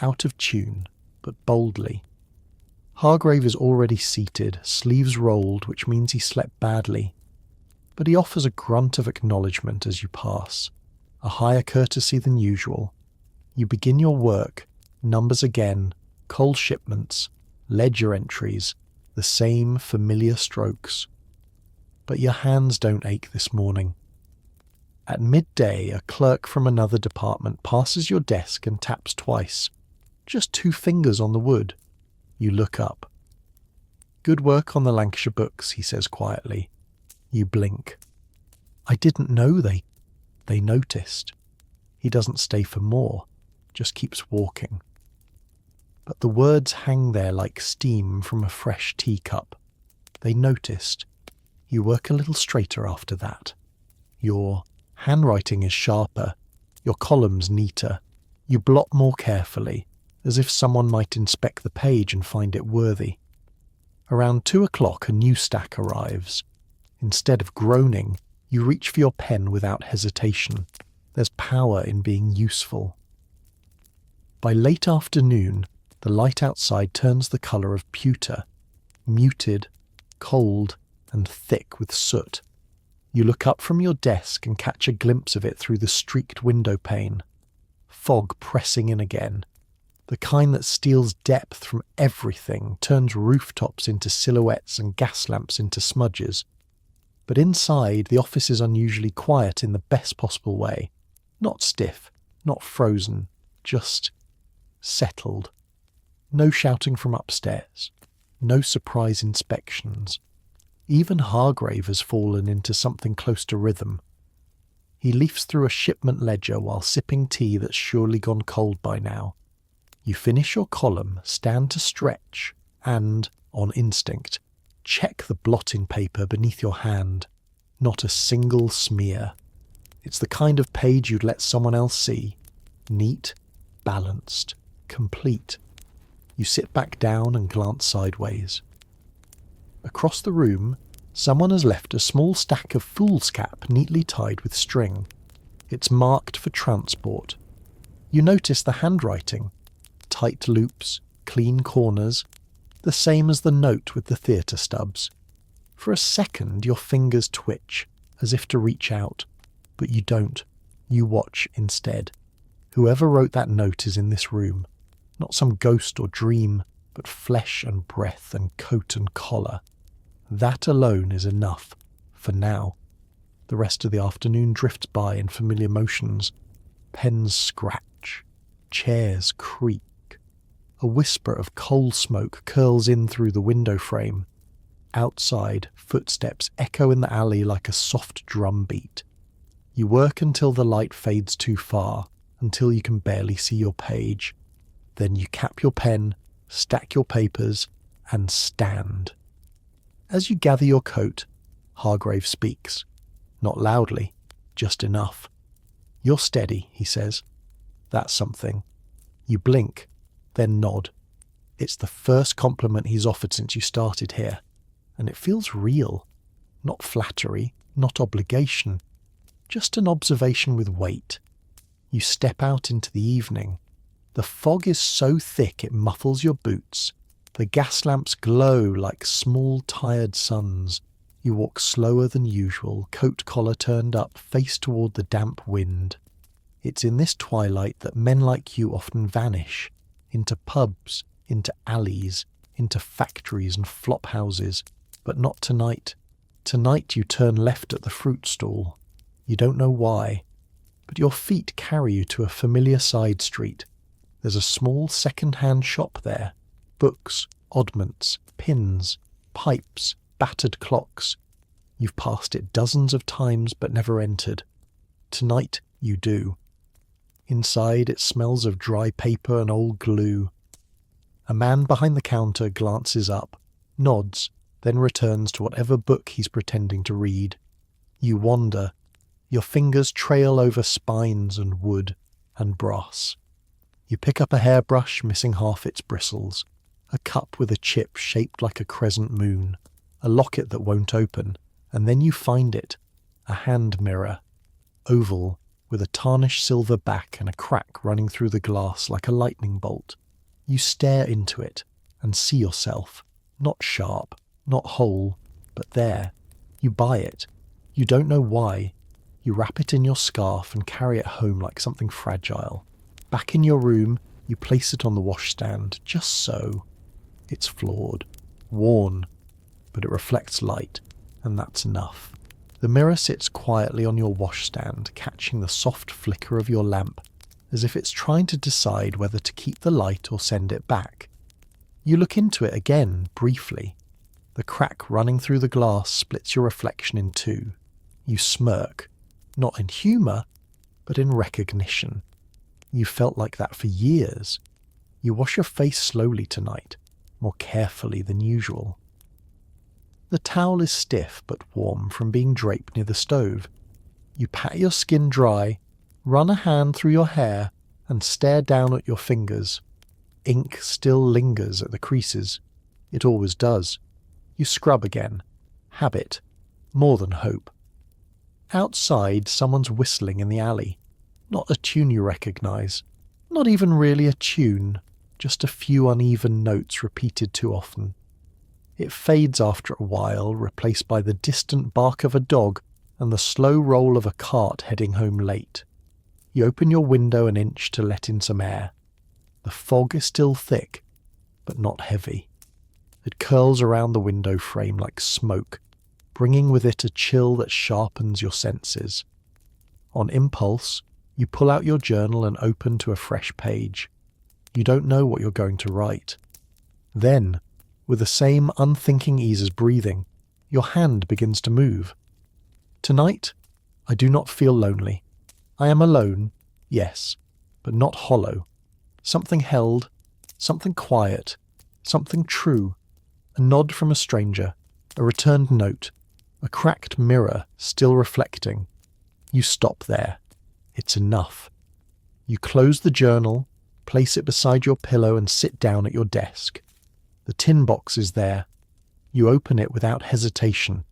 out of tune, but boldly. Hargrave is already seated, sleeves rolled, which means he slept badly. But he offers a grunt of acknowledgement as you pass, a higher courtesy than usual. You begin your work, numbers again, coal shipments, ledger entries, the same familiar strokes. But your hands don't ache this morning. At midday, a clerk from another department passes your desk and taps twice. Just 2 fingers on the wood. You look up. "Good work on the Lancashire books," he says quietly. You blink. "I didn't know they noticed." He doesn't stay for more, just keeps walking. But the words hang there like steam from a fresh teacup. They noticed. You work a little straighter after that. Your handwriting is sharper, your columns neater. You blot more carefully, as if someone might inspect the page and find it worthy. Around 2 o'clock a new stack arrives. Instead of groaning, you reach for your pen without hesitation. There's power in being useful. By late afternoon, the light outside turns the colour of pewter, muted, cold, and thick with soot. You look up from your desk and catch a glimpse of it through the streaked window pane. Fog pressing in again. The kind that steals depth from everything, turns rooftops into silhouettes and gas lamps into smudges. But inside, the office is unusually quiet in the best possible way. Not stiff, not frozen, just settled. No shouting from upstairs. No surprise inspections. Even Hargrave has fallen into something close to rhythm. He leafs through a shipment ledger while sipping tea that's surely gone cold by now. You finish your column, stand to stretch, and, on instinct, check the blotting paper beneath your hand. Not a single smear. It's the kind of page you'd let someone else see. Neat, balanced, complete. You sit back down and glance sideways. Across the room, someone has left a small stack of foolscap neatly tied with string. It's marked for transport. You notice the handwriting. Tight loops, clean corners, the same as the note with the theatre stubs. For a second your fingers twitch, as if to reach out, but you don't. You watch instead. Whoever wrote that note is in this room. Not some ghost or dream, but flesh and breath and coat and collar. That alone is enough, for now. The rest of the afternoon drifts by in familiar motions. Pens scratch. Chairs creak. A whisper of coal smoke curls in through the window frame. Outside, footsteps echo in the alley like a soft drum beat. You work until the light fades too far, until you can barely see your page. Then you cap your pen, stack your papers, and stand. As you gather your coat, Hargrave speaks. Not loudly, just enough. "You're steady," he says. "That's something." You blink, then nod. It's the first compliment he's offered since you started here, and it feels real. Not flattery, not obligation, just an observation with weight. You step out into the evening. The fog is so thick it muffles your boots. The gas lamps glow like small tired suns. You walk slower than usual, coat collar turned up, face toward the damp wind. It's in this twilight that men like you often vanish. Into pubs, into alleys, into factories and flop houses. But not tonight. Tonight you turn left at the fruit stall. You don't know why. But your feet carry you to a familiar side street. There's a small second-hand shop there. Books, oddments, pins, pipes, battered clocks. You've passed it dozens of times but never entered. Tonight you do. Inside it smells of dry paper and old glue. A man behind the counter glances up, nods, then returns to whatever book he's pretending to read. You wander. Your fingers trail over spines and wood and brass. You pick up a hairbrush missing half its bristles, a cup with a chip shaped like a crescent moon, a locket that won't open, and then you find it, a hand mirror, oval, with a tarnished silver back and a crack running through the glass like a lightning bolt. You stare into it and see yourself, not sharp, not whole, but there. You buy it. You don't know why. You wrap it in your scarf and carry it home like something fragile. Back in your room, you place it on the washstand, just so. It's flawed, worn, but it reflects light, and that's enough. The mirror sits quietly on your washstand, catching the soft flicker of your lamp, as if it's trying to decide whether to keep the light or send it back. You look into it again, briefly. The crack running through the glass splits your reflection in two. You smirk, not in humour, but in recognition. You felt like that for years. You wash your face slowly tonight, more carefully than usual. The towel is stiff but warm from being draped near the stove. You pat your skin dry, run a hand through your hair, and stare down at your fingers. Ink still lingers at the creases. It always does. You scrub again. Habit. More than hope. Outside, someone's whistling in the alley. Not a tune you recognise. Not even really a tune. Just a few uneven notes repeated too often. It fades after a while, replaced by the distant bark of a dog and the slow roll of a cart heading home late. You open your window an inch to let in some air. The fog is still thick, but not heavy. It curls around the window frame like smoke, bringing with it a chill that sharpens your senses. On impulse, you pull out your journal and open to a fresh page. You don't know what you're going to write. Then, with the same unthinking ease as breathing, your hand begins to move. Tonight, I do not feel lonely. I am alone, yes, but not hollow. Something held, something quiet, something true. A nod from a stranger, a returned note, a cracked mirror still reflecting. You stop there. It's enough. You close the journal, place it beside your pillow and sit down at your desk. The tin box is there. You open it without hesitation.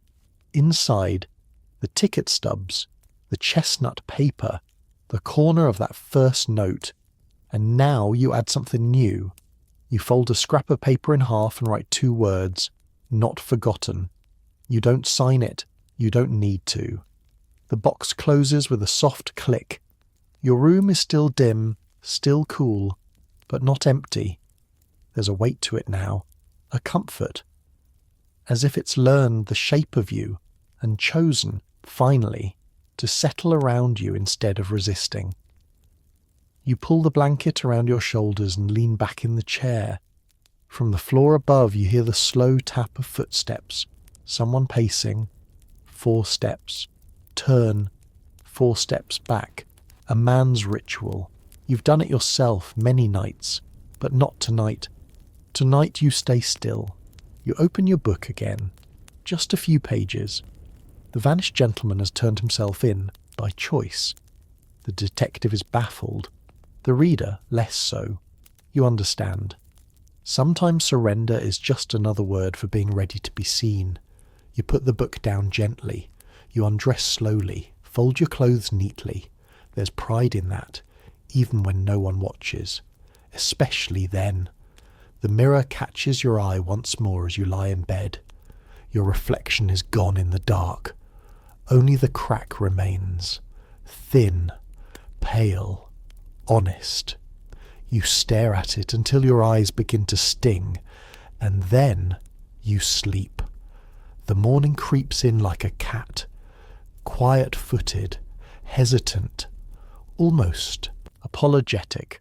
Inside, the ticket stubs, the chestnut paper, the corner of that first note. And now you add something new. You fold a scrap of paper in half and write 2 words, "Not forgotten." You don't sign it. You don't need to. The box closes with a soft click. Your room is still dim, still cool, but not empty. There's a weight to it now, a comfort. As if it's learned the shape of you and chosen, finally, to settle around you instead of resisting. You pull the blanket around your shoulders and lean back in the chair. From the floor above you hear the slow tap of footsteps, someone pacing. 4 steps. Turn. 4 steps back. A man's ritual. You've done it yourself many nights, but not tonight. Tonight you stay still. You open your book again. Just a few pages. The vanished gentleman has turned himself in, by choice. The detective is baffled. The reader, less so. You understand. Sometimes surrender is just another word for being ready to be seen. You put the book down gently. You undress slowly. Fold your clothes neatly. There's pride in that, even when no one watches. Especially then. The mirror catches your eye once more as you lie in bed. Your reflection is gone in the dark. Only the crack remains. Thin. Pale. Honest. You stare at it until your eyes begin to sting, and then you sleep. The morning creeps in like a cat, quiet-footed, hesitant, almost apologetic.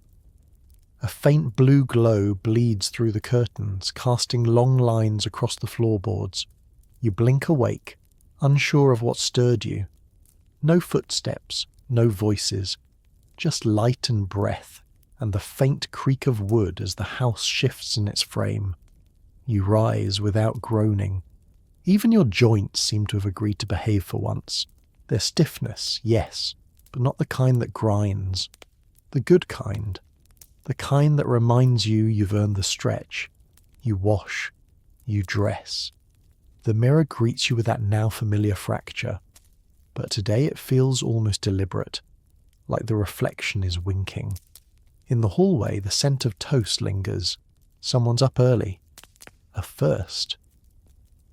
A faint blue glow bleeds through the curtains, casting long lines across the floorboards. You blink awake, unsure of what stirred you. No footsteps, no voices. Just light and breath, and the faint creak of wood as the house shifts in its frame. You rise without groaning. Even your joints seem to have agreed to behave for once. Their stiffness, yes, but not the kind that grinds. The good kind. The kind that reminds you you've earned the stretch. You wash. You dress. The mirror greets you with that now familiar fracture. But today it feels almost deliberate. Like the reflection is winking. In the hallway, the scent of toast lingers. Someone's up early. A first.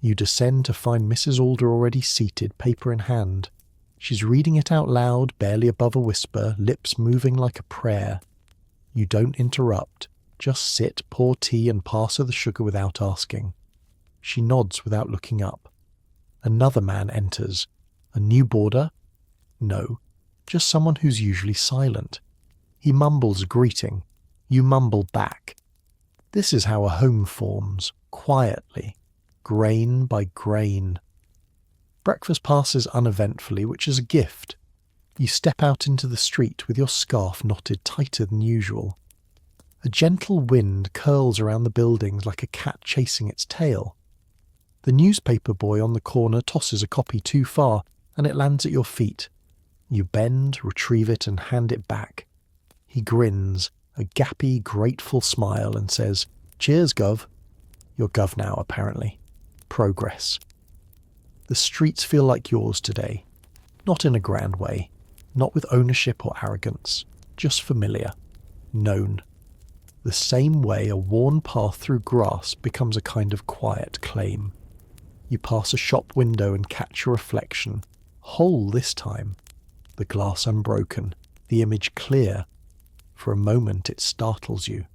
You descend to find Mrs. Alder already seated, paper in hand. She's reading it out loud, barely above a whisper, lips moving like a prayer. You don't interrupt. Just sit, pour tea, and pass her the sugar without asking. She nods without looking up. Another man enters. A new boarder? No. Just someone who's usually silent. He mumbles a greeting. You mumble back. This is how a home forms, quietly. grain by grain. Breakfast passes uneventfully, which is a gift. You step out into the street with your scarf knotted tighter than usual. A gentle wind curls around the buildings like a cat chasing its tail. The newspaper boy on the corner tosses a copy too far, and it lands at your feet. You bend, retrieve it, and hand it back. He grins, a gappy, grateful smile, and says, "Cheers, Gov." You're Gov now, apparently. Progress. The streets feel like yours today. Not in a grand way. Not with ownership or arrogance. Just familiar. Known. The same way a worn path through grass becomes a kind of quiet claim. You pass a shop window and catch your reflection. Whole this time. The glass unbroken. The image clear. For a moment it startles you.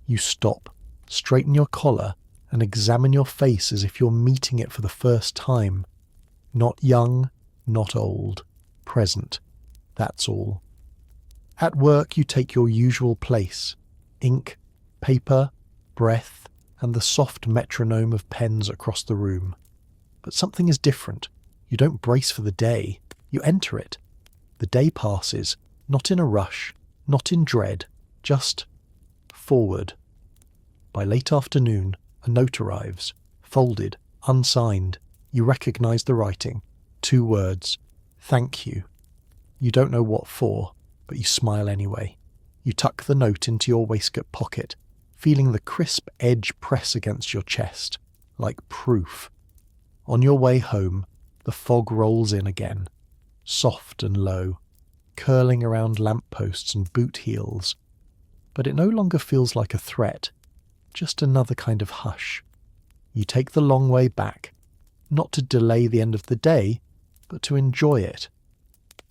You stop, straighten your collar, and examine your face as if you're meeting it for the first time. Not young, not old. Present. That's all. At work you take your usual place. Ink, paper, breath, and the soft metronome of pens across the room. But something is different. You don't brace for the day. You enter it. The day passes, not in a rush, not in dread, just forward. By late afternoon, a note arrives, folded, unsigned. You recognise the writing. 2 words. Thank you. You don't know what for, but you smile anyway. You tuck the note into your waistcoat pocket, feeling the crisp edge press against your chest, like proof. On your way home, the fog rolls in again, soft and low, curling around lampposts and boot heels. But it no longer feels like a threat, just another kind of hush. You take the long way back, not to delay the end of the day, but to enjoy it.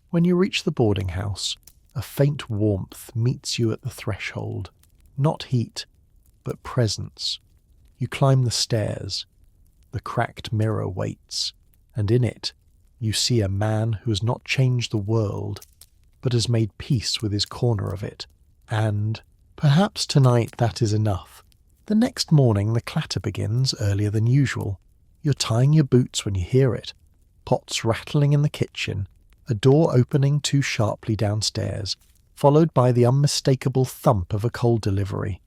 When you reach the boarding house, a faint warmth meets you at the threshold. Not heat, but presence. You climb the stairs. The cracked mirror waits, and in it you see a man who has not changed the world, but has made peace with his corner of it. And perhaps tonight that is enough. The next morning the clatter begins earlier than usual. You're tying your boots when you hear it. Pots rattling in the kitchen, a door opening too sharply downstairs, followed by the unmistakable thump of a coal delivery.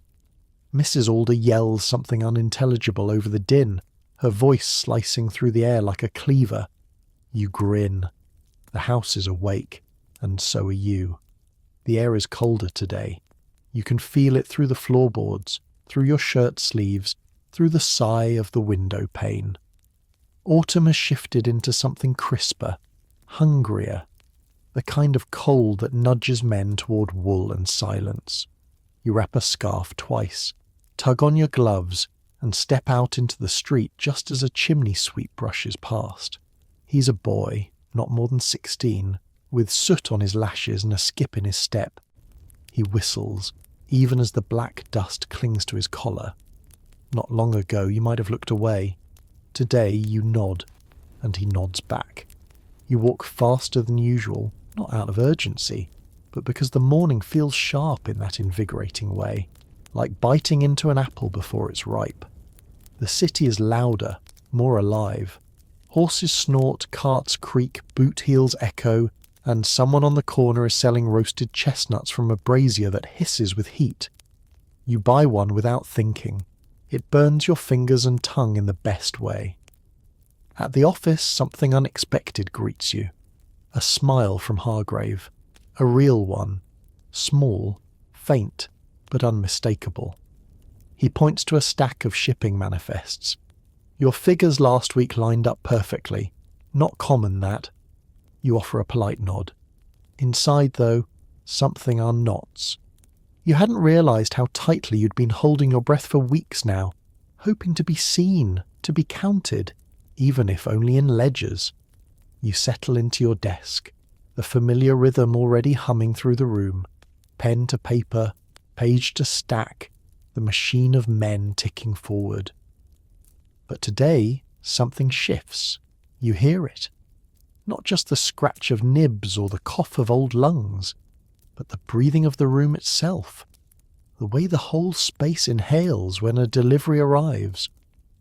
Mrs. Alder yells something unintelligible over the din, her voice slicing through the air like a cleaver. You grin. The house is awake, and so are you. The air is colder today. You can feel it through the floorboards, through your shirt sleeves, through the sigh of the window pane. Autumn has shifted into something crisper, hungrier, the kind of cold that nudges men toward wool and silence. You wrap a scarf twice, tug on your gloves, and step out into the street just as a chimney sweep brushes past. He's a boy, not more than 16, with soot on his lashes and a skip in his step. He whistles, even as the black dust clings to his collar. Not long ago you might have looked away. Today you nod, and he nods back. You walk faster than usual, not out of urgency, but because the morning feels sharp in that invigorating way, like biting into an apple before it's ripe. The city is louder, more alive. Horses snort, carts creak, boot heels echo, and someone on the corner is selling roasted chestnuts from a brazier that hisses with heat. You buy one without thinking. It burns your fingers and tongue in the best way. At the office, something unexpected greets you. A smile from Hargrave. A real one. Small, faint, but unmistakable. He points to a stack of shipping manifests. Your figures last week lined up perfectly. Not common, that. You offer a polite nod. Inside, though, something unknots. You hadn't realised how tightly you'd been holding your breath for weeks now, hoping to be seen, to be counted, even if only in ledgers. You settle into your desk, the familiar rhythm already humming through the room, pen to paper, page to stack, the machine of men ticking forward. But today, something shifts. You hear it. Not just the scratch of nibs or the cough of old lungs, but the breathing of the room itself, the way the whole space inhales when a delivery arrives.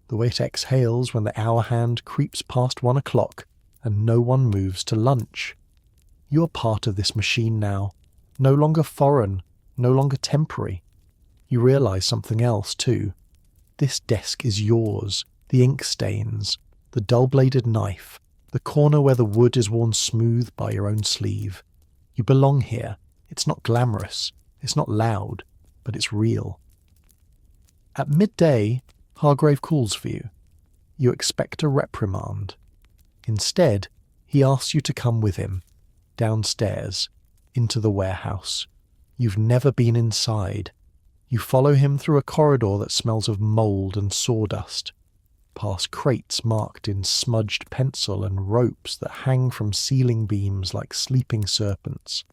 the way it exhales when the hour hand creeps past 1 o'clock and no one moves to lunch. You are part of this machine now, no longer foreign, no longer temporary. You realise something else too. This desk is yours, the ink stains, the dull-bladed knife, the corner where the wood is worn smooth by your own sleeve. You belong here. It's not glamorous, it's not loud, but it's real. At midday, Hargrave calls for you. You expect a reprimand. Instead, he asks you to come with him, downstairs, into the warehouse. You've never been inside. You follow him through a corridor that smells of mould and sawdust, past crates marked in smudged pencil and ropes that hang from ceiling beams like sleeping serpents.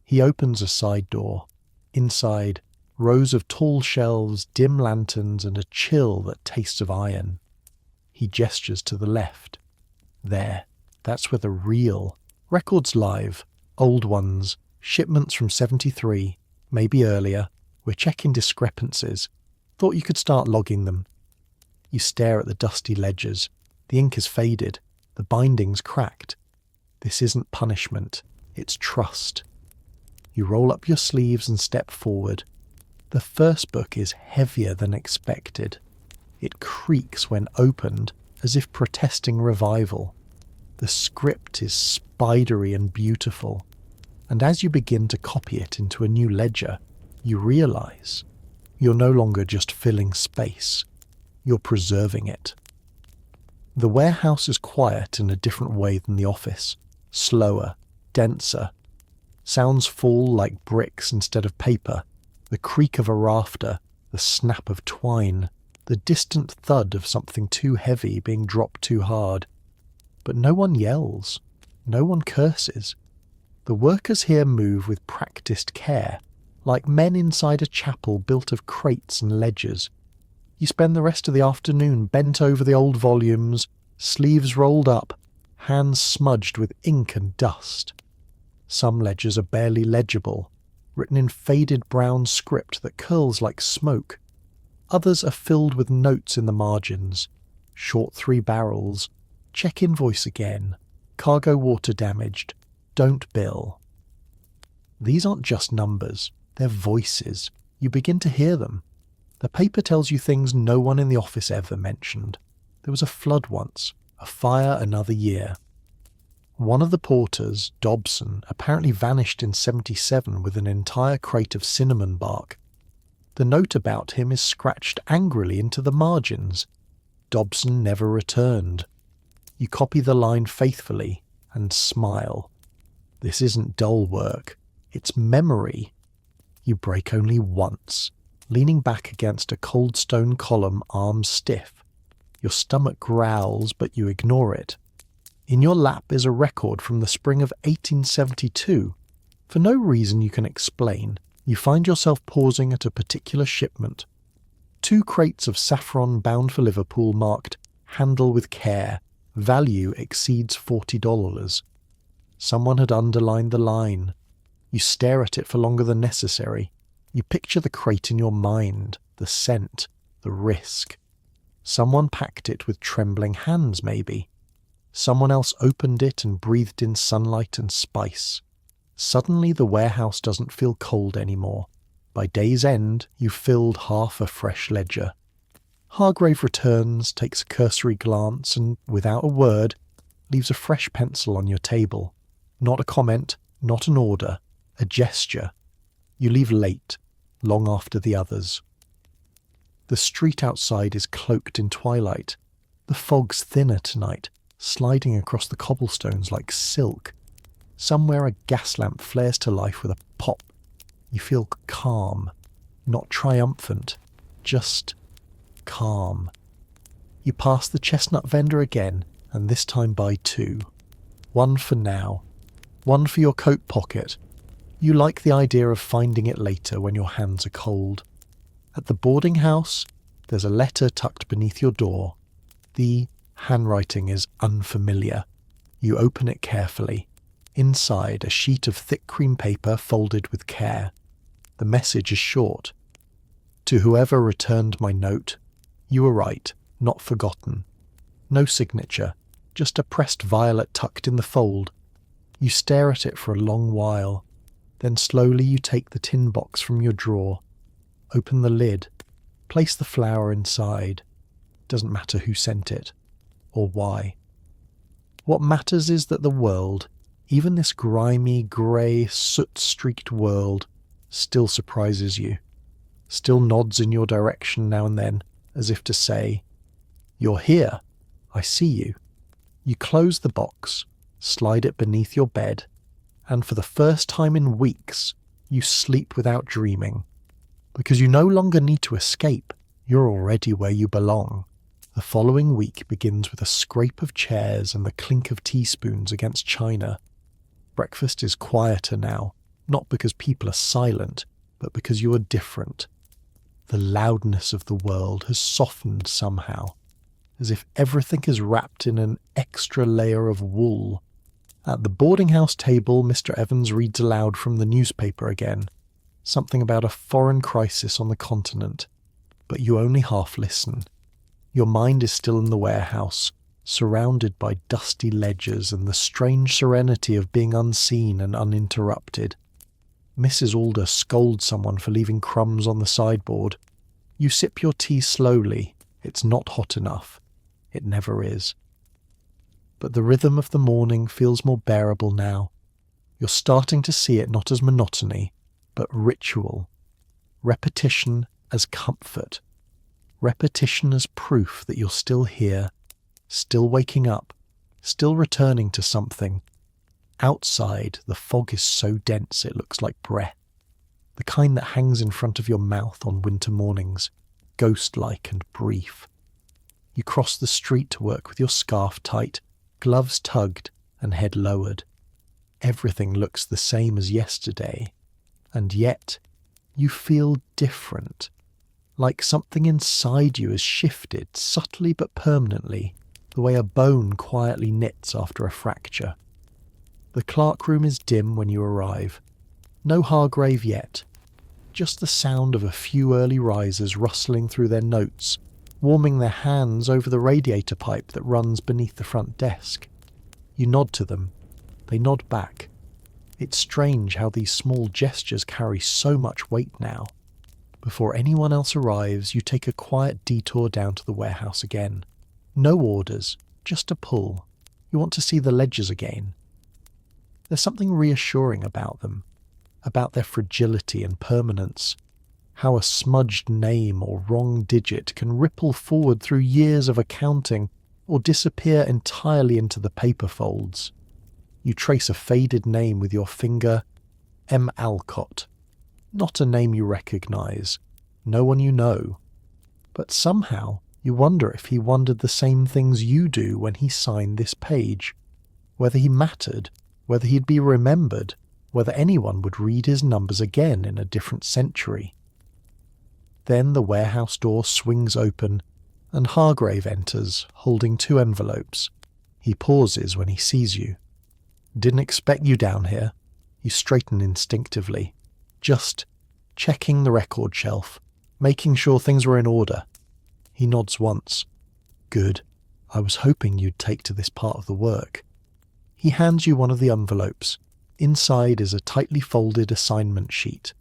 He opens a side door. Inside, rows of tall shelves, dim lanterns, and a chill that tastes of iron. He gestures to the left. There, that's where the real records live, old ones, shipments from 73, maybe earlier. We're checking discrepancies. Thought you could start logging them. You stare at the dusty ledgers. The ink is faded. The binding's cracked. This isn't punishment. It's trust. You roll up your sleeves and step forward. The first book is heavier than expected. It creaks when opened, as if protesting revival. The script is spidery and beautiful. And as you begin to copy it into a new ledger, you realise you're no longer just filling space, you're preserving it. The warehouse is quiet in a different way than the office, slower, denser. Sounds fall like bricks instead of paper, the creak of a rafter, the snap of twine, the distant thud of something too heavy being dropped too hard. But no one yells, no one curses. The workers here move with practised care, like men inside a chapel built of crates and ledgers. You spend the rest of the afternoon bent over the old volumes, sleeves rolled up, hands smudged with ink and dust. Some ledgers are barely legible, written in faded brown script that curls like smoke. Others are filled with notes in the margins. Short 3 barrels. Check invoice again. Cargo water damaged. Don't bill. These aren't just numbers. They're voices. You begin to hear them. The paper tells you things no one in the office ever mentioned. There was a flood once, a fire another year. One of the porters, Dobson, apparently vanished in 77 with an entire crate of cinnamon bark. The note about him is scratched angrily into the margins. Dobson never returned. You copy the line faithfully and smile. This isn't dull work. It's memory. You break only once, leaning back against a cold stone column, arms stiff. Your stomach growls, but you ignore it. In your lap is a record from the spring of 1872. For no reason you can explain, you find yourself pausing at a particular shipment. 2 crates of saffron bound for Liverpool marked "Handle with care. Value exceeds $40. Someone had underlined the line. You stare at it for longer than necessary. You picture the crate in your mind, the scent, the risk. Someone packed it with trembling hands, maybe. Someone else opened it and breathed in sunlight and spice. Suddenly the warehouse doesn't feel cold anymore. By day's end, you've filled half a fresh ledger. Hargrave returns, takes a cursory glance, and, without a word, leaves a fresh pencil on your table. Not a comment, not an order, a gesture. You leave late, long after the others. The street outside is cloaked in twilight. The fog's thinner tonight, sliding across the cobblestones like silk. Somewhere a gas lamp flares to life with a pop. You feel calm, not triumphant, just calm. You pass the chestnut vendor again, and this time buy 2. 1 for now, 1 for your coat pocket. You like the idea of finding it later when your hands are cold. At the boarding house, there's a letter tucked beneath your door. The handwriting is unfamiliar. You open it carefully. Inside, a sheet of thick cream paper folded with care. The message is short. To whoever returned my note, you were right. not forgotten. No signature, just a pressed violet tucked in the fold. You stare at it for a long while, then slowly you take the tin box from your drawer, open the lid, place the flower inside. Doesn't matter who sent it, or why. What matters is that the world, even this grimy, grey, soot-streaked world, still surprises you, still nods in your direction now and then, as if to say, "You're here, I see you." You close the box, slide it beneath your bed, and for the first time in weeks, you sleep without dreaming. Because you no longer need to escape, you're already where you belong. The following week begins with a scrape of chairs and the clink of teaspoons against china. Breakfast is quieter now, not because people are silent, but because you are different. The loudness of the world has softened somehow, as if everything is wrapped in an extra layer of wool. At the boarding house table, Mr. Evans reads aloud from the newspaper again, something about a foreign crisis on the continent, but you only half listen. Your mind is still in the warehouse, surrounded by dusty ledgers and the strange serenity of being unseen and uninterrupted. Mrs. Alder scolds someone for leaving crumbs on the sideboard. You sip your tea slowly. It's not hot enough. It never is. But the rhythm of the morning feels more bearable now. You're starting to see it not as monotony, but ritual. Repetition as comfort. Repetition as proof that you're still here, still waking up, still returning to something. Outside, the fog is so dense it looks like breath, the kind that hangs in front of your mouth on winter mornings, ghost-like and brief. You cross the street to work with your scarf tight, gloves tugged and head lowered. Everything looks the same as yesterday, and yet you feel different. Like something inside you has shifted, subtly but permanently, the way a bone quietly knits after a fracture. The clerk room is dim when you arrive. No Hargrave yet. Just the sound of a few early risers rustling through their notes, warming their hands over the radiator pipe that runs beneath the front desk. You nod to them. They nod back. It's strange how these small gestures carry so much weight now. Before anyone else arrives, you take a quiet detour down to the warehouse again. No orders, just a pull. You want to see the ledgers again. There's something reassuring about them, about their fragility and permanence. How a smudged name or wrong digit can ripple forward through years of accounting or disappear entirely into the paper folds. You trace a faded name with your finger, M. Alcott. Not a name you recognise, no one you know. But somehow you wonder if he wondered the same things you do when he signed this page. Whether he mattered, whether he'd be remembered, whether anyone would read his numbers again in a different century. Then the warehouse door swings open, and Hargrave enters, holding 2 envelopes. He pauses when he sees you. "Didn't expect you down here." You straighten instinctively. "Just checking the record shelf, making sure things were in order." He nods once. "Good. I was hoping you'd take to this part of the work." He hands you one of the envelopes. Inside is a tightly folded assignment sheet.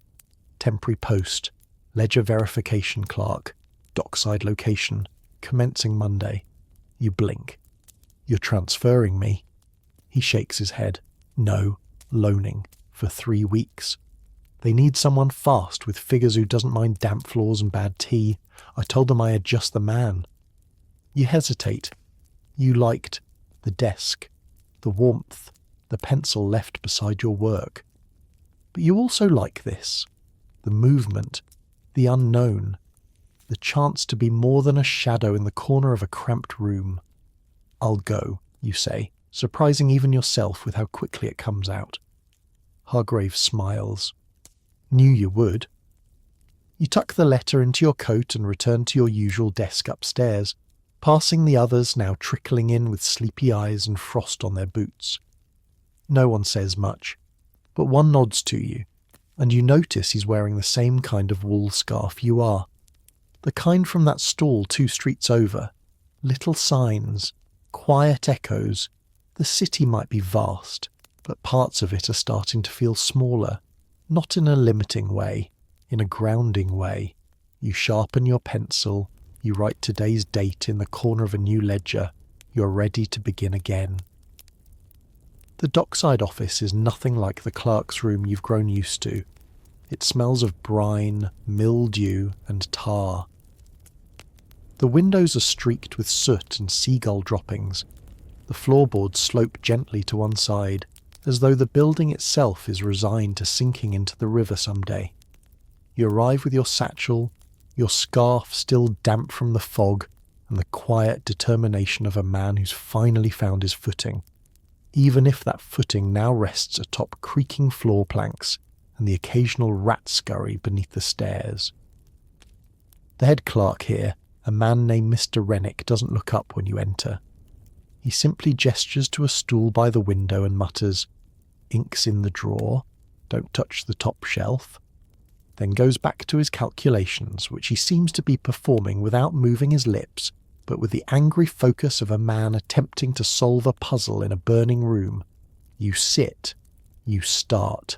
Temporary post, ledger verification clerk, dockside location, commencing Monday. You blink. "You're transferring me." He shakes his head. "No, loaning, for 3 weeks. They need someone fast with figures who doesn't mind damp floors and bad tea. I told them I had just the man." You hesitate. You liked the desk, the warmth, the pencil left beside your work. But you also like this, the movement, the unknown, the chance to be more than a shadow in the corner of a cramped room. "I'll go," you say, surprising even yourself with how quickly it comes out. Hargrave smiles. "Knew you would." You tuck the letter into your coat and return to your usual desk upstairs, passing the others now trickling in with sleepy eyes and frost on their boots. No one says much, but one nods to you, and you notice he's wearing the same kind of wool scarf you are. The kind from that stall 2 streets over, Little signs, quiet echoes. The city might be vast, but parts of it are starting to feel smaller, not in a limiting way, in a grounding way. You sharpen your pencil, you write today's date in the corner of a new ledger. You're ready to begin again. The dockside office is nothing like the clerk's room you've grown used to. It smells of brine, mildew, and tar. The windows are streaked with soot and seagull droppings. The floorboards slope gently to one side, as though the building itself is resigned to sinking into the river someday. You arrive with your satchel, your scarf still damp from the fog, and the quiet determination of a man who's finally found his footing, even if that footing now rests atop creaking floor planks and the occasional rat scurry beneath the stairs. The head clerk here, a man named Mr. Rennick, doesn't look up when you enter. He simply gestures to a stool by the window and mutters, "Ink's in the drawer, don't touch the top shelf," then goes back to his calculations, which he seems to be performing without moving his lips, but with the angry focus of a man attempting to solve a puzzle in a burning room. You sit. You start.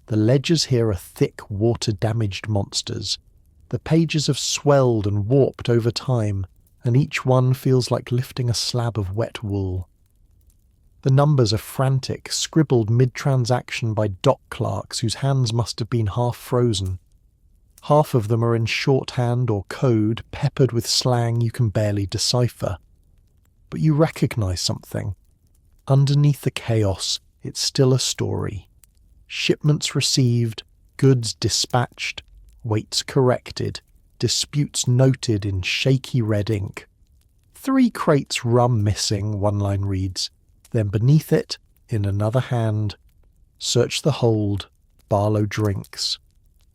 The ledgers here are thick, water-damaged monsters. The pages have swelled and warped over time, and each one feels like lifting a slab of wet wool. The numbers are frantic, scribbled mid-transaction by dock clerks whose hands must have been half frozen. Half of them are in shorthand or code, peppered with slang you can barely decipher. But you recognise something. Underneath the chaos, it's still a story. Shipments received, goods dispatched, weights corrected, disputes noted in shaky red ink. 3 crates rum missing, one line reads. Then beneath it, in another hand, search the hold, Barlow drinks.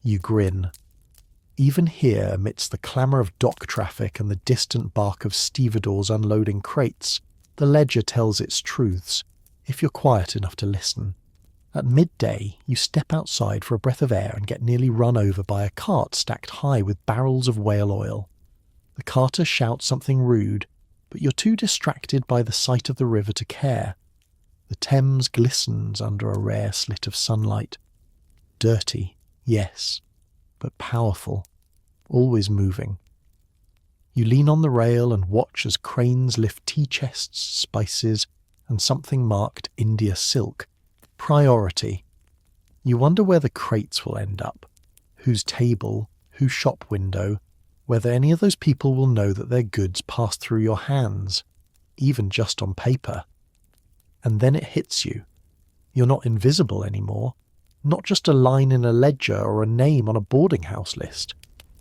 You grin. Even here, amidst the clamour of dock traffic and the distant bark of stevedores unloading crates, the ledger tells its truths, if you're quiet enough to listen. At midday, you step outside for a breath of air and get nearly run over by a cart stacked high with barrels of whale oil. The carter shouts something rude, but you're too distracted by the sight of the river to care. The Thames glistens under a rare slit of sunlight. Dirty, yes, but powerful, always moving. You lean on the rail and watch as cranes lift tea chests, spices, and something marked India silk. Priority. You wonder where the crates will end up, whose table, whose shop window, whether any of those people will know that their goods passed through your hands, even just on paper. And then it hits you. You're not invisible anymore, not just a line in a ledger or a name on a boarding house list.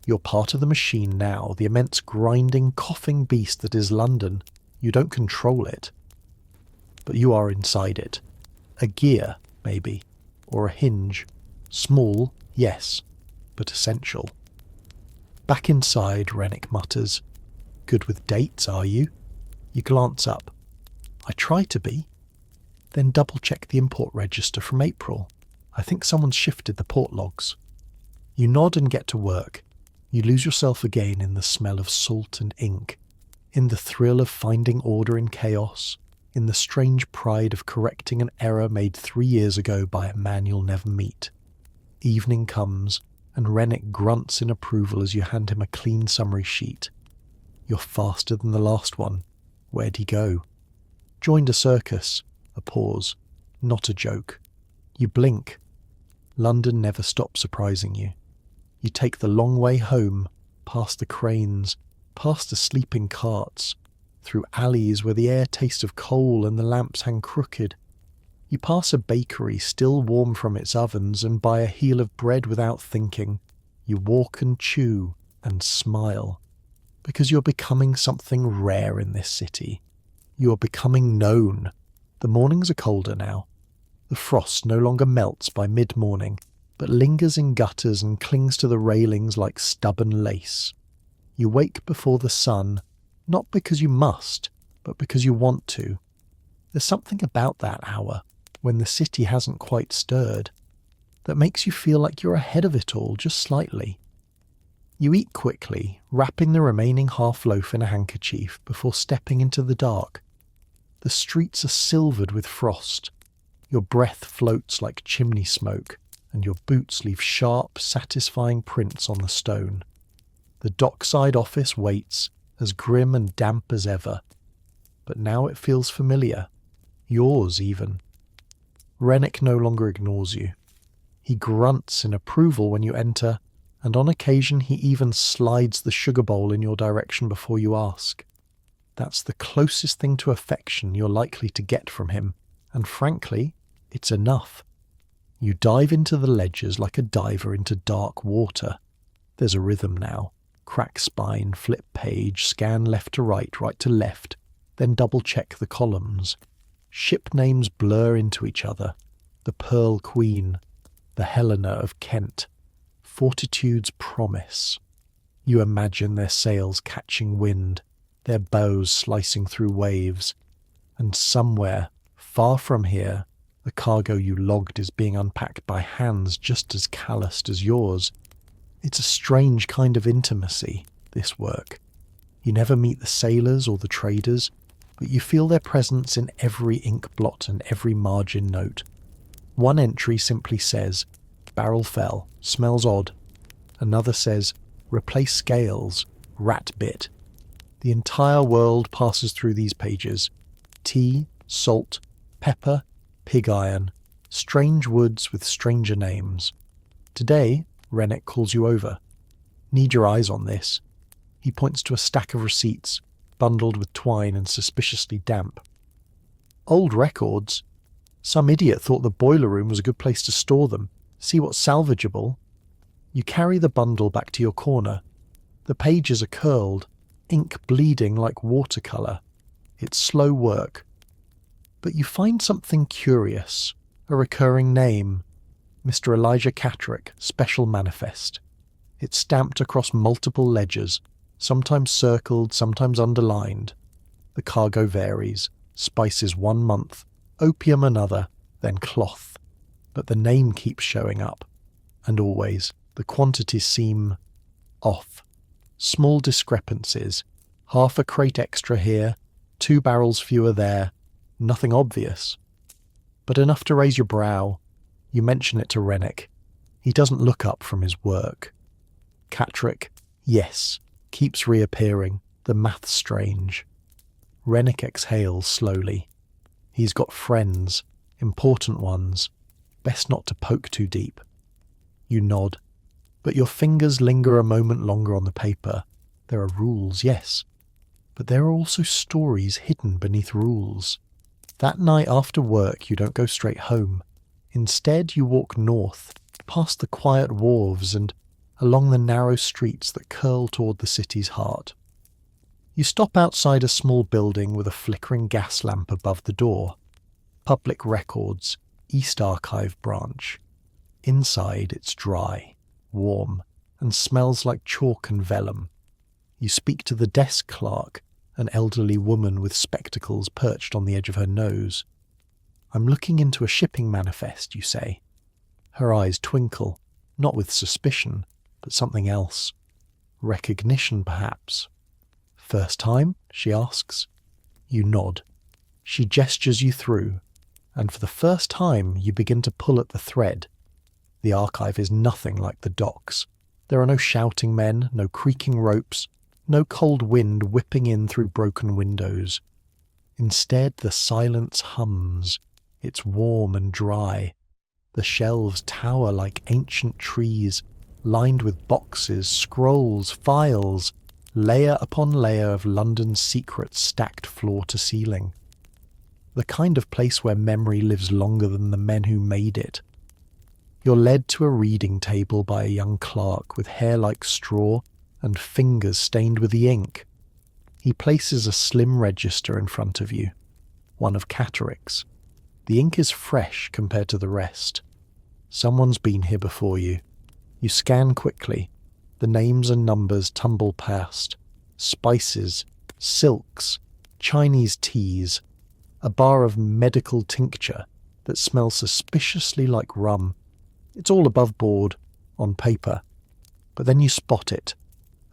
You're part of the machine now, the immense grinding, coughing beast that is London. You don't control it. But you are inside it. A gear, maybe, or a hinge. Small, yes, but essential. Back inside, Rennick mutters. Good with dates, are you? You glance up. I try to be. Then double-check the import register from April. I think someone's shifted the port logs. You nod and get to work. You lose yourself again in the smell of salt and ink, in the thrill of finding order in chaos, in the strange pride of correcting an error made 3 years ago by a man you'll never meet. Evening comes, and Rennick grunts in approval as you hand him a clean summary sheet. You're faster than the last one. Where'd he go? Joined a circus. A pause. Not a joke. You blink. London never stops surprising you. You take the long way home, past the cranes, past the sleeping carts, through alleys where the air tastes of coal and the lamps hang crooked. You pass a bakery still warm from its ovens and buy a heel of bread without thinking. You walk and chew and smile, because you're becoming something rare in this city. You are becoming known. The mornings are colder now. The frost no longer melts by mid-morning, but lingers in gutters and clings to the railings like stubborn lace. You wake before the sun, not because you must, but because you want to. There's something about that hour, when the city hasn't quite stirred, that makes you feel like you're ahead of it all just slightly. You eat quickly, wrapping the remaining half-loaf in a handkerchief before stepping into the dark. The streets are silvered with frost. Your breath floats like chimney smoke, and your boots leave sharp, satisfying prints on the stone. The dockside office waits, as grim and damp as ever. But now it feels familiar. Yours, even. Rennick no longer ignores you. He grunts in approval when you enter, and on occasion he even slides the sugar bowl in your direction before you ask. That's the closest thing to affection you're likely to get from him, and frankly, it's enough. You dive into the ledgers like a diver into dark water. There's a rhythm now. Crack spine, flip page, scan left to right, right to left, then double-check the columns. Ship names blur into each other. The Pearl Queen, the Helena of Kent, Fortitude's Promise. You imagine their sails catching wind, their bows slicing through waves, and somewhere, far from here, the cargo you logged is being unpacked by hands just as calloused as yours. It's a strange kind of intimacy, this work. You never meet the sailors or the traders, but you feel their presence in every ink blot and every margin note. One entry simply says, "Barrel fell, smells odd." Another says, "Replace scales, rat bit." The entire world passes through these pages. Tea, salt, pepper, pig iron, strange woods with stranger names. Today, Rennick calls you over. Need your eyes on this. He points to a stack of receipts, bundled with twine and suspiciously damp. Old records. Some idiot thought the boiler room was a good place to store them. See what's salvageable. You carry the bundle back to your corner. The pages are curled, ink bleeding like watercolour. It's slow work. But you find something curious. A recurring name. Mr. Elijah Catterick, Special Manifest. It's stamped across multiple ledgers, sometimes circled, sometimes underlined. The cargo varies. Spices 1 month, opium another, then cloth. But the name keeps showing up. And always, the quantities seem off. Small discrepancies. Half a crate extra here, 2 barrels fewer there. Nothing obvious. But enough to raise your brow. You mention it to Rennick. He doesn't look up from his work. Catterick, yes, keeps reappearing. The math's strange. Rennick exhales slowly. He's got friends, important ones. Best not to poke too deep. You nod, but your fingers linger a moment longer on the paper. There are rules, yes, but there are also stories hidden beneath rules. That night after work you don't go straight home. Instead you walk north, past the quiet wharves and along the narrow streets that curl toward the city's heart. You stop outside a small building with a flickering gas lamp above the door. Public Records, East Archive branch. Inside it's dry, warm, and smells like chalk and vellum. You speak to the desk clerk, an elderly woman with spectacles perched on the edge of her nose. "I'm looking into a shipping manifest," you say. Her eyes twinkle, not with suspicion, but something else. Recognition, perhaps. "First time?" she asks. You nod. She gestures you through, and for the first time you begin to pull at the thread. The archive is nothing like the docks. There are no shouting men, no creaking ropes, no cold wind whipping in through broken windows. Instead, the silence hums. It's warm and dry. The shelves tower like ancient trees, lined with boxes, scrolls, files, layer upon layer of London's secrets stacked floor to ceiling. The kind of place where memory lives longer than the men who made it. You're led to a reading table by a young clerk with hair like straw and fingers stained with the ink. He places a slim register in front of you, one of Catterick's. The ink is fresh compared to the rest. Someone's been here before you. You scan quickly. The names and numbers tumble past. Spices, silks, Chinese teas, a bar of medical tincture that smells suspiciously like rum. It's all above board, on paper. But then you spot it,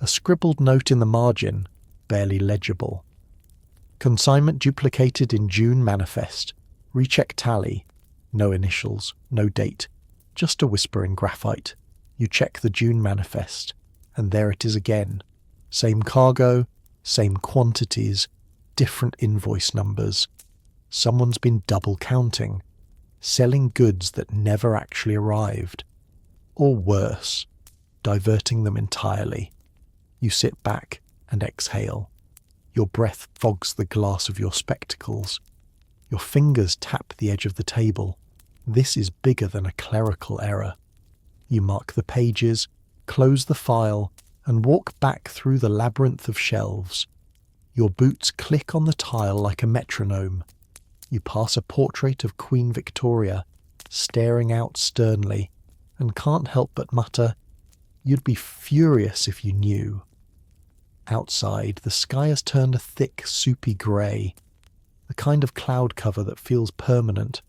A scribbled note in the margin, barely legible. Consignment duplicated in June manifest. Recheck tally. No initials, no date. Just a whisper in graphite. You check the June manifest, and there it is again. Same cargo, same quantities, different invoice numbers. Someone's been double counting, selling goods that never actually arrived. Or worse, diverting them entirely. You sit back and exhale. Your breath fogs the glass of your spectacles. Your fingers tap the edge of the table. This is bigger than a clerical error. You mark the pages, close the file, and walk back through the labyrinth of shelves. Your boots click on the tile like a metronome. You pass a portrait of Queen Victoria, staring out sternly, and can't help but mutter, "You'd be furious if you knew." Outside, the sky has turned a thick, soupy grey, the kind of cloud cover that feels permanent.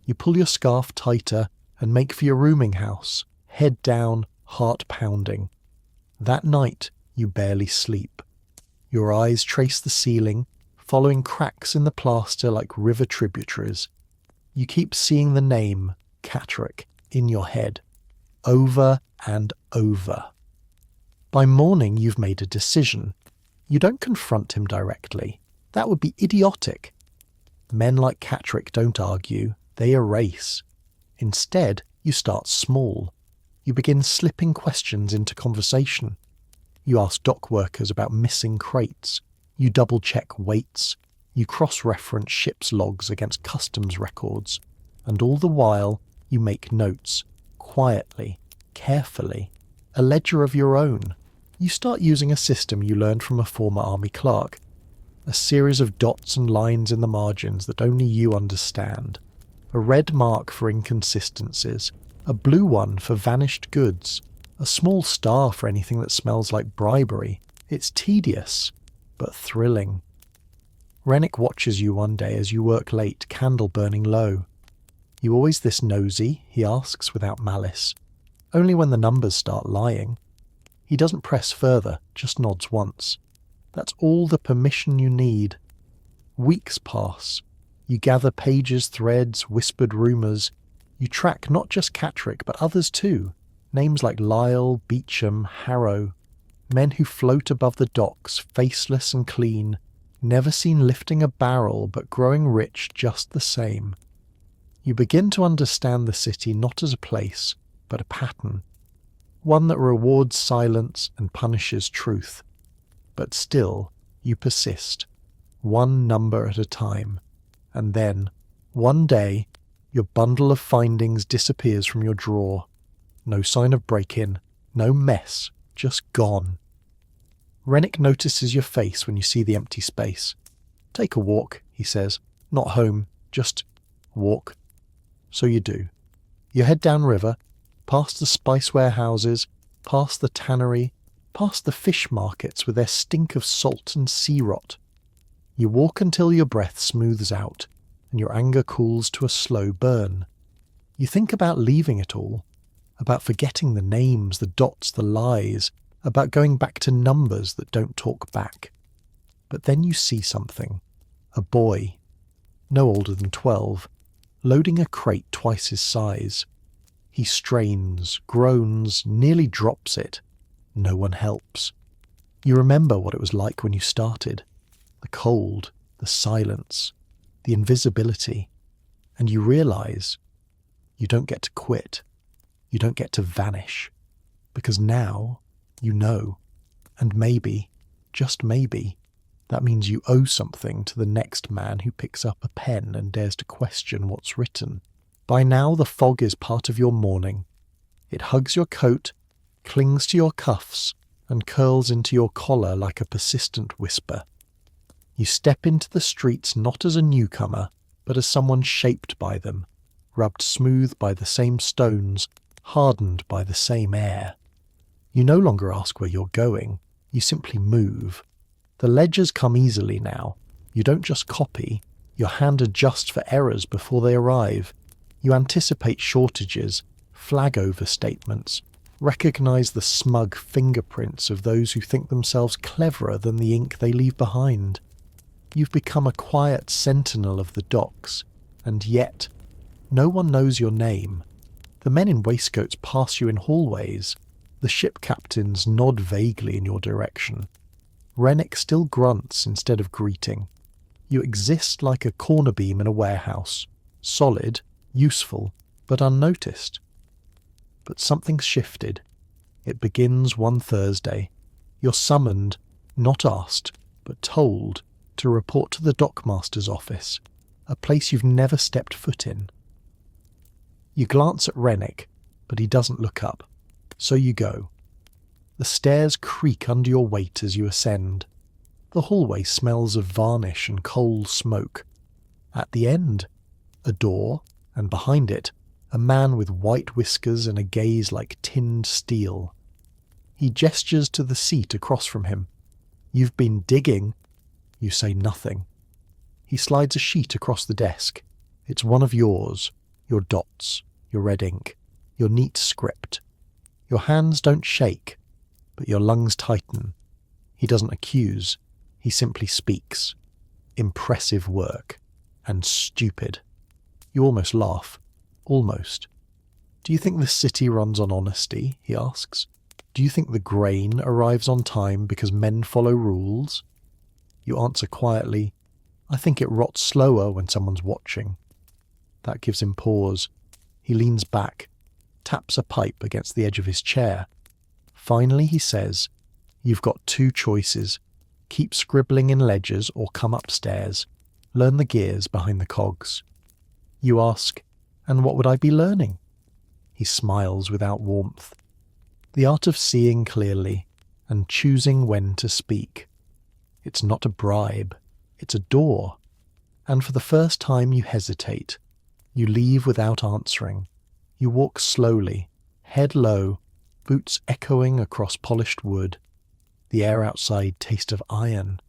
You pull your scarf tighter and make for your rooming house, head down, heart pounding. That night, you barely sleep. Your eyes trace the ceiling, following cracks in the plaster like river tributaries. You keep seeing the name, Catterick, in your head, over and over. By morning, you've made a decision. You don't confront him directly. That would be idiotic. Men like Catterick don't argue, they erase. Instead, you start small. You begin slipping questions into conversation. You ask dock workers about missing crates. You double-check weights. You cross-reference ship's logs against customs records. And all the while, you make notes, quietly, carefully, a ledger of your own. You start using a system you learned from a former army clerk. A series of dots and lines in the margins that only you understand. A red mark for inconsistencies. A blue one for vanished goods. A small star for anything that smells like bribery. It's tedious, but thrilling. Rennick watches you one day as you work late, candle burning low. "You always this nosy?" he asks without malice. Only when the numbers start lying. He doesn't press further, just nods once. That's all the permission you need. Weeks pass. You gather pages, threads, whispered rumours. You track not just Catterick, but others too. Names like Lyle, Beecham, Harrow. Men who float above the docks, faceless and clean, never seen lifting a barrel, but growing rich just the same. You begin to understand the city not as a place, but a pattern. One that rewards silence and punishes truth. But still, you persist, one number at a time. And then, one day, your bundle of findings disappears from your drawer. No sign of break-in, no mess, just gone. Rennick notices your face when you see the empty space. "Take a walk," he says. "Not home, just walk." So you do. You head downriver, past the spice warehouses, past the tannery, past the fish markets with their stink of salt and sea rot. You walk until your breath smooths out, and your anger cools to a slow burn. You think about leaving it all, about forgetting the names, the dots, the lies, about going back to numbers that don't talk back. But then you see something. A boy, no older than 12, loading a crate twice his size. He strains, groans, nearly drops it. No one helps. You remember what it was like when you started. The cold, the silence, the invisibility. And you realise you don't get to quit. You don't get to vanish. Because now you know. And maybe, just maybe, that means you owe something to the next man who picks up a pen and dares to question what's written. By now the fog is part of your morning. It hugs your coat, clings to your cuffs, and curls into your collar like a persistent whisper. You step into the streets not as a newcomer, but as someone shaped by them, rubbed smooth by the same stones, hardened by the same air. You no longer ask where you're going, you simply move. The ledgers come easily now. You don't just copy, your hand adjusts for errors before they arrive. You anticipate shortages, flag overstatements, Recognise the smug fingerprints of those who think themselves cleverer than the ink they leave behind. You've become a quiet sentinel of the docks, and yet no one knows your name. The men in waistcoats pass you in hallways. The ship captains nod vaguely in your direction. Rennick still grunts instead of greeting. You exist like a corner beam in a warehouse, solid, useful, but unnoticed. But something's shifted. It begins one Thursday. You're summoned, not asked, but told, to report to the dockmaster's office, a place you've never stepped foot in. You glance at Rennick, but he doesn't look up, so you go. The stairs creak under your weight as you ascend. The hallway smells of varnish and coal smoke. At the end, a door, and behind it, a man with white whiskers and a gaze like tinned steel. He gestures to the seat across from him. You've been digging. You say nothing. He slides a sheet across the desk. It's one of yours, your dots, your red ink, your neat script. Your hands don't shake, but your lungs tighten. He doesn't accuse. He simply speaks. Impressive work. And stupid. You almost laugh. Almost. Do you think the city runs on honesty? He asks. Do you think the grain arrives on time because men follow rules? You answer quietly, I think it rots slower when someone's watching. That gives him pause. He leans back, taps a pipe against the edge of his chair. Finally he says, You've got two choices. Keep scribbling in ledgers or come upstairs. Learn the gears behind the cogs. You ask, And what would I be learning? He smiles without warmth. The art of seeing clearly and choosing when to speak. It's not a bribe, it's a door. And for the first time you hesitate. You leave without answering. You walk slowly, head low, boots echoing across polished wood. The air outside tastes of iron.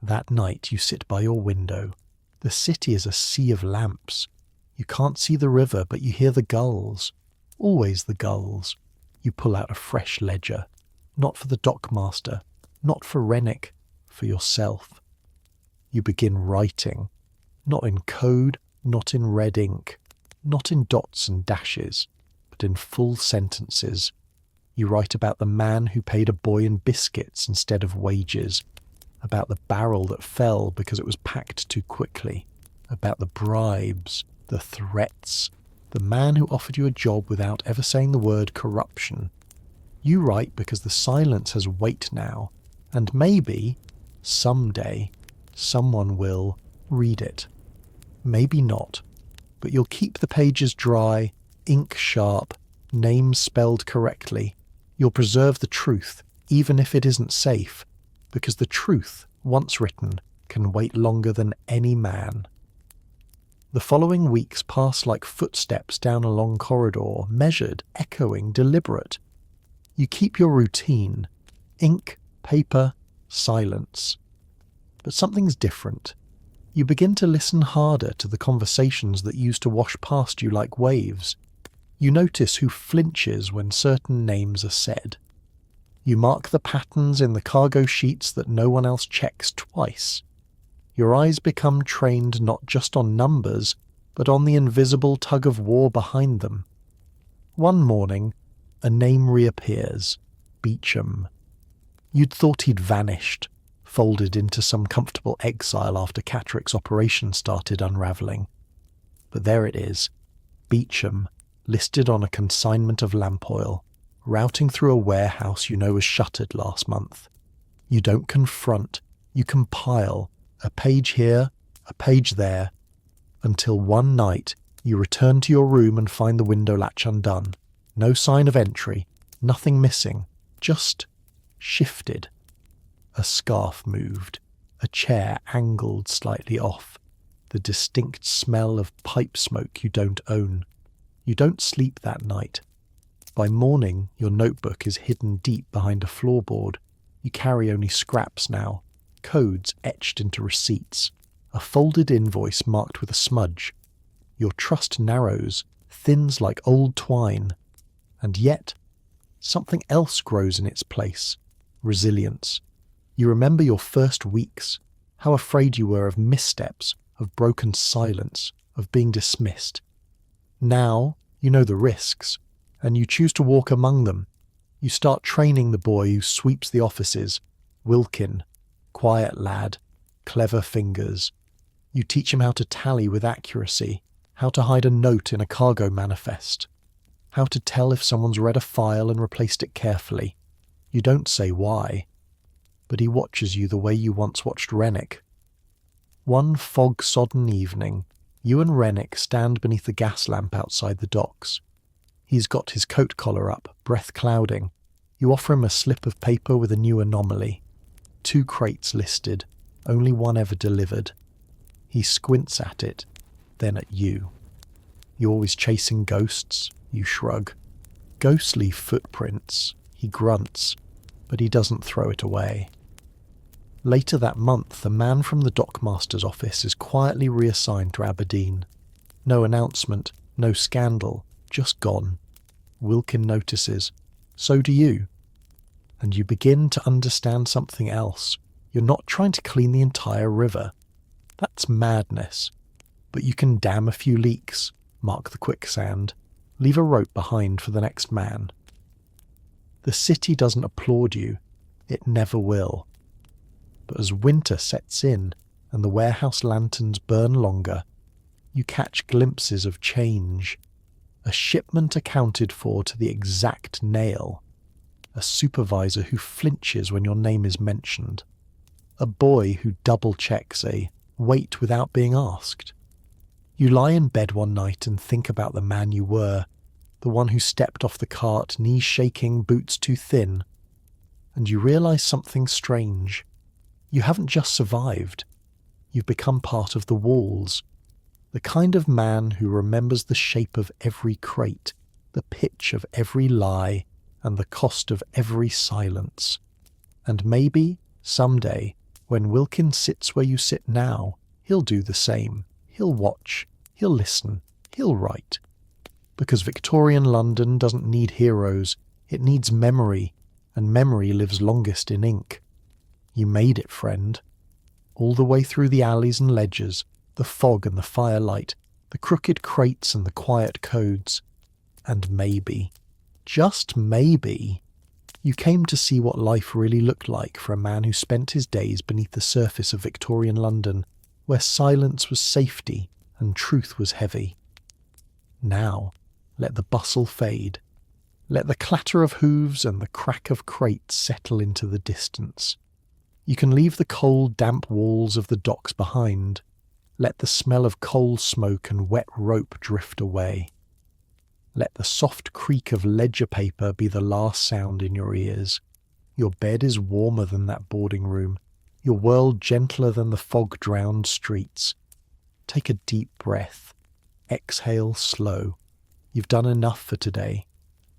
That night you sit by your window. The city is a sea of lamps. You can't see the river, but you hear the gulls. Always the gulls. You pull out a fresh ledger. Not for the dockmaster, not for Rennick, for yourself. You begin writing. Not in code, not in red ink, not in dots and dashes, but in full sentences. You write about the man who paid a boy in biscuits instead of wages, about the barrel that fell because it was packed too quickly, about the bribes, the threats, the man who offered you a job without ever saying the word corruption. You write because the silence has weight now, and maybe, someday, someone will read it. Maybe not, but you'll keep the pages dry, ink sharp, names spelled correctly. You'll preserve the truth, even if it isn't safe, because the truth, once written, can wait longer than any man. The following weeks pass like footsteps down a long corridor, measured, echoing, deliberate. You keep your routine, ink, paper, silence. But something's different. You begin to listen harder to the conversations that used to wash past you like waves. You notice who flinches when certain names are said. You mark the patterns in the cargo sheets that no one else checks twice. Your eyes become trained not just on numbers, but on the invisible tug-of-war behind them. One morning, a name reappears, Beecham. You'd thought he'd vanished, folded into some comfortable exile after Catterick's operation started unravelling. But there it is, Beecham, listed on a consignment of lamp oil, routing through a warehouse you know was shuttered last month. You don't confront, you compile, a page here, a page there, until one night you return to your room and find the window latch undone. No sign of entry, nothing missing, just shifted. A scarf moved, a chair angled slightly off, the distinct smell of pipe smoke you don't own. You don't sleep that night. By morning, your notebook is hidden deep behind a floorboard. You carry only scraps now, codes etched into receipts, a folded invoice marked with a smudge. Your trust narrows, thins like old twine. And yet, Something else grows in its place. Resilience. You remember your first weeks, how afraid you were of missteps, of broken silence, of being dismissed. Now you know the risks, and you choose to walk among them. You start training the boy who sweeps the offices, Wilkin, quiet lad, clever fingers. You teach him how to tally with accuracy, how to hide a note in a cargo manifest, how to tell if someone's read a file and replaced it carefully. You don't say why, but he watches you the way you once watched Rennick. One fog-sodden evening, you and Rennick stand beneath the gas lamp outside the docks. He's got his coat collar up, breath clouding. You offer him a slip of paper with a new anomaly. 2 crates listed, only one ever delivered. He squints at it, then at you. You always chasing ghosts? You shrug. Ghostly footprints, he grunts, but he doesn't throw it away. Later that month, a man from the dockmaster's office is quietly reassigned to Aberdeen. No announcement, no scandal, just gone. Wilkin notices. So do you. And you begin to understand something else. You're not trying to clean the entire river. That's madness. But you can dam a few leaks, mark the quicksand, leave a rope behind for the next man. The city doesn't applaud you. It never will. But as winter sets in and the warehouse lanterns burn longer, you catch glimpses of change. A shipment accounted for to the exact nail. A supervisor who flinches when your name is mentioned. A boy who double-checks a wait without being asked. You lie in bed one night and think about the man you were, the one who stepped off the cart, knees shaking, boots too thin. And you realise something strange. You haven't just survived. You've become part of the walls. The kind of man who remembers the shape of every crate, the pitch of every lie, and the cost of every silence. And maybe, someday, when Wilkin sits where you sit now, he'll do the same. He'll watch, he'll listen, he'll write. Because Victorian London doesn't need heroes, it needs memory, and memory lives longest in ink. You made it, friend. All the way through the alleys and ledgers, the fog and the firelight, the crooked crates and the quiet codes. And maybe, just maybe, you came to see what life really looked like for a man who spent his days beneath the surface of Victorian London, where silence was safety and truth was heavy. Now, let the bustle fade. Let the clatter of hooves and the crack of crates settle into the distance. You can leave the cold, damp walls of the docks behind. Let the smell of coal smoke and wet rope drift away. Let the soft creak of ledger paper be the last sound in your ears. Your bed is warmer than that boarding room, your world gentler than the fog-drowned streets. Take a deep breath. Exhale slow. You've done enough for today.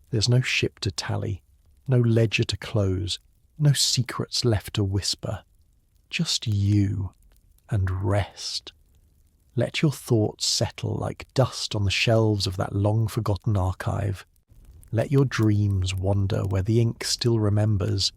There's no ship to tally, no ledger to close, no secrets left to whisper. Just you and rest. Let your thoughts settle like dust on the shelves of that long-forgotten archive. Let your dreams wander where the ink still remembers,